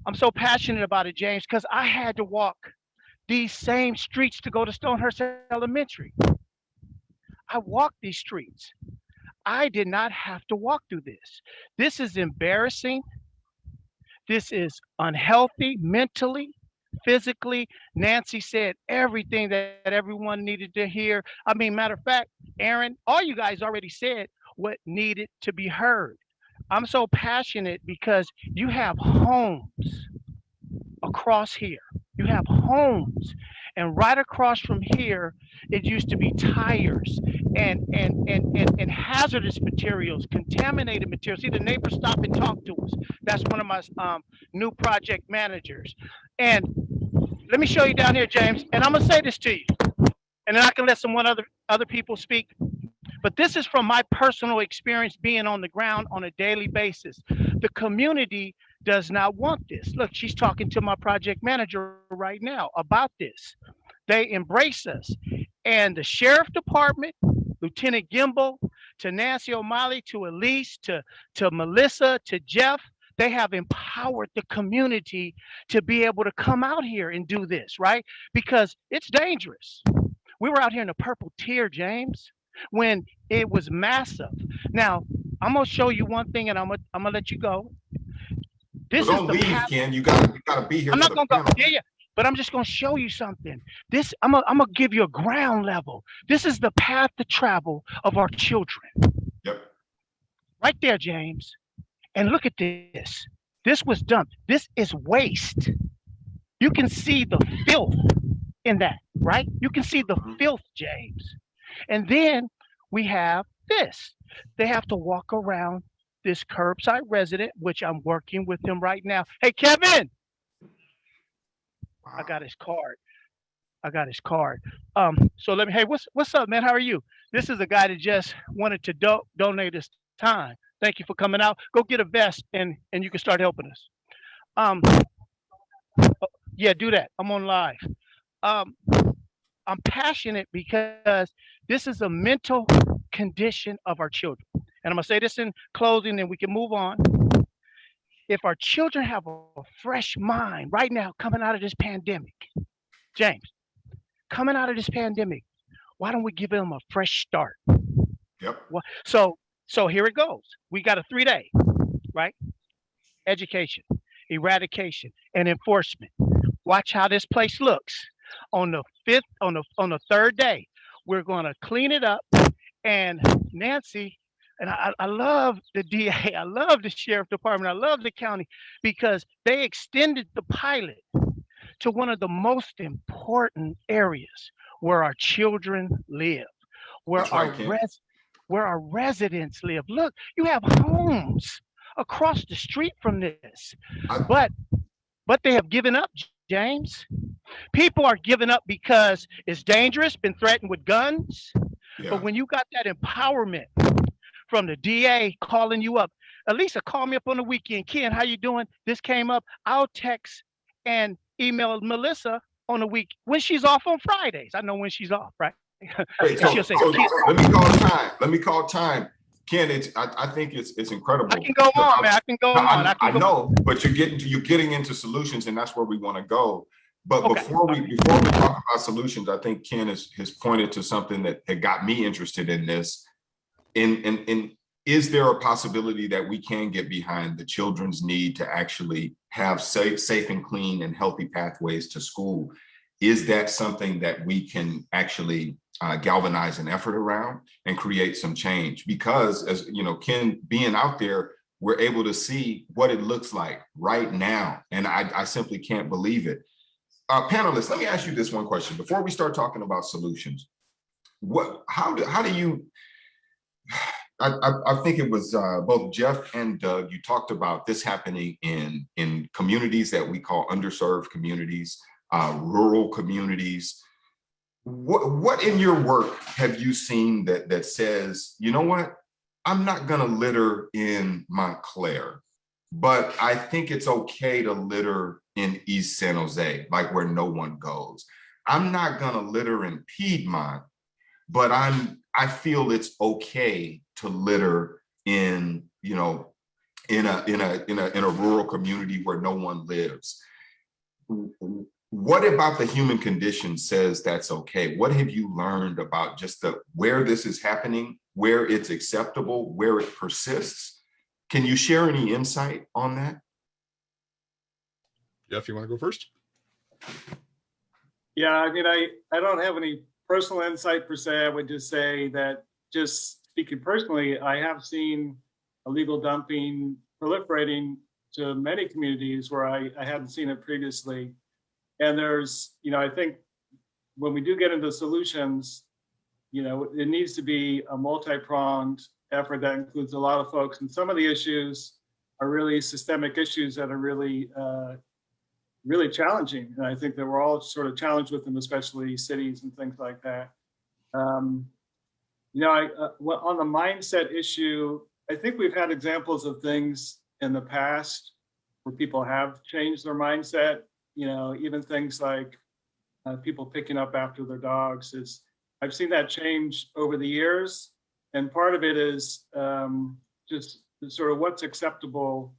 Speaker 12: I'm so passionate about it, James, because I had to walk these same streets to go to Stonehurst Elementary. I walked these streets. I did not have to walk through this. This is embarrassing. This is unhealthy mentally, physically. Nancy said everything that everyone needed to hear. I mean, matter of fact, Aaron, all you guys already said what needed to be heard. I'm so passionate because you have homes across here. You have homes. And right across from here, it used to be tires and hazardous materials, contaminated materials. See, the neighbors stop and talk to us. That's one of my new project managers. And let me show you down here, James. And I'm gonna say this to you, and then I can let other people speak. But this is from my personal experience being on the ground on a daily basis. The community does not want this. Look, she's talking to my project manager right now about this. They embrace us. And the sheriff department, Lieutenant Gimbel, to Nancy O'Malley, to Elise, to Melissa, to Jeff, they have empowered the community to be able to come out here and do this, right? Because it's dangerous. We were out here in the purple tier, James, when it was massive. Now, I'm gonna show you one thing and I'm gonna let you go. This
Speaker 11: Well, don't
Speaker 12: is the
Speaker 11: leave,
Speaker 12: path.
Speaker 11: Ken. You gotta be here.
Speaker 12: I'm
Speaker 11: for
Speaker 12: not
Speaker 11: the
Speaker 12: gonna go.
Speaker 11: panel.
Speaker 12: Yeah. But I'm just gonna show you something. This, I'm gonna give you a ground level. This is the path to travel of our children.
Speaker 11: Yep.
Speaker 12: Right there, James. And look at this. This was dumped. This is waste. You can see the filth in that, right? You can see the filth, James. And then we have this. They have to walk around this curbside resident, which I'm working with him right now. Hey, Kevin. I got his card. So let me, hey, what's up, man? How are you? This is a guy that just wanted to donate his time. Thank you for coming out. Go get a vest and you can start helping us. Yeah, do that. I'm on live. I'm passionate because this is a mental condition of our children. And I'm gonna say this in closing and we can move on. If our children have a fresh mind right now coming out of this pandemic, James, coming out of this pandemic, why don't we give them a fresh start?
Speaker 11: Yep.
Speaker 12: So here it goes. We got a 3-day, right? Education, eradication, and enforcement. Watch how this place looks. On the 3rd day, we're gonna clean it up. And Nancy, and I love the DA, I love the sheriff department, I love the county, because they extended the pilot to one of the most important areas where our children live, where our residents live. Look, you have homes across the street from this, but they have given up, James. People are giving up because it's dangerous, been threatened with guns. Yeah. But when you got that empowerment from the DA calling you up, Elisa, call me up on the weekend. Ken, how you doing? This came up. I'll text and email Melissa on the week when she's off on Fridays. I know when she's off, right?
Speaker 11: Hey,
Speaker 12: she'll say,
Speaker 11: let me call time. Ken, I think it's incredible.
Speaker 12: I can go on, man. I can go on.
Speaker 11: I know, but you're getting into solutions, and that's where we want to go. But
Speaker 12: okay.
Speaker 11: before we talk about solutions, I think Ken has pointed to something that got me interested in this. In is there a possibility that we can get behind the children's need to actually have safe and clean and healthy pathways to school? Is that something that we can actually galvanize an effort around and create some change? Because, as you know, Ken, being out there, we're able to see what it looks like right now, and I simply can't believe it. Panelists, let me ask you this one question before we start talking about solutions. How do you? I think it was both Jeff and Doug. You talked about this happening in communities that we call underserved communities, rural communities. What in your work have you seen that says, you know what, I'm not going to litter in Montclair, but I think it's okay to litter in East San Jose, like where no one goes. I'm not gonna litter in Piedmont, but I feel it's okay to litter in, you know, in a rural community where no one lives. What about the human condition says that's okay? What have you learned about just where this is happening, where it's acceptable, where it persists? Can you share any insight on that?
Speaker 13: Jeff, you want to go first?
Speaker 8: Yeah, I mean, I don't have any personal insight per se. I would just say that, just speaking personally, I have seen illegal dumping proliferating to many communities where I hadn't seen it previously. And there's, you know, I think when we do get into solutions, you know, it needs to be a multi-pronged effort that includes a lot of folks. And some of the issues are really systemic issues that are really, really challenging. And I think that we're all sort of challenged with them, especially cities and things like that. You know, on the mindset issue, I think we've had examples of things in the past where people have changed their mindset. You know, even things like people picking up after their dogs. I've seen that change over the years. And part of it is just sort of what's acceptable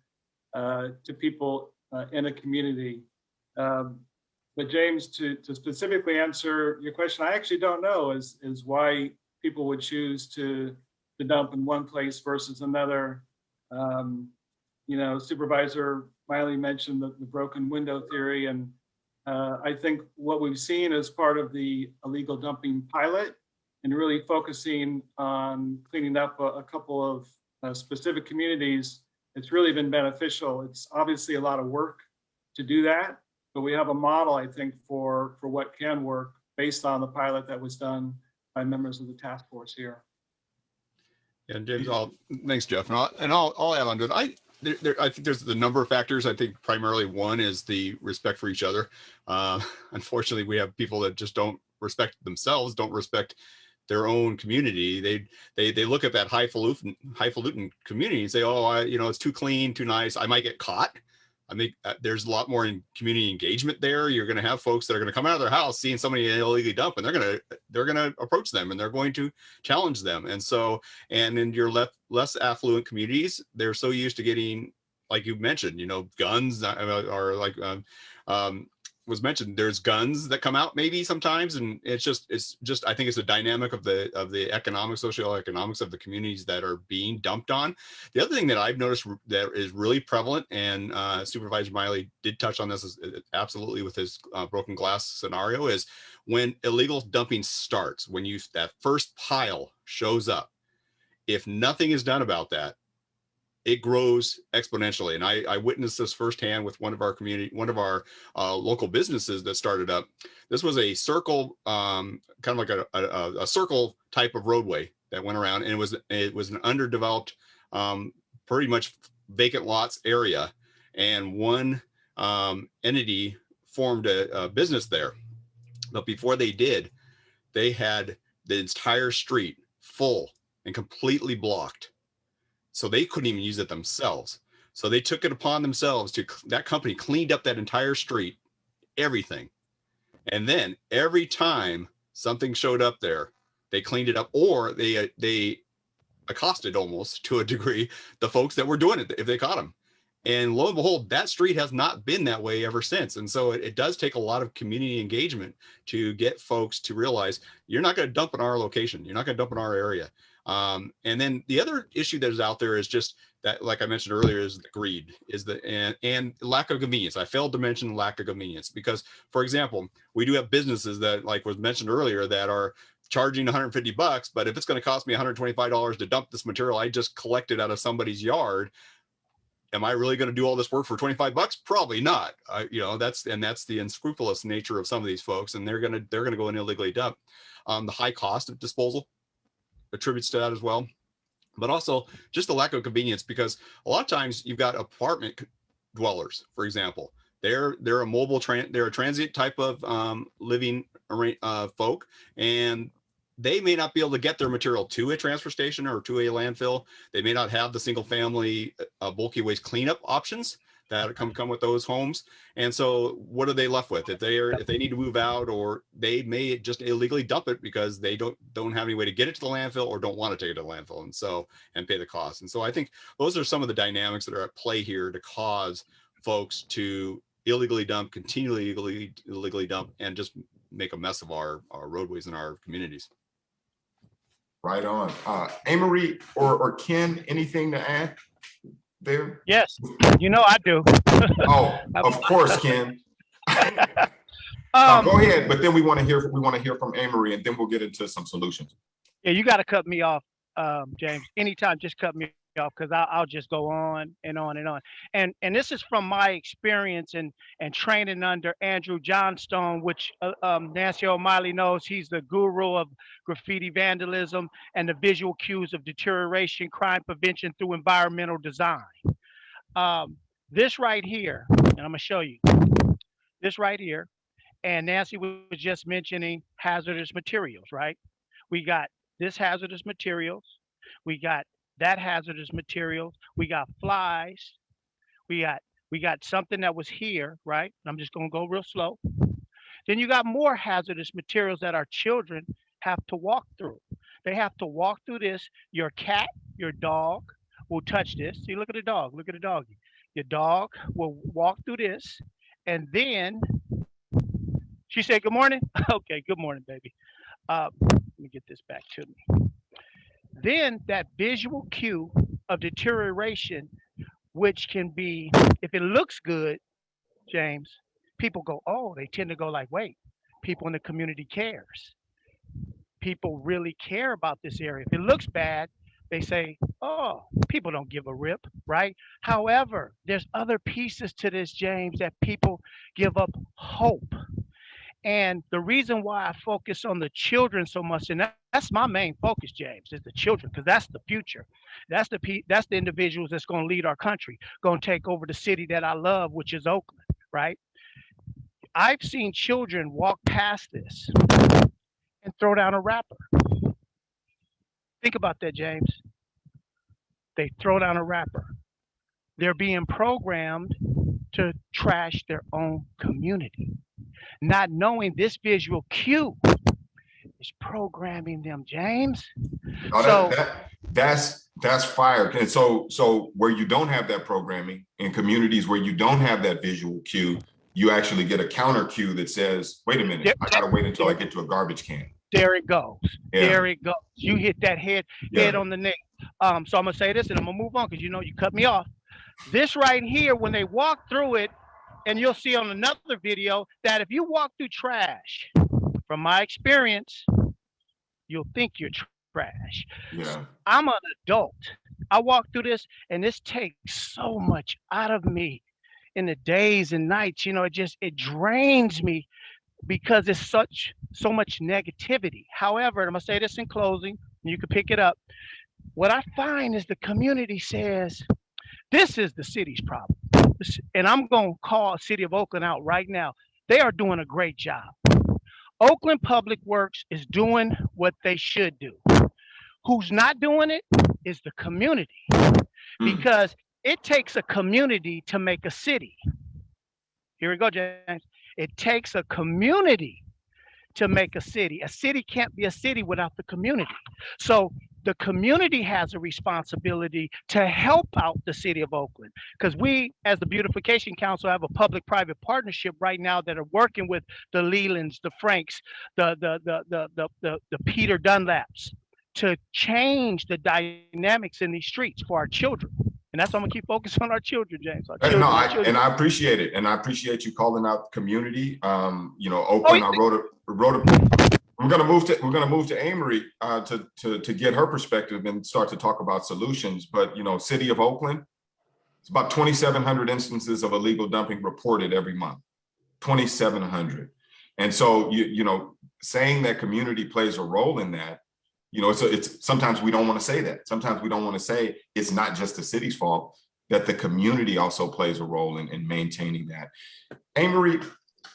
Speaker 8: to people in a community. But James, to specifically answer your question, I actually don't know is why people would choose to dump in one place versus another. You know, Supervisor Miley mentioned the broken window theory, and I think what we've seen as part of the illegal dumping pilot and really focusing on cleaning up a couple of specific communities, it's really been beneficial. It's obviously a lot of work to do that, but we have a model, I think, for what can work based on the pilot that was done by members of the task force here.
Speaker 13: And James, thanks, Jeff. And I'll add on to it. I think there's the number of factors. I think primarily one is the respect for each other. Unfortunately, we have people that just don't respect themselves, don't respect their own community. They look at that highfalutin community and say, oh, you know, it's too clean, too nice. I might get caught. I think there's a lot more in community engagement there. You're going to have folks that are going to come out of their house seeing somebody illegally dump, and they're going to approach them and they're going to challenge them. And so, and in your less affluent communities, they're so used to getting, like you mentioned, you know, guns are like was mentioned. There's guns that come out maybe sometimes, and it's just I think it's a dynamic of the economic, socioeconomics of the communities that are being dumped on. The other thing that I've noticed that is really prevalent, and Supervisor Miley did touch on this absolutely with his broken glass scenario, is when illegal dumping starts, when that first pile shows up, if nothing is done about that, it grows exponentially. And I witnessed this firsthand with one of our local businesses that started up. This was a circle, kind of like a circle type of roadway that went around, and it was an underdeveloped, pretty much vacant lots area. And one entity formed a business there. But before they did, they had the entire street full and completely blocked. So they couldn't even use it themselves. So they took it upon themselves that company cleaned up that entire street, everything. And then every time something showed up there, they cleaned it up, or they accosted, almost to a degree, the folks that were doing it if they caught them. And lo and behold, that street has not been that way ever since. And so it does take a lot of community engagement to get folks to realize you're not going to dump in our location. You're not going to dump in our area. And then the other issue that is out there is just that, like I mentioned earlier, is the greed, and lack of convenience. I failed to mention lack of convenience because, for example, we do have businesses that, like was mentioned earlier, that are charging $150, but if it's going to cost me $125 to dump this material I just collected out of somebody's yard, am I really going to do all this work for $25? Probably not. You know, that's the unscrupulous nature of some of these folks, and they're going to go and illegally dump. The high cost of disposal attributes to that as well, but also just the lack of convenience, because a lot of times you've got apartment dwellers, for example. They're a transient type of living folk, and they may not be able to get their material to a transfer station or to a landfill. They may not have the single family bulky waste cleanup options. that come with those homes. And so what are they left with? If they need to move out, or they may just illegally dump it because they don't have any way to get it to the landfill or don't want to take it to the landfill, and pay the cost. And so I think those are some of the dynamics that are at play here to cause folks to illegally dump, continually illegally dump, and just make a mess of our roadways and our communities.
Speaker 11: Right on. Amory or Ken, anything to add there?
Speaker 12: Yes, I do.
Speaker 11: Oh, of course, Ken. Go ahead, but then we want to hear from Amory, and then we'll get into some solutions.
Speaker 12: Yeah, you got to cut me off, James. Anytime, just cut me off, because I'll just go on and on and on. And this is from my experience and training under Andrew Johnstone, which Nancy O'Malley knows. He's the guru of graffiti vandalism and the visual cues of deterioration, crime prevention through environmental design. This right here, and I'm gonna show you this right here. And Nancy was just mentioning hazardous materials, right? We got this hazardous materials. We got that hazardous materials. We got flies. We got something that was here, right? I'm just gonna go real slow. Then you got more hazardous materials that our children have to walk through. They have to walk through this. Your cat, your dog will touch this. See, look at the dog. Look at the doggy. Your dog will walk through this, and then she said, "Good morning." Okay, good morning, baby. Let me get this back to me. Then that visual cue of deterioration, which can be, if it looks good, James, people go, oh, they tend to go like, wait, people in the community cares. People really care about this area. If it looks bad, they say, oh, people don't give a rip, right? However, there's other pieces to this, James, that people give up hope. And the reason why I focus on the children so much, and that's my main focus, James, is the children, because that's the future. That's the individuals that's going to lead our country, going to take over the city that I love, which is Oakland, right? I've seen children walk past this and throw down a wrapper. Think about that, James. They throw down a wrapper. They're being programmed to trash their own community, not knowing this visual cue is programming them, James.
Speaker 11: That's fire. And so where you don't have that programming, in communities where you don't have that visual cue, you actually get a counter cue that says, wait a minute, I gotta wait until I get to a garbage can.
Speaker 12: There it goes. Yeah. There it goes. You hit that head on the neck. So I'm gonna say this and I'm gonna move on, because you cut me off. This right here, when they walk through it, and you'll see on another video that if you walk through trash, from my experience, you'll think you're trash.
Speaker 11: Yeah.
Speaker 12: I'm an adult. I walk through this, and this takes so much out of me in the days and nights. It drains me because it's so much negativity. However, I'm gonna say this in closing, and you can pick it up. What I find is the community says, this is the city's problem. And I'm going to call City of Oakland out right now. They are doing a great job. Oakland Public Works is doing what they should do. Who's not doing it is the community, because it takes a community to make a city. Here we go, James. It takes a community to make a city. A city can't be a city without the community. So the community has a responsibility to help out the city of Oakland, because we, as the Beautification Council, have a public-private partnership right now that are working with the Lelands, the Franks, the Peter Dunlaps, to change the dynamics in these streets for our children. And that's why I'm gonna keep focusing on our children, James.
Speaker 11: And I appreciate it, and I appreciate you calling out the community. Oakland. I wrote a. We're gonna move to Amory to get her perspective and start to talk about solutions. But City of Oakland, it's about 2,700 instances of illegal dumping reported every month. 2,700, and so saying that community plays a role in that. It's sometimes we don't want to say that. Sometimes we don't want to say it's not just the city's fault, that the community also plays a role in maintaining that. Amory,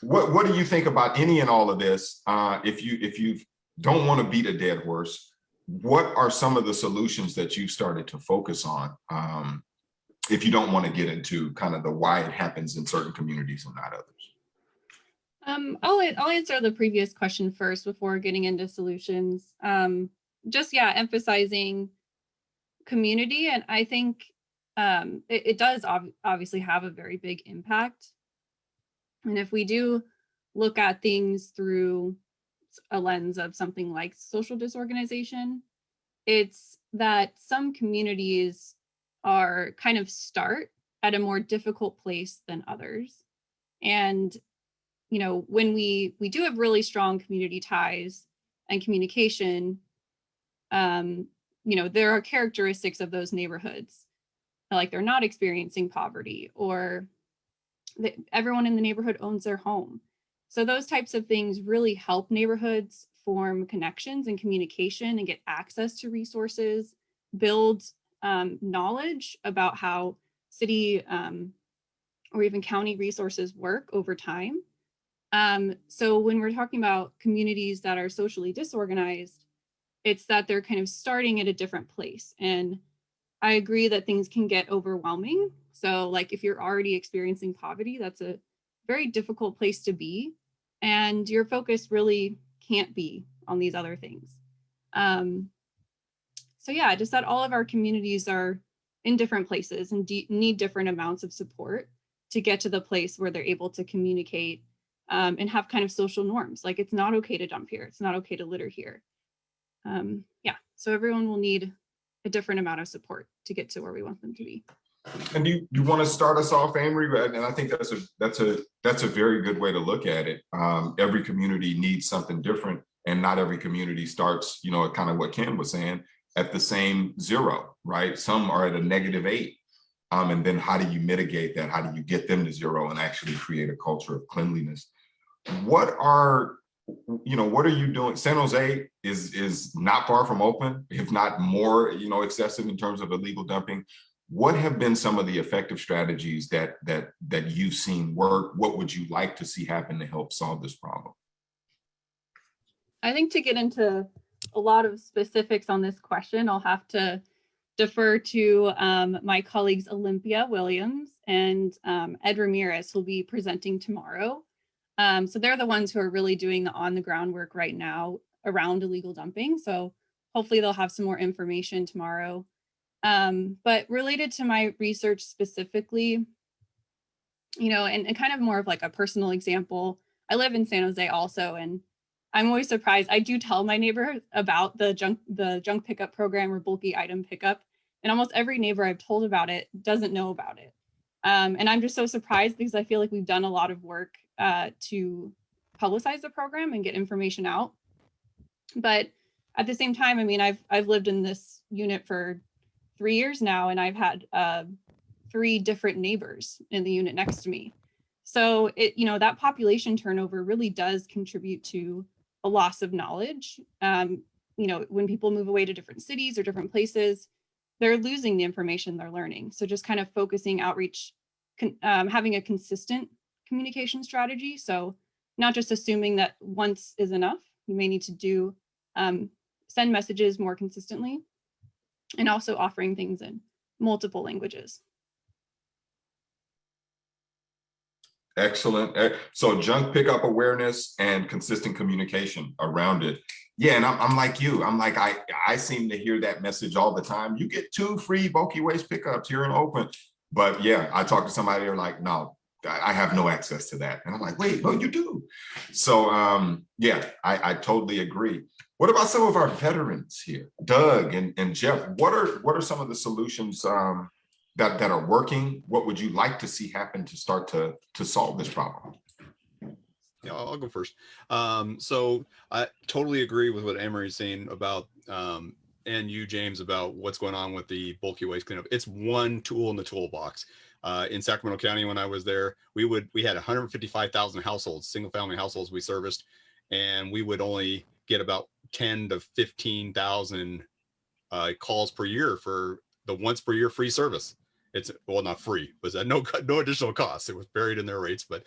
Speaker 11: what do you think about any and all of this? If you don't want to beat a dead horse, what are some of the solutions that you've started to focus on if you don't want to get into kind of the why it happens in certain communities and not others.
Speaker 10: I'll answer the previous question first before getting into solutions. Just emphasizing community, and I think it does obviously have a very big impact. And if we do look at things through a lens of something like social disorganization, it's that some communities are kind of start at a more difficult place than others. And, you know, when we do have really strong community ties and communication, you know, there are characteristics of those neighborhoods, like they're not experiencing poverty, or everyone in the neighborhood owns their home. So those types of things really help neighborhoods form connections and communication and get access to resources, build knowledge about how city or even county resources work over time. So when we're talking about communities that are socially disorganized, it's that they're kind of starting at a different place. And I agree that things can get overwhelming. So like if you're already experiencing poverty, that's a very difficult place to be. And your focus really can't be on these other things. So yeah, just that all of our communities are in different places and need different amounts of support to get to the place where they're able to communicate and have kind of social norms. Like it's not okay to dump here. It's not okay to litter here. So everyone will need a different amount of support to get to where we want them to be.
Speaker 11: And you want to start us off, Amory? And I think that's a very good way to look at it. Every community needs something different, and not every community starts, you know, kind of what Ken was saying, at the same 0, right? Some are at a -8. And then how do you mitigate that? How do you get them to 0 and actually create a culture of cleanliness? What are you doing? San Jose is not far from Oakland, if not more, you know, excessive in terms of illegal dumping. What have been some of the effective strategies that you've seen work? What would you like to see happen to help solve this problem?
Speaker 10: I think to get into a lot of specifics on this question, I'll have to defer to my colleagues Olympia Williams and Ed Ramirez, who'll be presenting tomorrow. So they're the ones who are really doing the on the ground work right now around illegal dumping. So hopefully they'll have some more information tomorrow. But related to my research specifically, you know, and kind of more of like a personal example, I live in San Jose also, and I'm always surprised. I do tell my neighbors about the junk pickup program or bulky item pickup, and almost every neighbor I've told about it doesn't know about it. And I'm just so surprised because I feel like we've done a lot of work to publicize the program and get information out. But at the same time, I mean, I've lived in this unit for 3 years now, and I've had 3 different neighbors in the unit next to me. So you know, that population turnover really does contribute to a loss of knowledge. You know, when people move away to different cities or different places, they're losing the information they're learning. So just kind of focusing outreach, having a consistent communication strategy. So not just assuming that once is enough, you may need to send messages more consistently, and also offering things in multiple languages.
Speaker 11: Excellent. So junk pickup awareness and consistent communication around it. Yeah, and I'm like you. I'm like, I seem to hear that message all the time. You get 2 free bulky waste pickups here in Oakland. But yeah, I talk to somebody, they're like, no, I have no access to that. And I'm like, wait, no, you do. So yeah, I totally agree. What about some of our veterans here? Doug and Jeff, what are some of the solutions that are working? What would you like to see happen to start to solve this problem?
Speaker 13: Yeah, I'll go first. So I totally agree with what Amory's saying about, and you, James, about what's going on with the bulky waste cleanup. It's one tool in the toolbox. In Sacramento County, when I was there, we had 155,000 households, single family households we serviced, and we would only get about 10 to 15,000 calls per year for the once per year free service. It's, well, not free, but at no additional cost. It was buried in their rates, but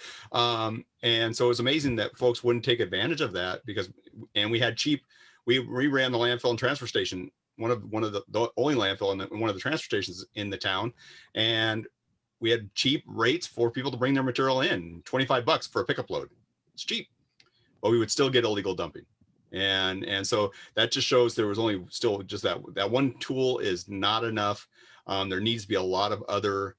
Speaker 13: and so it's amazing that folks wouldn't take advantage of that, because, and we had cheap, we ran the landfill and transfer station one of the only landfill and one of the transfer stations in the town, and we had cheap rates for people to bring their material in, $25 for a pickup load. It's cheap, but we would still get illegal dumping. And so that just shows there was only still just that one tool is not enough. There needs to be a lot of other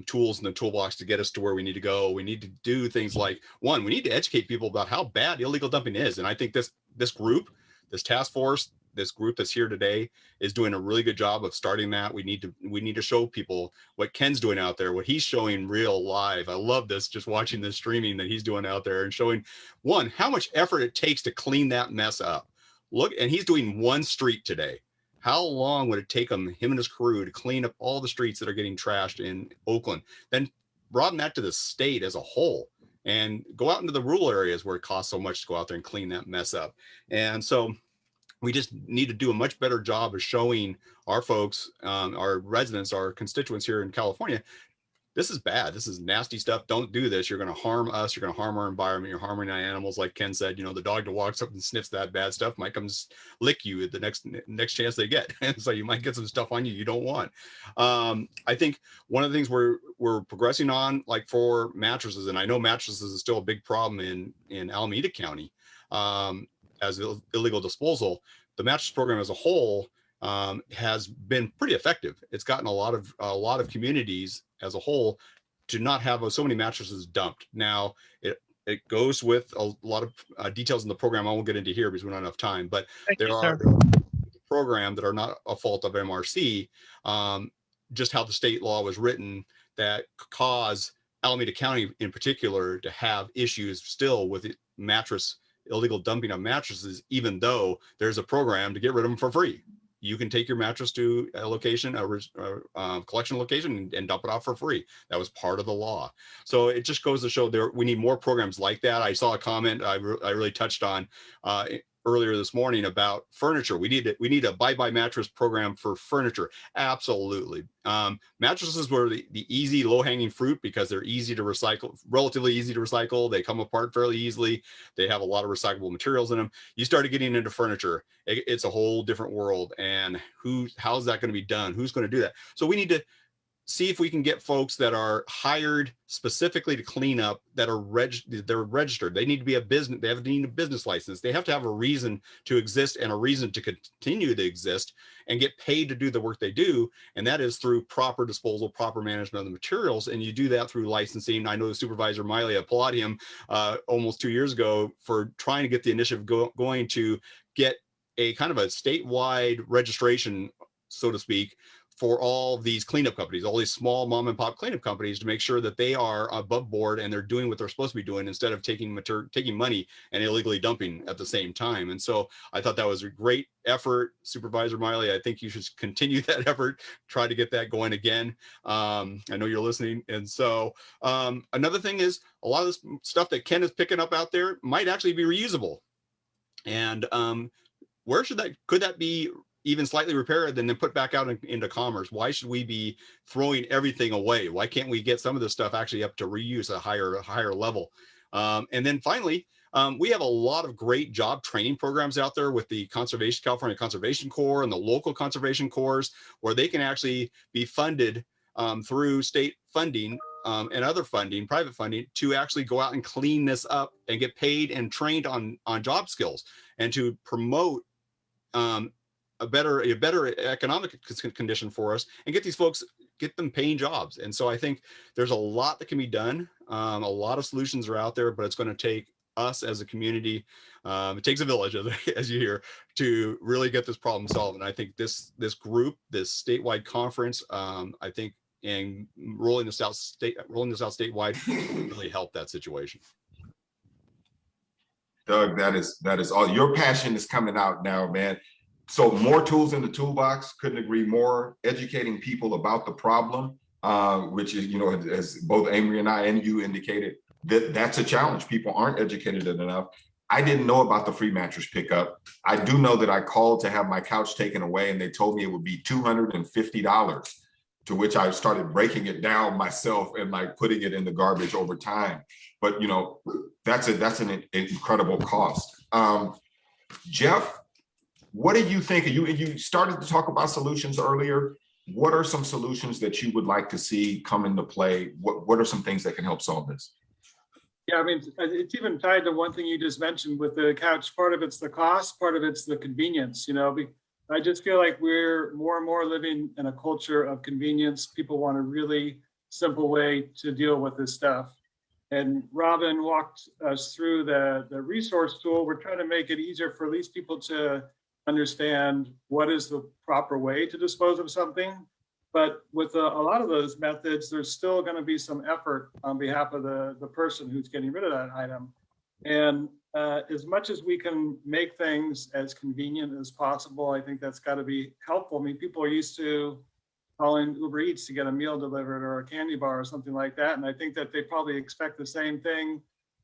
Speaker 13: tools in the toolbox to get us to where we need to go. We need to do things like, one, we need to educate people about how bad illegal dumping is. And I think this group, this task force, this group that's here today is doing a really good job of starting that. We need to show people what Ken's doing out there, what he's showing real live. I love this, just watching this streaming that he's doing out there and showing, one, how much effort it takes to clean that mess up. Look, and he's doing one street today. How long would it take him and his crew to clean up all the streets that are getting trashed in Oakland? Then broaden that to the state as a whole and go out into the rural areas where it costs so much to go out there and clean that mess up. And so we just need to do a much better job of showing our folks, our residents, our constituents here in California, this is bad. This is nasty stuff. Don't do this. You're going to harm us. You're going to harm our environment. You're harming our animals. Like Ken said, the dog that walks up and sniffs that bad stuff might come lick you at the next chance they get. And so you might get some stuff on you don't want. I think one of the things we're progressing on, like for mattresses, and I know mattresses is still a big problem in Alameda County as illegal disposal. The mattress program as a whole has been pretty effective. It's gotten a lot of communities as a whole to not have so many mattresses dumped. Now it goes with a lot of details in the program I won't get into here because we don't have enough time, but there are programs that are not a fault of MRC, just how the state law was written that cause Alameda County in particular to have issues still with illegal dumping of mattresses, even though there's a program to get rid of them for free. You can take your mattress to a location, a collection location, and dump it off for free. That was part of the law. So it just goes to show we need more programs like that. I saw a comment I really touched on earlier this morning about furniture. We need a bye-bye mattress program for furniture. Absolutely. Mattresses were the easy low-hanging fruit because they're easy to recycle, relatively easy to recycle. They come apart fairly easily. They have a lot of recyclable materials in them. You started getting into furniture, it's a whole different world. And how's that going to be done? Who's going to do that? So we need to see if we can get folks that are hired specifically to clean up, that are registered. They need to be a business. They need a business license. They have to have a reason to exist and a reason to continue to exist and get paid to do the work they do. And that is through proper disposal, proper management of the materials. And you do that through licensing. I know the Supervisor Miley, I applaud him almost 2 years ago for trying to get the initiative going to get a kind of a statewide registration, so to speak, for all these cleanup companies, all these small mom and pop cleanup companies, to make sure that they are above board and they're doing what they're supposed to be doing instead of taking money and illegally dumping at the same time. And so I thought that was a great effort, Supervisor Miley. I think you should continue that effort, try to get that going again. I know you're listening. And so another thing is a lot of this stuff that Ken is picking up out there might actually be reusable. And could that be even slightly repaired and then put back out into commerce? Why should we be throwing everything away? Why can't we get some of this stuff actually up to reuse at a higher level? And then finally, we have a lot of great job training programs out there with the California Conservation Corps and the local conservation corps, where they can actually be funded through state funding and other funding, private funding, to actually go out and clean this up and get paid and trained on job skills and to promote a better economic condition for us and get these folks, get them paying jobs. And so I think there's a lot that can be done. A lot of solutions are out there, but it's going to take us as a community. It takes a village, as you hear, to really get this problem solved. And I think this group, this statewide conference, I think, and rolling this out statewide really help that situation.
Speaker 11: Doug, that is all. Your passion is coming out now, man. So more tools in the toolbox, couldn't agree more. Educating people about the problem, which is, as both Amory and I and you indicated, that's a challenge. People aren't educated enough. I didn't know about the free mattress pickup. I do know that I called to have my couch taken away and they told me it would be $250, to which I started breaking it down myself and like putting it in the garbage over time. But that's an incredible cost. Jeff, What do you think? You started to talk about solutions earlier. What are some solutions that you would like to see come into play? What are some things that can help solve this?
Speaker 8: Yeah, I mean, it's even tied to one thing you just mentioned with the couch. Part of it's the cost, part of it's the convenience, you know. I just feel like we're more and more living in a culture of convenience. People want a really simple way to deal with this stuff. And Robin walked us through the resource tool. We're trying to make it easier for at least people to understand what is the proper way to dispose of something. But with a lot of those methods, there's still going to be some effort on behalf of the person who's getting rid of that item. And as much as we can make things as convenient as possible, I think that's got to be helpful. I mean, people are used to calling Uber Eats to get a meal delivered or a candy bar or something like that. And I think that they probably expect the same thing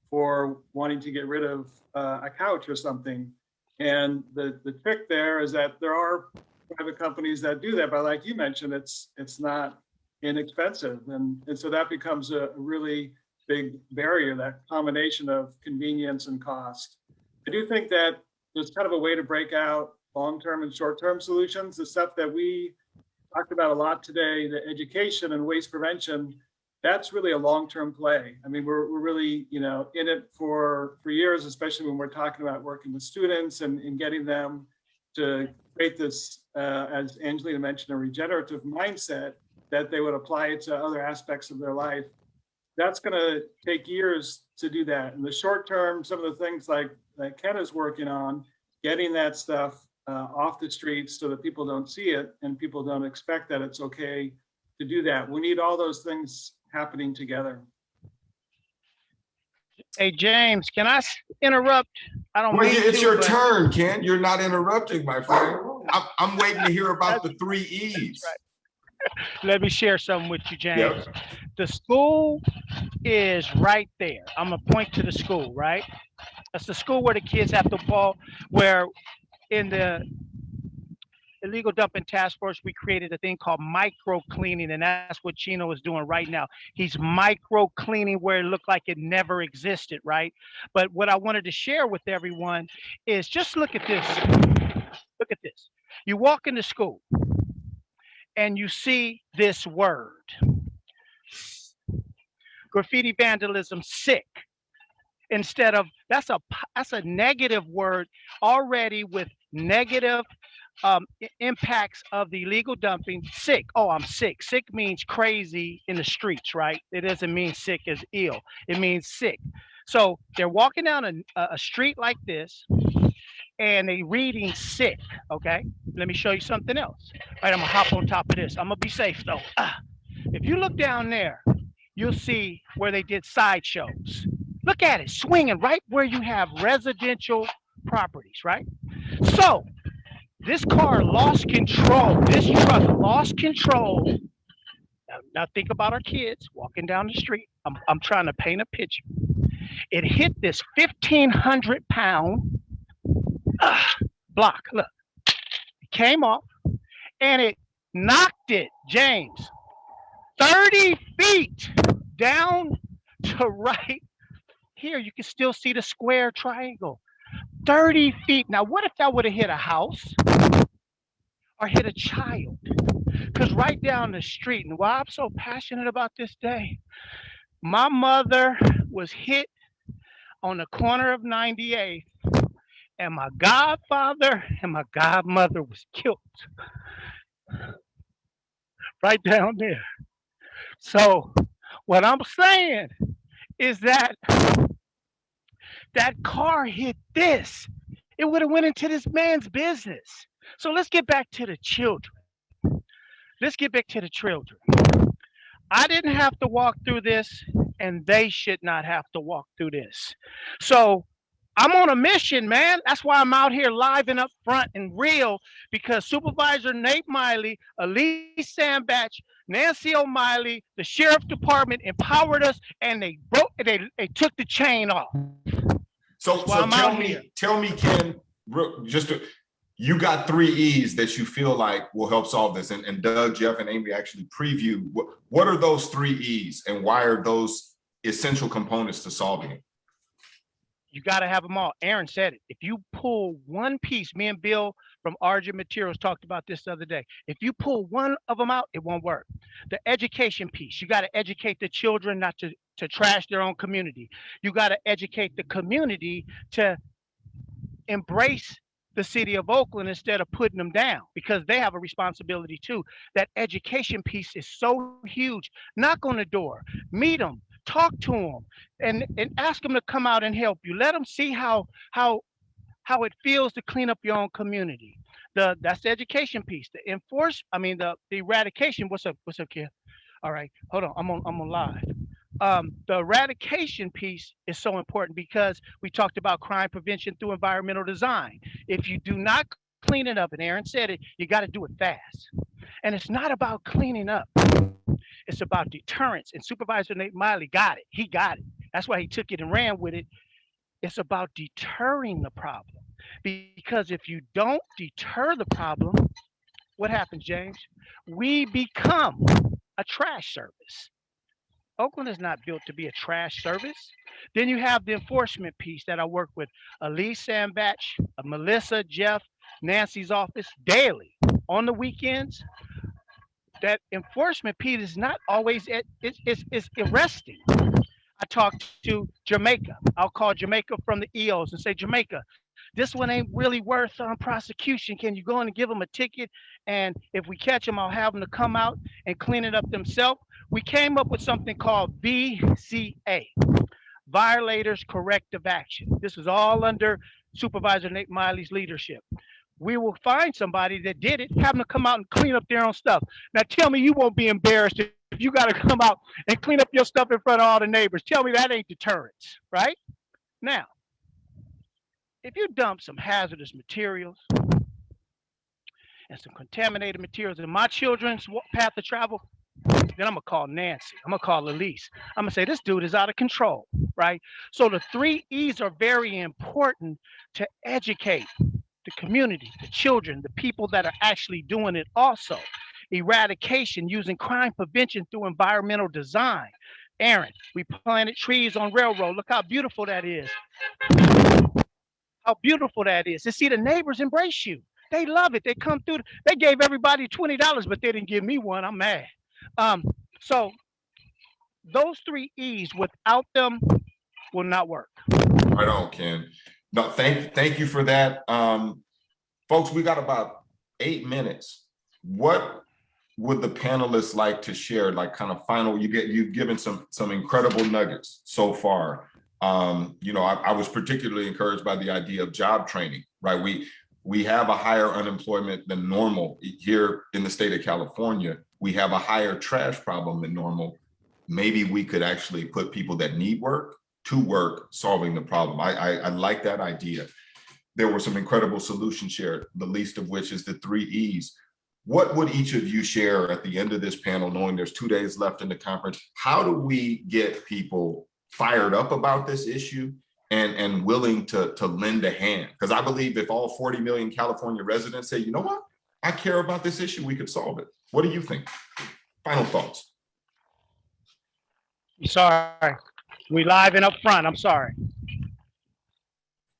Speaker 8: for wanting to get rid of a couch or something. And the trick there is that there are private companies that do that, but like you mentioned, it's not inexpensive. And so that becomes a really big barrier, that combination of convenience and cost. I do think that there's kind of a way to break out long-term and short-term solutions. The stuff that we talked about a lot today, the education and waste prevention, that's really a long-term play. I mean, we're really, you know, in it for years, especially when we're talking about working with students and getting them to create this, as Angelina mentioned, a regenerative mindset that they would apply it to other aspects of their life. That's going to take years to do that. In the short term, some of the things like Ken is working on, getting that stuff off the streets so that people don't see it and people don't expect that it's okay to do that. We need all those things happening together.
Speaker 12: Hey, James, can I interrupt? I don't mean
Speaker 11: It's
Speaker 12: to,
Speaker 11: your
Speaker 12: but-
Speaker 11: turn, Ken. You're not interrupting, my friend. I'm waiting to hear about the 3 E's.
Speaker 12: Right. Let me share something with you, James.
Speaker 11: Yep.
Speaker 12: The school is right there. I'm gonna point to the school, right? That's the school where the kids have to ball, where in the illegal dumping task force, we created a thing called micro cleaning, and that's what Chino is doing right now. He's micro cleaning where it looked like it never existed, right? But what I wanted to share with everyone is just look at this. Look at this. You walk into school and you see this word, graffiti vandalism, sick. Instead of, that's a negative word already with negative impacts of the illegal dumping. Sick. Oh, I'm sick. Sick means crazy in the streets, right? It doesn't mean sick as ill. It means sick. So they're walking down a street like this and they reading sick. Okay. Let me show you something else. All right. I'm gonna hop on top of this. I'm gonna be safe though. If you look down there, you'll see where they did sideshows. Look at it, swinging right where you have residential properties, right? So this car lost control. This truck lost control. Now think about our kids walking down the street. I'm trying to paint a picture. It hit this 1,500-pound block. Look, it came off and it knocked it, James, 30 feet down to right here. You can still see the square triangle. 30 feet. Now, what if that would have hit a house or hit a child? Because right down the street, and why I'm so passionate about this day, my mother was hit on the corner of 98th, and my godfather and my godmother was killed right down there. So what I'm saying is that that car hit this, it would have went into this man's business. So let's get back to the children. Let's get back to the children. I didn't have to walk through this, and they should not have to walk through this. So I'm on a mission, man. That's why I'm out here live and up front and real, because Supervisor Nate Miley, Elise Sandbatch, Nancy O'Malley, the Sheriff Department empowered us, and they took the chain off.
Speaker 11: So tell me, Ken, you got 3 E's that you feel like will help solve this. And Doug, Jeff, and Amy actually preview what are those 3 E's and why are those essential components to solving it?
Speaker 12: You got to have them all. Aaron said it. If you pull one piece, me and Bill from Argent Materials talked about this the other day. If you pull one of them out, it won't work. The education piece, you got to educate the children not to trash their own community. You got to educate the community to embrace the city of Oakland instead of putting them down, because they have a responsibility too. That education piece is so huge. Knock on the door, meet them, talk to them, and ask them to come out and help you. Let them see how it feels to clean up your own community. That's the education piece. The eradication. What's up, kid? All right, hold on. I'm on live. The eradication piece is so important because we talked about crime prevention through environmental design. If you do not clean it up, and Aaron said it, you got to do it fast. And it's not about cleaning up. It's about deterrence. And Supervisor Nate Miley got it. He got it. That's why he took it and ran with it. It's about deterring the problem. Because if you don't deter the problem, what happens, James? We become a trash service. Oakland is not built to be a trash service. Then you have the enforcement piece that I work with Elise Sandbach, Melissa, Jeff, Nancy's office daily on the weekends. That enforcement piece is not always, it's arresting. I talked to Jamaica. I'll call Jamaica from the EOs and say, Jamaica, this one ain't really worth prosecution. Can you go in and give them a ticket? And if we catch them, I'll have them to come out and clean it up themselves. We came up with something called VCA, Violators Corrective Action. This is all under Supervisor Nate Miley's leadership. We will find somebody that did it, have them to come out and clean up their own stuff. Now tell me you won't be embarrassed if you got to come out and clean up your stuff in front of all the neighbors. Tell me that ain't deterrence, right? Now, if you dump some hazardous materials and some contaminated materials in my children's path of travel, then I'm gonna call Nancy. I'm gonna call Elise. I'm gonna say this dude is out of control, right? So the 3 E's are very important to educate the community, the children, the people that are actually doing it also. Eradication using crime prevention through environmental design. Aaron, we planted trees on Railroad. Look how beautiful that is. How beautiful that is. To see the neighbors embrace you. They love it. They come through. They gave everybody $20, but they didn't give me one. I'm mad. So those 3 E's, without them, will not work.
Speaker 11: Right on, Ken. No, thank you for that. Folks, we got about 8 minutes. What would the panelists like to share, like kind of final? You've given some incredible nuggets so far. I was particularly encouraged by the idea of job training, right? We have a higher unemployment than normal here in the state of California. We have a higher trash problem than normal. Maybe we could actually put people that need work to work solving the problem. I like that idea. There were some incredible solutions shared, the least of which is the 3 E's. What would each of you share at the end of this panel, knowing there's 2 days left in the conference? How do we get people fired up about this issue and willing to lend a hand? Because I believe if all 40 million California residents say, you know what, I care about this issue, we could solve it. What do you think? Final thoughts.
Speaker 12: Sorry, we live and up front. I'm sorry.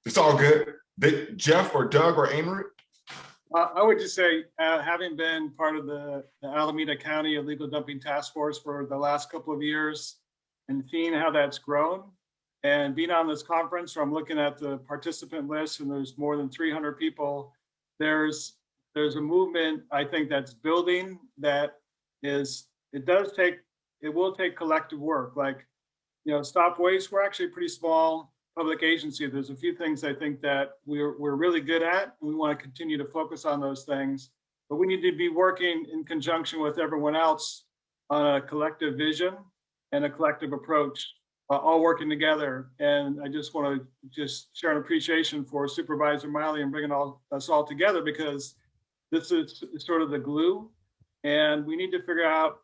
Speaker 11: It's all good. Jeff or Doug or Amory?
Speaker 8: I would just say, having been part of the Alameda County Illegal Dumping Task Force for the last couple of years and seeing how that's grown, and being on this conference where I'm looking at the participant list and there's more than 300 people, there's a movement, I think, that's building that it will take collective work. Like, StopWaste, we're actually a pretty small public agency. There's a few things I think that we're really good at. We want to continue to focus on those things, but we need to be working in conjunction with everyone else on a collective vision and a collective approach, all working together. And I just want to share an appreciation for Supervisor Miley and bringing us all together, because this is sort of the glue, and we need to figure out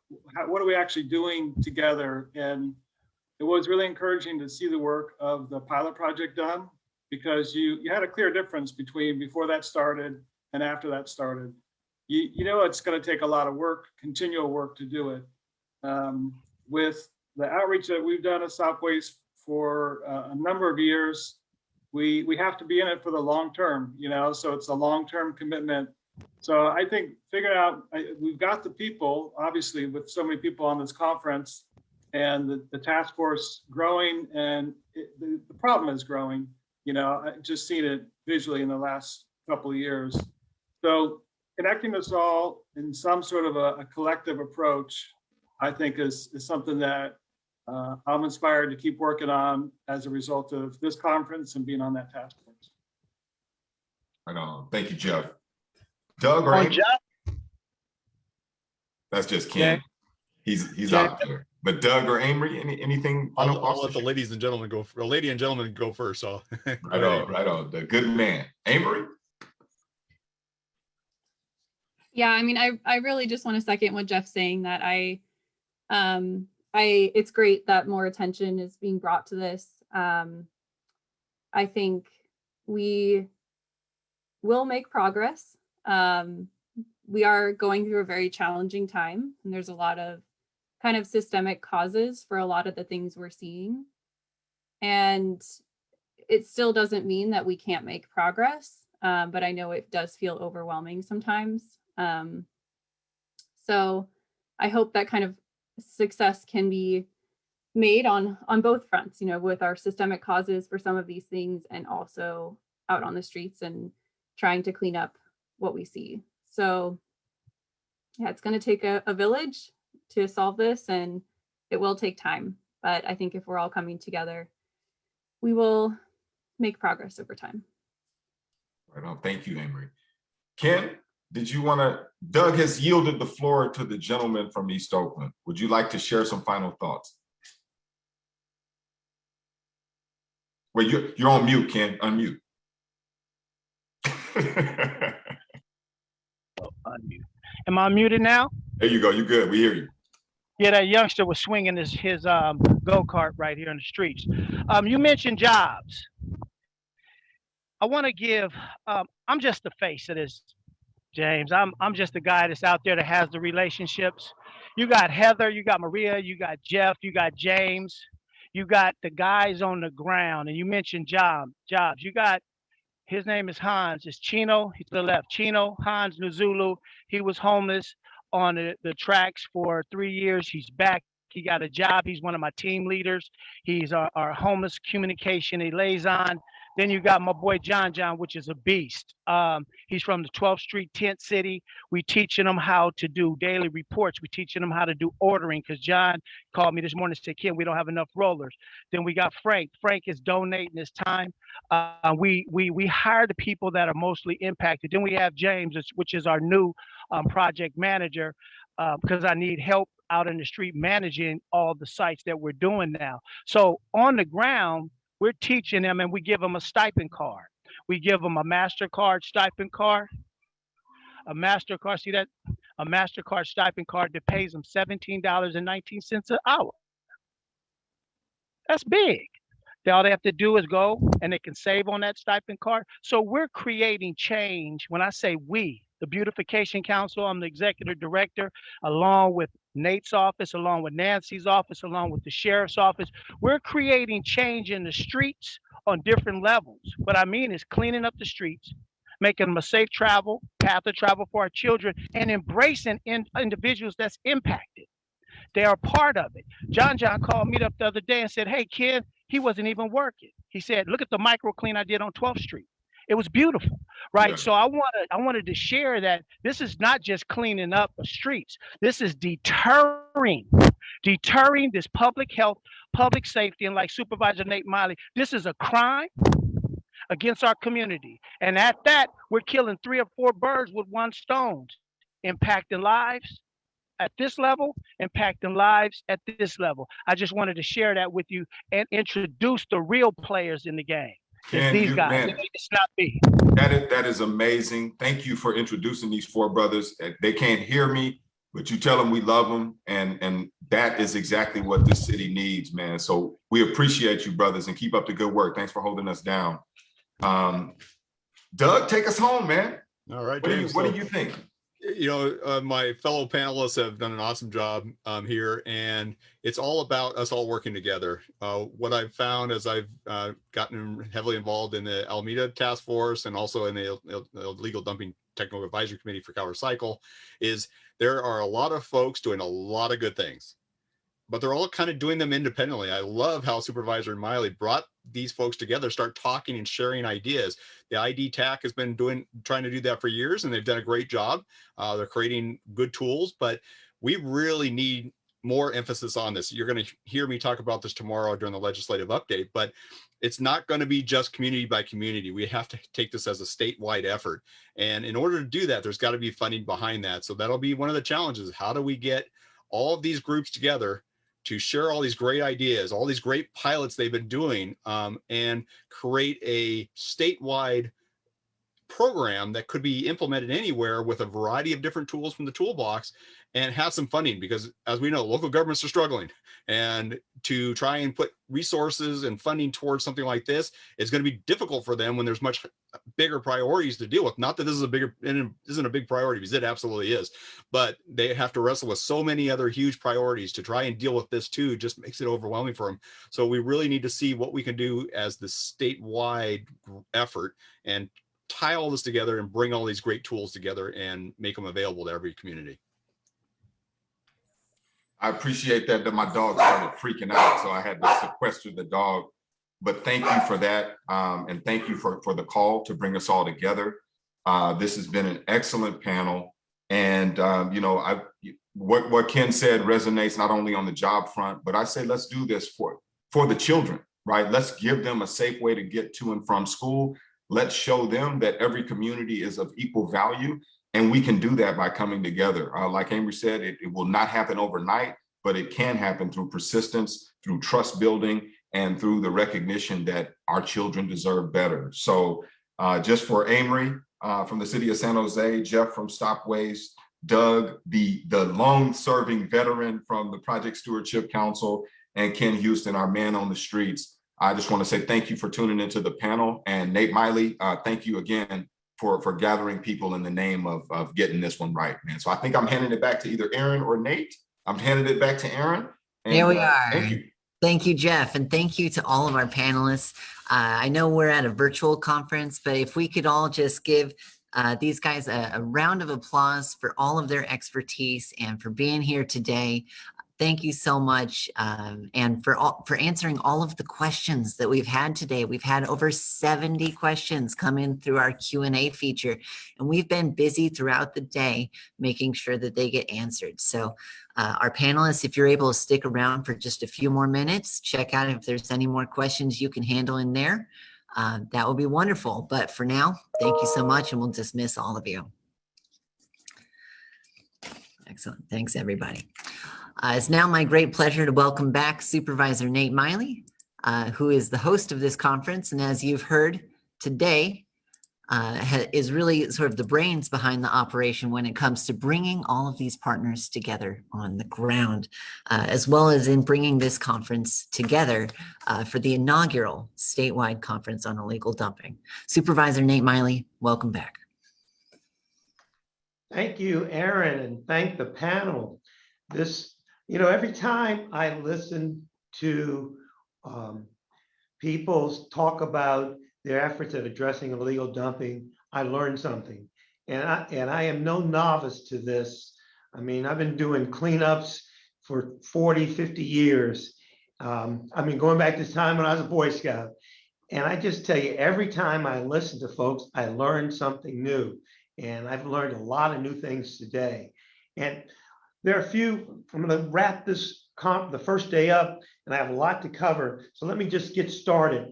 Speaker 8: what are we actually doing together. And it was really encouraging to see the work of the pilot project done, because you had a clear difference between before that started and after that started. It's going to take a lot of work, continual work to do it. With the outreach that we've done at StopWaste for a number of years, we have to be in it for the long term, you know, so it's a long-term commitment. So I think figuring out, we've got the people, obviously, with so many people on this conference, and the task force growing, and the problem is growing. You know, I've just seen it visually in the last couple of years. So connecting us all in some sort of a collective approach, I think is something that I'm inspired to keep working on as a result of this conference and being on that task force.
Speaker 11: Right on. Thank you, Jeff. Doug or Amy? That's just Ken. He's out there. But Doug or Amory, anything?
Speaker 13: I'll let the ladies and gentlemen go. The lady and gentlemen go first. So
Speaker 11: right on, right on. The good man, Amory.
Speaker 10: Yeah, I mean, I really just want to second what Jeff's saying, that it's great that more attention is being brought to this. I think we will make progress. We are going through a very challenging time, and there's a lot of kind of systemic causes for a lot of the things we're seeing. And it still doesn't mean that we can't make progress, but I know it does feel overwhelming sometimes. So I hope that kind of success can be made on both fronts, you know, with our systemic causes for some of these things, and also out on the streets and trying to clean up what we see. So yeah, it's going to take a village to solve this, and it will take time. But I think if we're all coming together, we will make progress over time.
Speaker 11: Right on. Thank you, Amory. Ken, did you want to? Doug has yielded the floor to the gentleman from East Oakland. Would you like to share some final thoughts? Well, you're on mute, Ken. Unmute.
Speaker 12: Unmute. Am I muted now?
Speaker 11: There you go. You good. We hear you.
Speaker 12: Yeah, that youngster was swinging his go-kart right here in the streets. You mentioned jobs. I want to give. I'm just the face of this, James. I'm just the guy that's out there that has the relationships. You got Heather, you got Maria, you got Jeff, you got James, you got the guys on the ground, and you mentioned jobs. You got. His name is Hans. It's Chino. He's to the left. Chino Hans Nuzulu. He was homeless on the tracks for 3 years. He's back. He got a job. He's one of my team leaders. He's our homeless communication liaison. Then you got my boy John, which is a beast. He's from the 12th Street tent city. We teaching him how to do daily reports. We teaching him how to do ordering, because John called me this morning and said, Ken, we don't have enough rollers. Then we got Frank. Frank is donating his time. We hire the people that are mostly impacted. Then we have James, which is our new project manager, because I need help out in the street managing all the sites that we're doing now. So on the ground, we're teaching them, and we give them a stipend card. We give them a MasterCard stipend card. A MasterCard, see that? A MasterCard stipend card that pays them $17.19 an hour. That's big. All they have to do is go, and they can save on that stipend card. So we're creating change. When I say we, the Beautification Council, I'm the executive director, along with Nate's office, along with Nancy's office, along with the sheriff's office. We're creating change in the streets on different levels. What I mean is cleaning up the streets, making them a safe path of travel for our children, and embracing individuals that's impacted. They are part of it. John called me up the other day and said, hey, Ken, he wasn't even working. He said, look at the micro clean I did on 12th Street. It was beautiful, right? Yeah. So I wanted to share that this is not just cleaning up the streets. This is deterring this public health, public safety, and like Supervisor Nate Miley, this is a crime against our community. And at that, we're killing 3 or 4 birds with one stone, impacting lives at this level, impacting lives at this level. I just wanted to share that with you and introduce the real players in the game. It's these guys. Man, it's not me.
Speaker 11: That is amazing. Thank you for introducing these 4 brothers. They can't hear me, but you tell them we love them, and that is exactly what this city needs, man. So we appreciate you, brothers, and keep up the good work. Thanks for holding us down. Doug, take us home, man.
Speaker 13: All right.
Speaker 11: What do you think?
Speaker 13: My fellow panelists have done an awesome job here, and it's all about us all working together. What I've found as I've gotten heavily involved in the Alameda Task Force and also in the Illegal Dumping Technical Advisory Committee for CalRecycle is there are a lot of folks doing a lot of good things, but they're all kind of doing them independently. I love how Supervisor Miley brought these folks together, start talking and sharing ideas. The ID TAC has been trying to do that for years, and they've done a great job. They're creating good tools, but we really need more emphasis on this. You're going to hear me talk about this tomorrow during the legislative update, but it's not going to be just community by community. We have to take this as a statewide effort. And in order to do that, there's got to be funding behind that. So that'll be one of the challenges. How do we get all of these groups together to share all these great ideas, all these great pilots they've been doing, and create a statewide program that could be implemented anywhere with a variety of different tools from the toolbox and have some funding, because as we know, local governments are struggling, and to try and put resources and funding towards something like this is going to be difficult for them when there's much bigger priorities to deal with. Not that this isn't a big priority, because it absolutely is, but they have to wrestle with so many other huge priorities. To try and deal with this too just makes it overwhelming for them. So we really need to see what we can do as the statewide effort and tie all this together and bring all these great tools together and make them available to every community.
Speaker 11: I appreciate that my dog started freaking out, so I had to sequester the dog. But thank you for that, and thank you for the call to bring us all together. This has been an excellent panel, and what Ken said resonates not only on the job front, but I say let's do this for the children, right? Let's give them a safe way to get to and from school. Let's show them that every community is of equal value. And we can do that by coming together. Like Amory said, it will not happen overnight, but it can happen through persistence, through trust building, and through the recognition that our children deserve better. So just for Amory from the city of San Jose, Jeff from StopWaste, Doug, the long-serving veteran from the Project Stewardship Council, and Ken Houston, our man on the streets, I just want to say thank you for tuning into the panel. And Nate Miley, thank you again for gathering people in the name of getting this one right, man. So I think I'm handing it back to either Aaron or Nate. I'm handing it back to Aaron. And,
Speaker 3: there we are.
Speaker 11: Thank you.
Speaker 3: Thank you, Jeff. And thank you to all of our panelists. I know we're at a virtual conference, but if we could all just give these guys a round of applause for all of their expertise and for being here today. Thank you so much, and for answering all of the questions that we've had today. We've had over 70 questions come in through our Q&A feature, and we've been busy throughout the day making sure that they get answered. So our panelists, if you're able to stick around for just a few more minutes, check out if there's any more questions you can handle in there. That would be wonderful. But for now, thank you so much, and we'll dismiss all of you. Excellent. Thanks, everybody. It's now my great pleasure to welcome back Supervisor Nate Miley, who is the host of this conference. And as you've heard today, is really sort of the brains behind the operation when it comes to bringing all of these partners together on the ground, as well as in bringing this conference together for the inaugural statewide conference on illegal dumping. Supervisor Nate Miley, welcome back.
Speaker 1: Thank you, Aaron, and thank the panel. Every time I listen to people talk about their efforts at addressing illegal dumping, I learn something. And I am no novice to this. I mean, I've been doing cleanups for 40, 50 years. Going back to the time when I was a Boy Scout. And I just tell you, every time I listen to folks, I learn something new. And I've learned a lot of new things today. And there are a few, I'm going to wrap this the first day up, and I have a lot to cover. So let me just get started.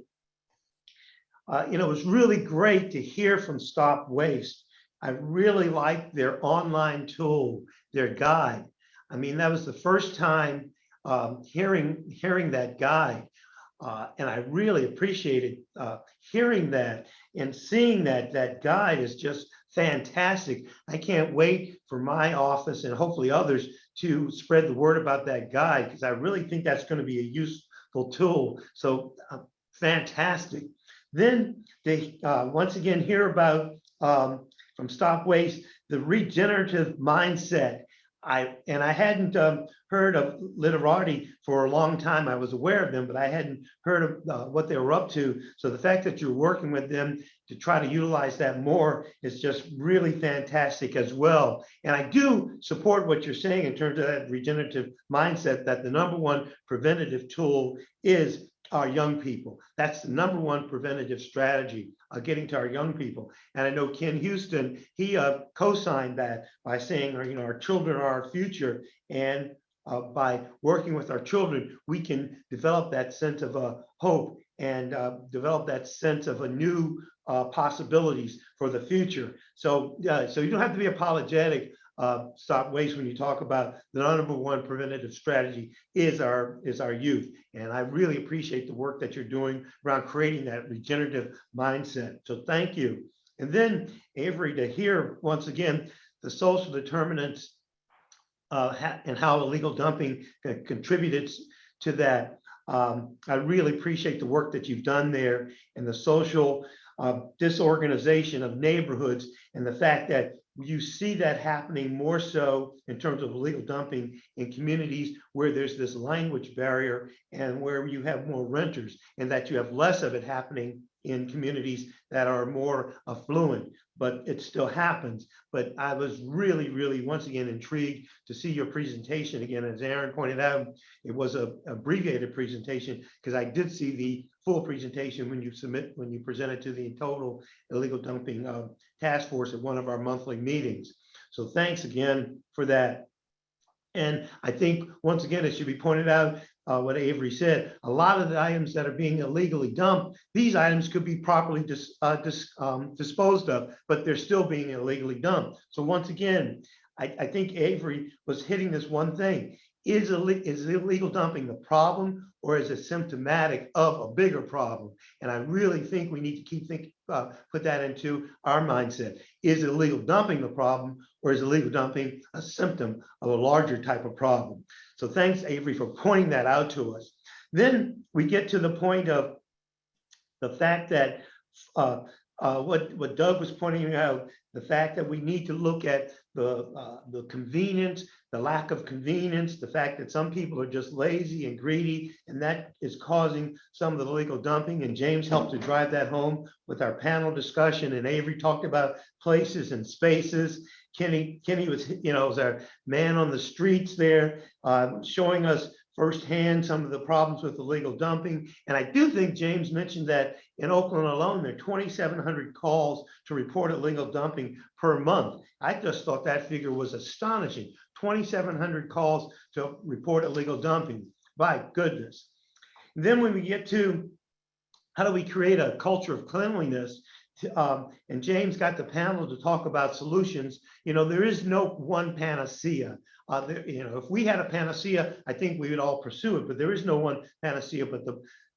Speaker 1: It was really great to hear from StopWaste. I really liked their online tool, their guide. I mean, that was the first time hearing that guide. And I really appreciated hearing that and seeing that guide is just fantastic. I can't wait for my office and hopefully others to spread the word about that guide, because I really think that's going to be a useful tool. So fantastic. Then they once again hear about from StopWaste the regenerative mindset. I hadn't heard of Literati for a long time. I was aware of them, but I hadn't heard of what they were up to. So the fact that you're working with them to try to utilize that more is just really fantastic as well. And I do support what you're saying in terms of that regenerative mindset, that the number one preventative tool is our young people. That's the number one preventative strategy, getting to our young people. And I know Ken Houston, he co-signed that by saying, our children are our future. And by working with our children, we can develop that sense of hope and develop that sense of a new possibilities for the future. So you don't have to be apologetic, Stop Waste, when you talk about the number one preventative strategy is our youth. And I really appreciate the work that you're doing around creating that regenerative mindset. So thank you. And then Avery, to hear once again the social determinants and how illegal dumping contributed to that. I really appreciate the work that you've done there and the social disorganization of neighborhoods, and the fact that you see that happening more so in terms of illegal dumping in communities where there's this language barrier and where you have more renters, and that you have less of it happening in communities that are more affluent. But it still happens. But I was really, really, once again, intrigued to see your presentation again. As Aaron pointed out, it was an abbreviated presentation, because I did see the full presentation when you presented to the total illegal dumping task force at one of our monthly meetings. So thanks again for that. And I think, once again, it should be pointed out what Avery said, a lot of the items that are being illegally dumped, these items could be properly disposed of, but they're still being illegally dumped. So once again, I think Avery was hitting this one thing. Is illegal dumping the problem, or is it symptomatic of a bigger problem? And I really think we need to keep thinking, put that into our mindset. Is illegal dumping the problem, or is illegal dumping a symptom of a larger type of problem? So thanks, Avery, for pointing that out to us. Then we get to the point of the fact that what Doug was pointing out, the fact that we need to look at the convenience, the lack of convenience, the fact that some people are just lazy and greedy, and that is causing some of the illegal dumping. And James helped to drive that home with our panel discussion, and Avery talked about places and spaces. Kenny was, was our man on the streets there, showing us firsthand some of the problems with illegal dumping. And I do think James mentioned that in Oakland alone, there are 2,700 calls to report illegal dumping per month. I just thought that figure was astonishing. 2,700 calls to report illegal dumping. My goodness. And then when we get to how do we create a culture of cleanliness, and James got the panel to talk about solutions. There is no one panacea. If we had a panacea, I think we would all pursue it, but there is no one panacea. But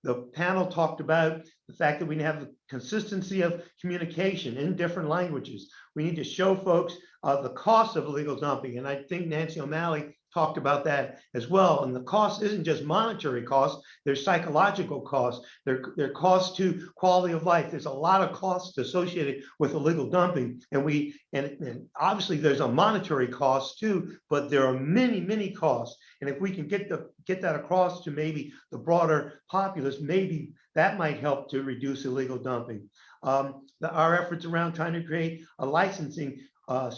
Speaker 1: the panel talked about the fact that we have the consistency of communication in different languages. We need to show folks the cost of illegal dumping. And I think Nancy O'Malley talked about that as well. And the cost isn't just monetary costs, there's psychological costs, there are costs to quality of life. There's a lot of costs associated with illegal dumping. And obviously there's a monetary cost too, but there are many, many costs. And if we can get that across to maybe the broader populace, maybe that might help to reduce illegal dumping. Our efforts around trying to create a licensing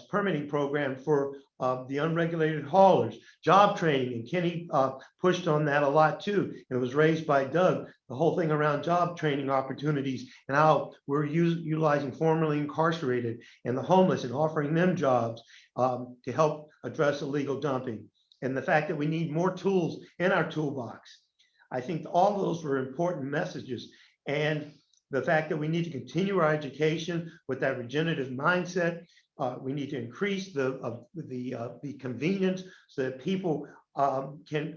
Speaker 1: permitting program for the unregulated haulers, job training, and Kenny pushed on that a lot too. And it was raised by Doug, the whole thing around job training opportunities and how we're utilizing formerly incarcerated and the homeless and offering them jobs to help address illegal dumping. And the fact that we need more tools in our toolbox. I think all of those were important messages. And the fact that we need to continue our education with that regenerative mindset. We need to increase the convenience so that people can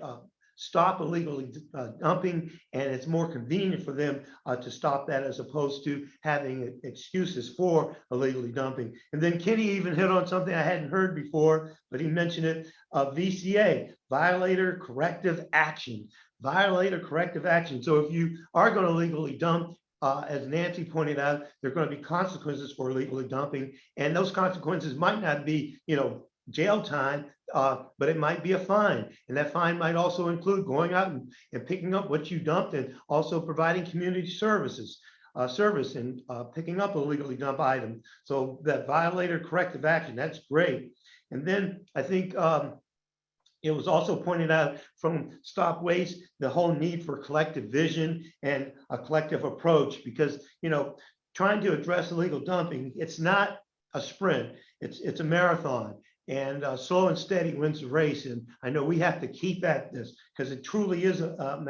Speaker 1: stop illegal dumping, and it's more convenient for them to stop that as opposed to having excuses for illegally dumping. And then Kenny even hit on something I hadn't heard before, but he mentioned it, VCA, violator corrective action. Violator corrective action. So if you are going to legally dump, as Nancy pointed out, there are going to be consequences for illegally dumping, and those consequences might not be, jail time, but it might be a fine, and that fine might also include going out and picking up what you dumped, and also providing community service and picking up illegally dumped items. So that violator corrective action, that's great. And then I think it was also pointed out from StopWaste, the whole need for collective vision and a collective approach, because, trying to address illegal dumping, it's not a sprint, it's a marathon. And slow and steady wins the race. And I know we have to keep at this because it truly is a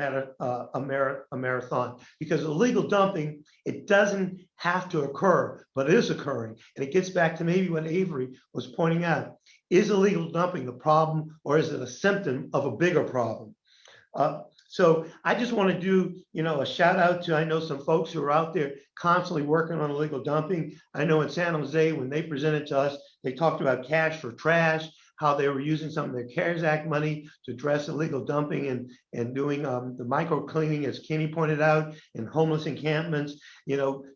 Speaker 1: marathon. Because illegal dumping, it doesn't have to occur, but it is occurring. And it gets back to maybe what Avery was pointing out. Is illegal dumping the problem, or is it a symptom of a bigger problem? So I just want to do, a shout out to, I know some folks who are out there constantly working on illegal dumping. I know in San Jose, when they presented to us, they talked about cash for trash, how they were using some of their CARES Act money to address illegal dumping and doing the micro cleaning, as Kenny pointed out, in homeless encampments.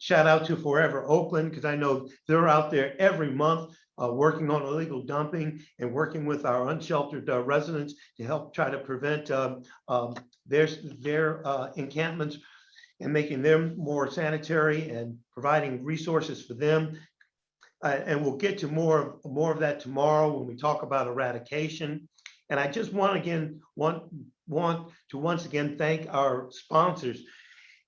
Speaker 1: Shout out to Forever Oakland, because I know they're out there every month working on illegal dumping and working with our unsheltered residents to help try to prevent their encampments and making them more sanitary and providing resources for them. And we'll get to more of that tomorrow when we talk about eradication. And I just want to once again thank our sponsors.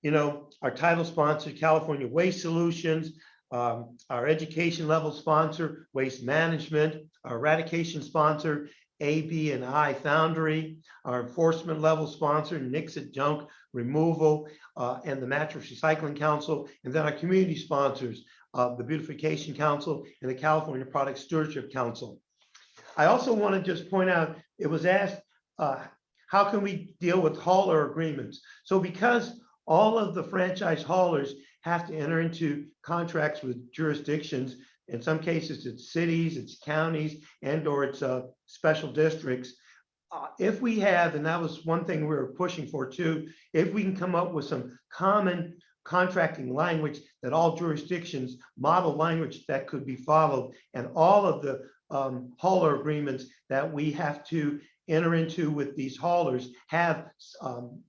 Speaker 1: Our title sponsor, California Waste Solutions, our education level sponsor, Waste Management, our eradication sponsor, AB&I Foundry, our enforcement level sponsor, Nixit Junk Removal, and the Mattress Recycling Council, and then our community sponsors, the Beautification Council and the California Product Stewardship Council. I also want to just point out, it was asked, how can we deal with hauler agreements? So because all of the franchise haulers have to enter into contracts with jurisdictions, in some cases it's cities, it's counties, and or it's special districts. If we have, and that was one thing we were pushing for too, if we can come up with some common contracting language that all jurisdictions model language that could be followed, and all of the hauler agreements that we have to enter into with these haulers have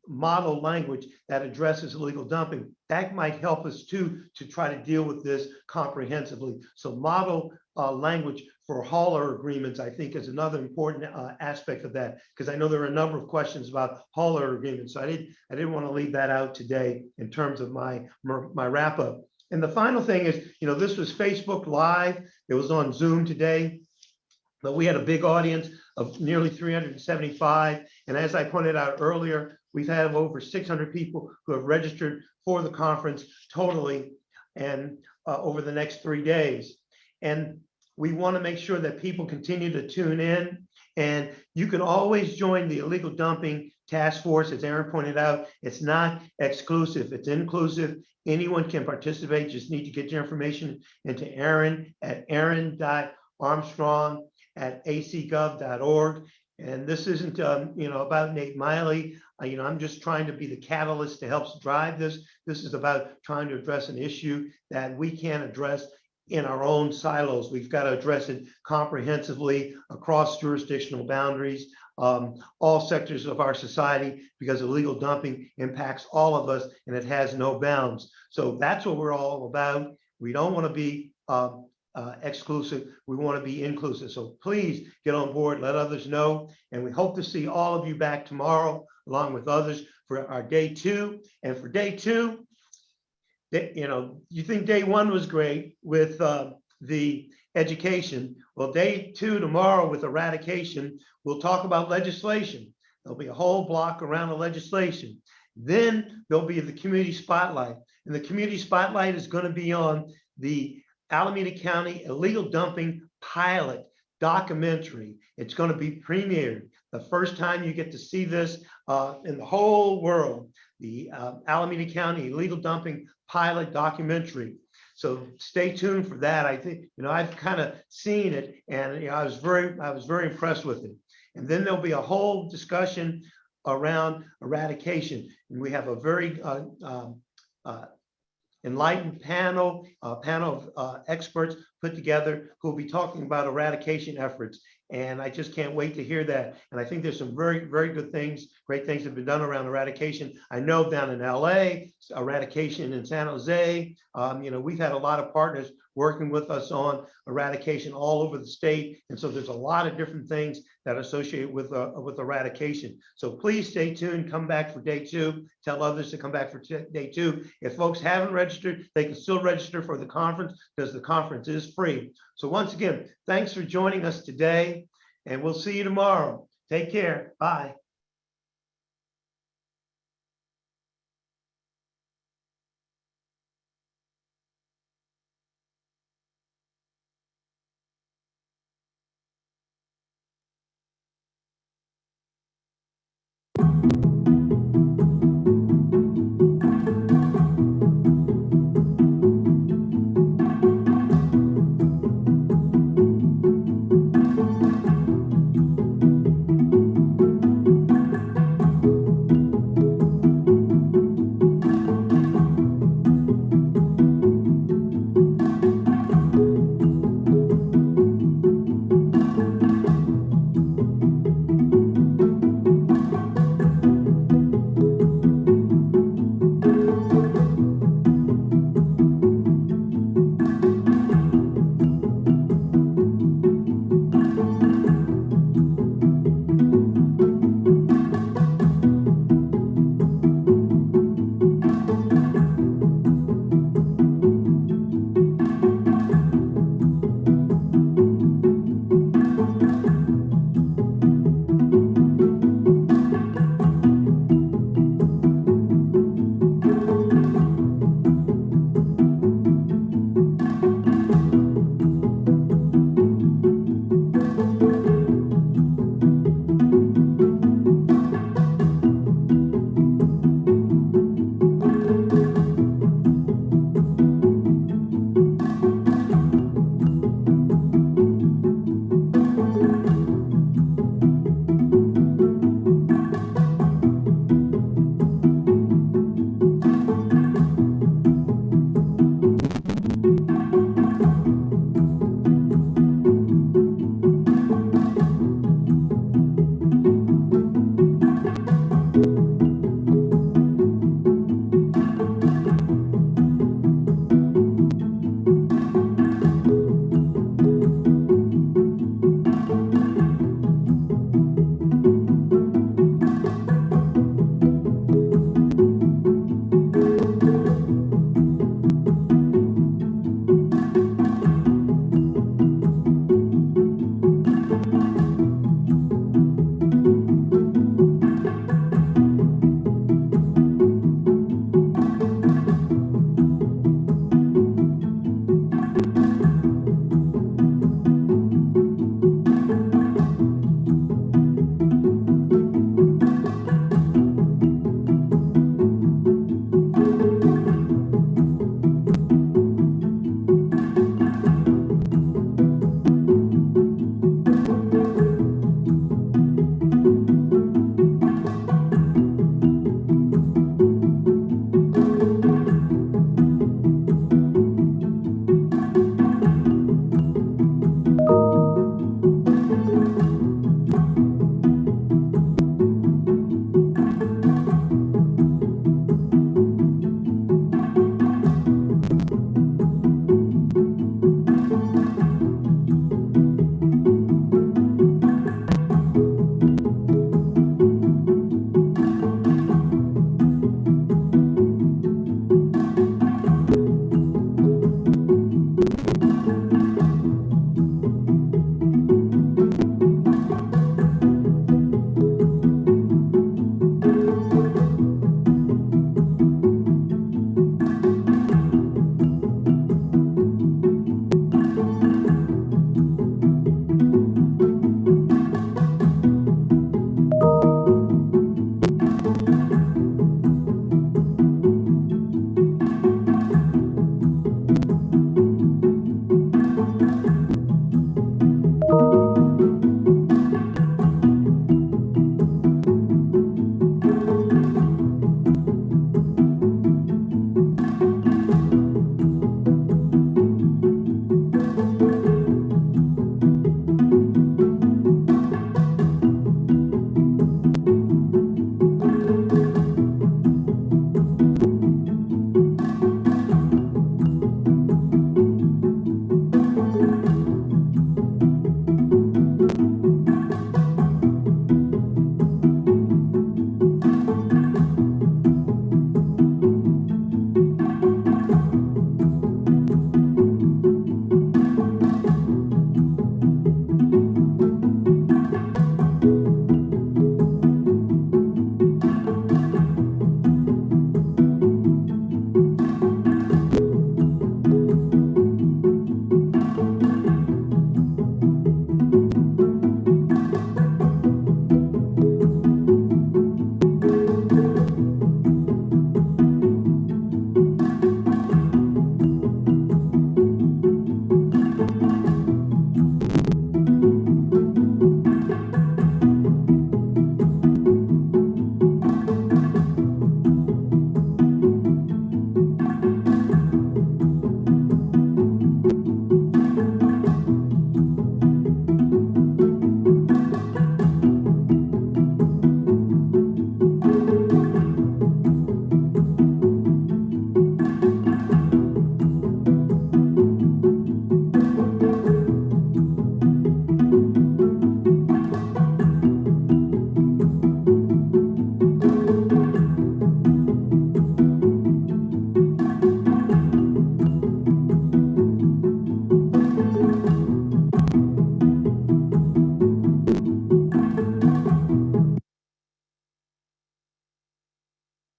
Speaker 1: model language that addresses illegal dumping, that might help us too to try to deal with this comprehensively. So model language for hauler agreements, I think, is another important aspect of that, because I know there are a number of questions about hauler agreements. So I didn't want to leave that out today in terms of my wrap up. And the final thing is, this was Facebook Live. It was on Zoom today, but we had a big audience of nearly 375. And as I pointed out earlier, we've had over 600 people who have registered for the conference totally, and over the next 3 days. And we want to make sure that people continue to tune in. And you can always join the illegal dumping task force. As Aaron pointed out, it's not exclusive, it's inclusive. Anyone can participate. Just need to get your information into Aaron at aaron.armstrong@acgov.org. And this isn't, about Nate Miley. I'm just trying to be the catalyst to help drive this. This is about trying to address an issue that we can't address in our own silos. We've got to address it comprehensively across jurisdictional boundaries, all sectors of our society, because illegal dumping impacts all of us and it has no bounds. So that's what we're all about. We don't want to be exclusive. We want to be inclusive. So please get on board, let others know. And we hope to see all of you back tomorrow, along with others, for our day 2. And for day 2, you think day 1 was great with the education. Well, day 2 tomorrow with eradication, we'll talk about legislation. There'll be a whole block around the legislation. Then there'll be the community spotlight. And the community spotlight is going to be on the Alameda County illegal dumping pilot documentary. It's going to be premiered. The first time you get to see this in the whole world, the Alameda County illegal dumping pilot documentary. So stay tuned for that. I think, I've kind of seen it, and I was very impressed with it. And then there'll be a whole discussion around eradication. And we have a very enlightened panel of experts put together who will be talking about eradication efforts. And I just can't wait to hear that. And I think there's some very, very good things, great things have been done around eradication. I know down in LA, eradication in San Jose, we've had a lot of partners working with us on eradication all over the state. And so there's a lot of different things that are associated with eradication. So please stay tuned, come back for day 2, tell others to come back for day 2. If folks haven't registered, they can still register for the conference because the conference is free. So once again, thanks for joining us today, and we'll see you tomorrow. Take care. Bye.